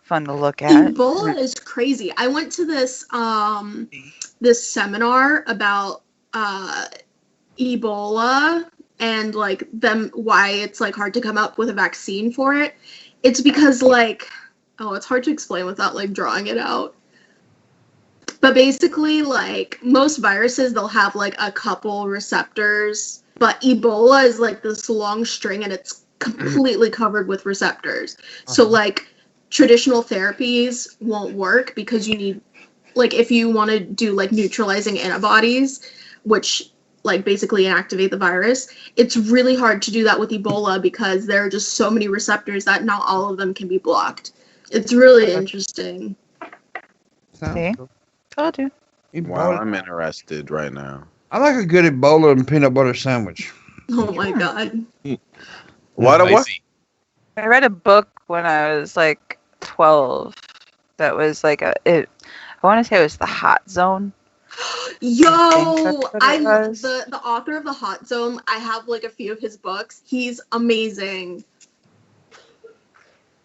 fun to look at. Ebola is crazy. I went to this this seminar about Ebola and like why it's like hard to come up with a vaccine for it. It's because it's hard to explain without like drawing it out. But basically, like most viruses, they'll have like a couple receptors, but Ebola is like this long string and it's completely covered with receptors. So like traditional therapies won't work because you need like if you want to do like neutralizing antibodies, which like basically inactivate the virus, it's really hard to do that with Ebola because there are just so many receptors that not all of them can be blocked. It's really interesting. See? Told you. Wow, I'm interested right now. I like a good Ebola and peanut butter sandwich. Oh my god. What? I read a book when I was like 12 that was like I want to say it was The Hot Zone. Yo, the the author of The Hot Zone. I have like a few of his books. He's amazing.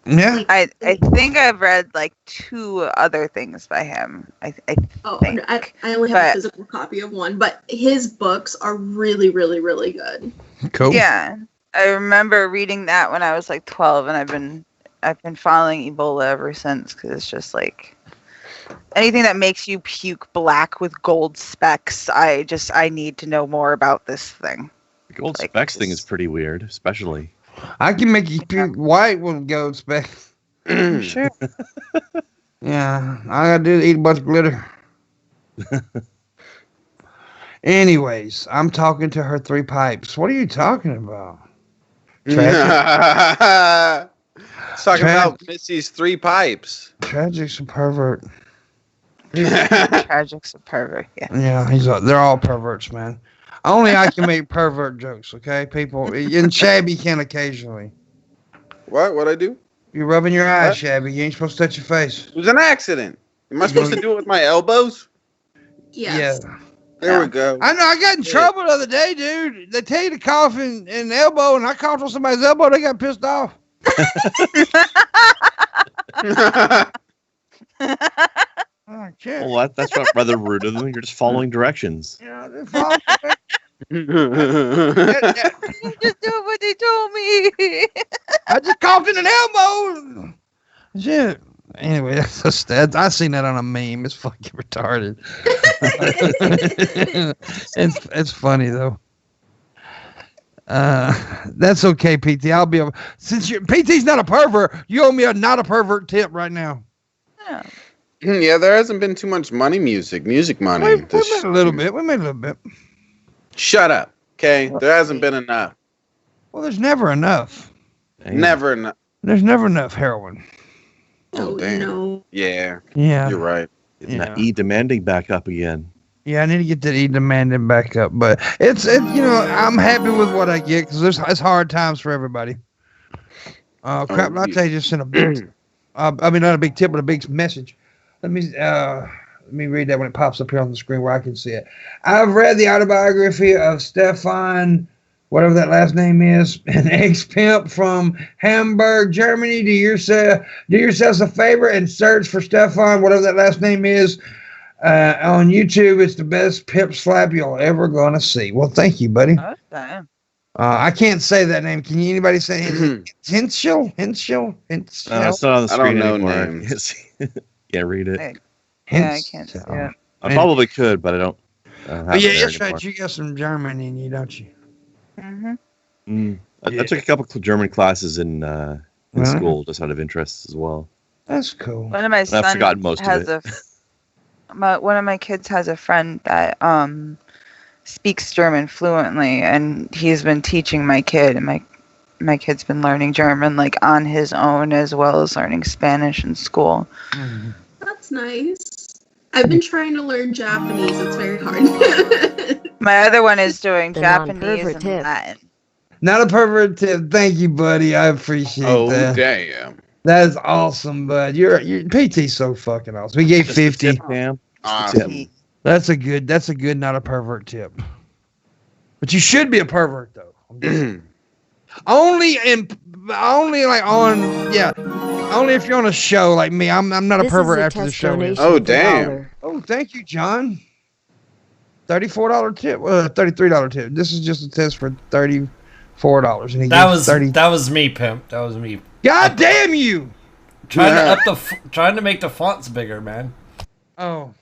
Yeah. I think I've read like 2 other things by him. I think. I only have a physical copy of one, but his books are really, really, really good. Cool. Yeah, I remember reading that when I was like 12, and I've been following Ebola ever since because it's just like anything that makes you puke black with gold specks. I need to know more about this thing. The gold specks thing is pretty weird, especially. I can make you puke white with gold specks. Sure. Yeah, all I gotta do is eat a bunch of glitter. Anyways, I'm talking to her 3 pipes. What are you talking about? Talking about Missy's 3 pipes. Tragic's a pervert. Tragic's a pervert. Yeah. Yeah, they're all perverts, man. Only I can make pervert jokes, okay, people? And Shabby can occasionally. What'd I do? You're rubbing your eyes, Shabby. You ain't supposed to touch your face. It was an accident. Am I supposed to do it with my elbows? Yes. Yeah. There we go. I know. I got in trouble the other day, dude. They tell you to cough in the elbow, and I coughed on somebody's elbow. They got pissed off. Oh, shit. Well, that's not rather rude of them. You're just following directions. Yeah, they're following. You just do what they told me. I just coughed in an elbow. Shit. Anyway, I seen that on a meme. It's fucking retarded. it's funny though. That's okay, PT. I'll be since PT's not a pervert. You owe me a not a pervert tip right now. Yeah. Yeah, there hasn't been too much music money. We made a little bit. We made a little bit. Shut up, okay? There hasn't been enough. Well, there's never enough. Never enough. There's never enough heroin. Oh, damn. No. Yeah. Yeah. You're right. That demanding back up again. Yeah, I need to get that demanding back up, but it's I'm happy with what I get because it's hard times for everybody. Crap latte just sent a big, I mean not a big tip, but a big message. Let me read that when it pops up here on the screen where I can see it. I've read the autobiography of Stefan, whatever that last name is, an ex-pimp from Hamburg, Germany. Do yourselves a favor and search for Stefan, whatever that last name is, on YouTube. It's the best pimp slap you'll ever gonna see. Well, thank you, buddy. Okay. I can't say that name. Can anybody say Henschel? No, it's not on the screen anymore. Yeah, read it. Yeah, I can't see it. I probably could, but I don't. But yeah, that's right. You got some German in you, don't you? Mm-hmm. I took a couple of German classes in school just out of interest as well. That's cool. One of my sons I've forgotten most of it. One of my kids has a friend that speaks German fluently, and he's been teaching my kid, and my kid's been learning German like on his own as well as learning Spanish in school. Mm-hmm. That's nice. I've been trying to learn Japanese. It's very hard. My other one is doing The Japanese non-pervert and tip. Latin. Not a pervert tip. Thank you, buddy. I appreciate that. Oh, damn. That is awesome, bud. Your PT's so fucking awesome. We gave 50. Awesome. That's a good not a pervert tip. But you should be a pervert though. Only if you're on a show like me. I'm not a This pervert is a after the test show. donation Oh, of $1. damn. Oh, thank you, John. $34 tip. $33 tip. This is just a test for $34. And he That gives was 30. that was me, pimp. That was me. God damn you! Trying to make the fonts bigger, man. Oh.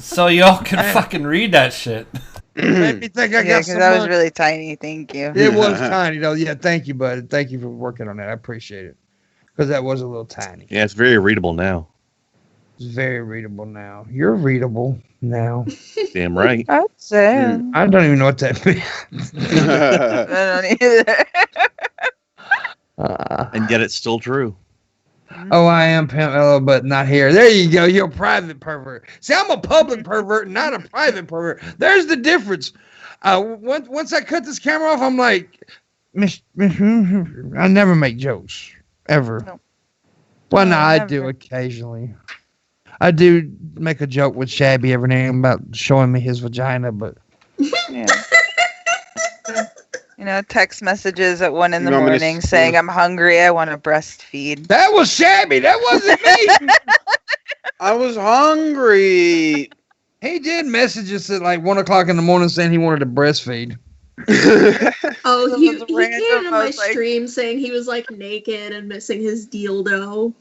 So y'all can fucking read that shit. Made me think I Yeah, got because some that was money. really tiny. Thank you. It was tiny though. Yeah, thank you, bud. Thank you for working on that. I appreciate it. Because that was a little tiny. Yeah, it's very readable now. It's very readable now. You're readable now. Damn right. I'd say. I don't even know what that means. I don't either. And yet it's still true. Oh, I am Pamela, but not here. There you go. You're a private pervert. See, I'm a public pervert, not a private pervert. There's the difference. Once I cut this camera off, I'm like, I never make jokes ever. No. Well, no, I never. do occasionally. I do make a joke with Shabby every now and then about showing me his vagina, but Yeah. You know, text messages at 1 in the You want me to morning s- saying I'm hungry, I want to breastfeed. that was Shabby. That wasn't me. I was hungry. He did message us at like 1 o'clock in the morning saying he wanted to breastfeed. Oh, That he was came random. into I my was like- stream saying he was like naked and missing his dildo.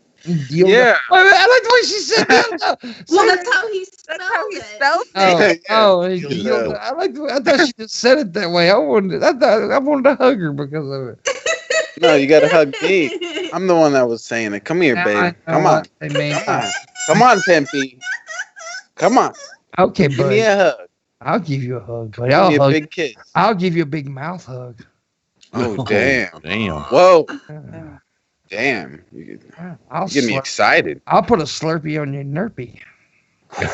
Yeah. Wait, I like the way she said that. Well, that's how he spelled That's how he it. spelled it. Oh, Yeah. oh, he Dildo. yelled. I like. I thought she just said it that way. I wanted to hug her because of it. No, you gotta hug me. I'm the one that was saying it. Come here, Now I babe. know Come on. what they mean. Come on. Come on, Pimpy. Come on. Okay, Give me buddy. a hug. I'll give you a hug, buddy. Give I'll me a hug. big kiss. I'll give you a big mouth hug. Oh, damn. Damn. Whoa. Yeah. Damn. I'll You get me slurp- excited. I'll put a Slurpee on your Nerpy.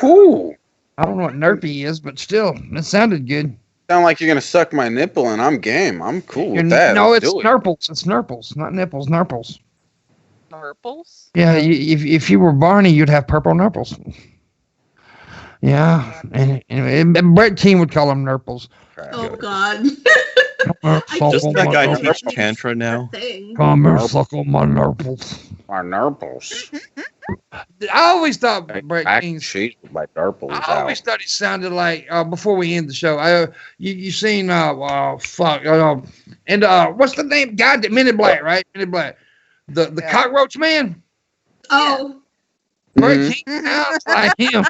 Ooh. I don't know what Nerpy is, but still, it sounded good. Sound like you're gonna suck my nipple and I'm game. I'm cool with You're- that. No, Let's it's do it. Nurples. It's Nurples, not nipples. Nurples. Nurples? Yeah, if you were Barney, you'd have purple Nurples. Yeah, and Brett King would call them Nurples. Oh God. Doesn't that guy Nurples. teach Tantra now? Thing. Come here, suckle my Nurples. My nurples. I always thought Brett Back King's. sheet with my nurples I always out. thought he sounded like before we end the show. You seen what's the name? God, Men in Black, right? Men in Black. The Yeah. cockroach man. Oh. Brett Mhm. King sounds like him.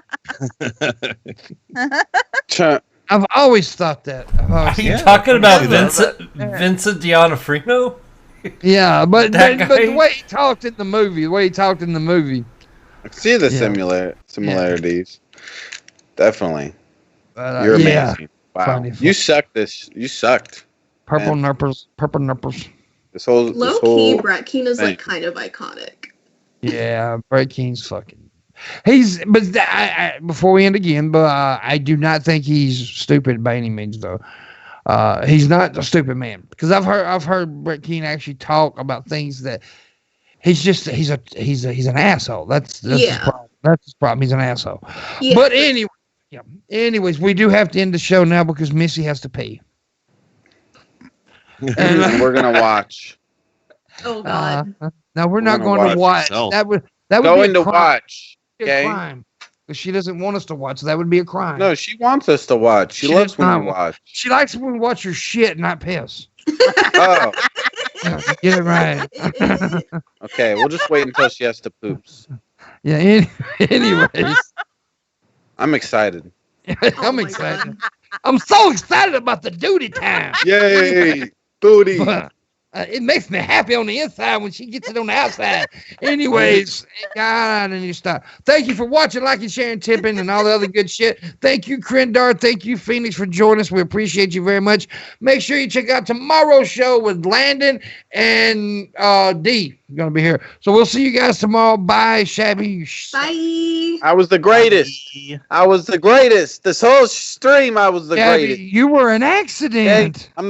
Ch- I've always thought that. Are you Yeah. talking about Yeah. Vincent D'Onofrio? Yeah, but That but guy? the way he talked in the movie, I see the Yeah. similarities. Definitely. but, You're yeah, amazing. Wow. Funny. You sucked this. You sucked. purple Man. nurples. This whole Low this key, whole Brett Keane is like thing. kind of iconic. Yeah, Brett King's fucking. Before we end again, but I do not think he's stupid by any means, though. He's not a stupid man because I've heard Brett Keane actually talk about things that he's an asshole. That's his Yeah. problem. That's his problem. He's an asshole. Yeah. But anyway, yeah. Anyways, we do have to end the show now because Missy has to pee. and we're gonna watch. Oh God. Now we're We're not gonna going to watch watch. yourself. That would Going be a to crime. watch. Be a Okay. crime. Because she doesn't want us to watch. That would be a crime. No, she wants us to watch. She She loves does when not we want- watch. She likes when we watch her shit, not piss. Oh, Yeah, get it right. okay. We'll just wait until she has to poops. Yeah. Anyways, I'm excited. I'm my excited. God. I'm so excited about the duty time. Yay, booty. But, it makes me happy on the inside when she gets it on the outside. Anyways, God, and you stop. Thank you for watching, liking, sharing, tipping, and all the other good shit. Thank you, Krindar. Thank you, Phoenix, for joining us. We appreciate you very much. Make sure you check out tomorrow's show with Landon and D. Going to be here. So we'll see you guys tomorrow. Bye, Shabby. Bye. I was the greatest. I was the greatest. This whole stream, I was the Shabby, greatest. you were an accident. I'm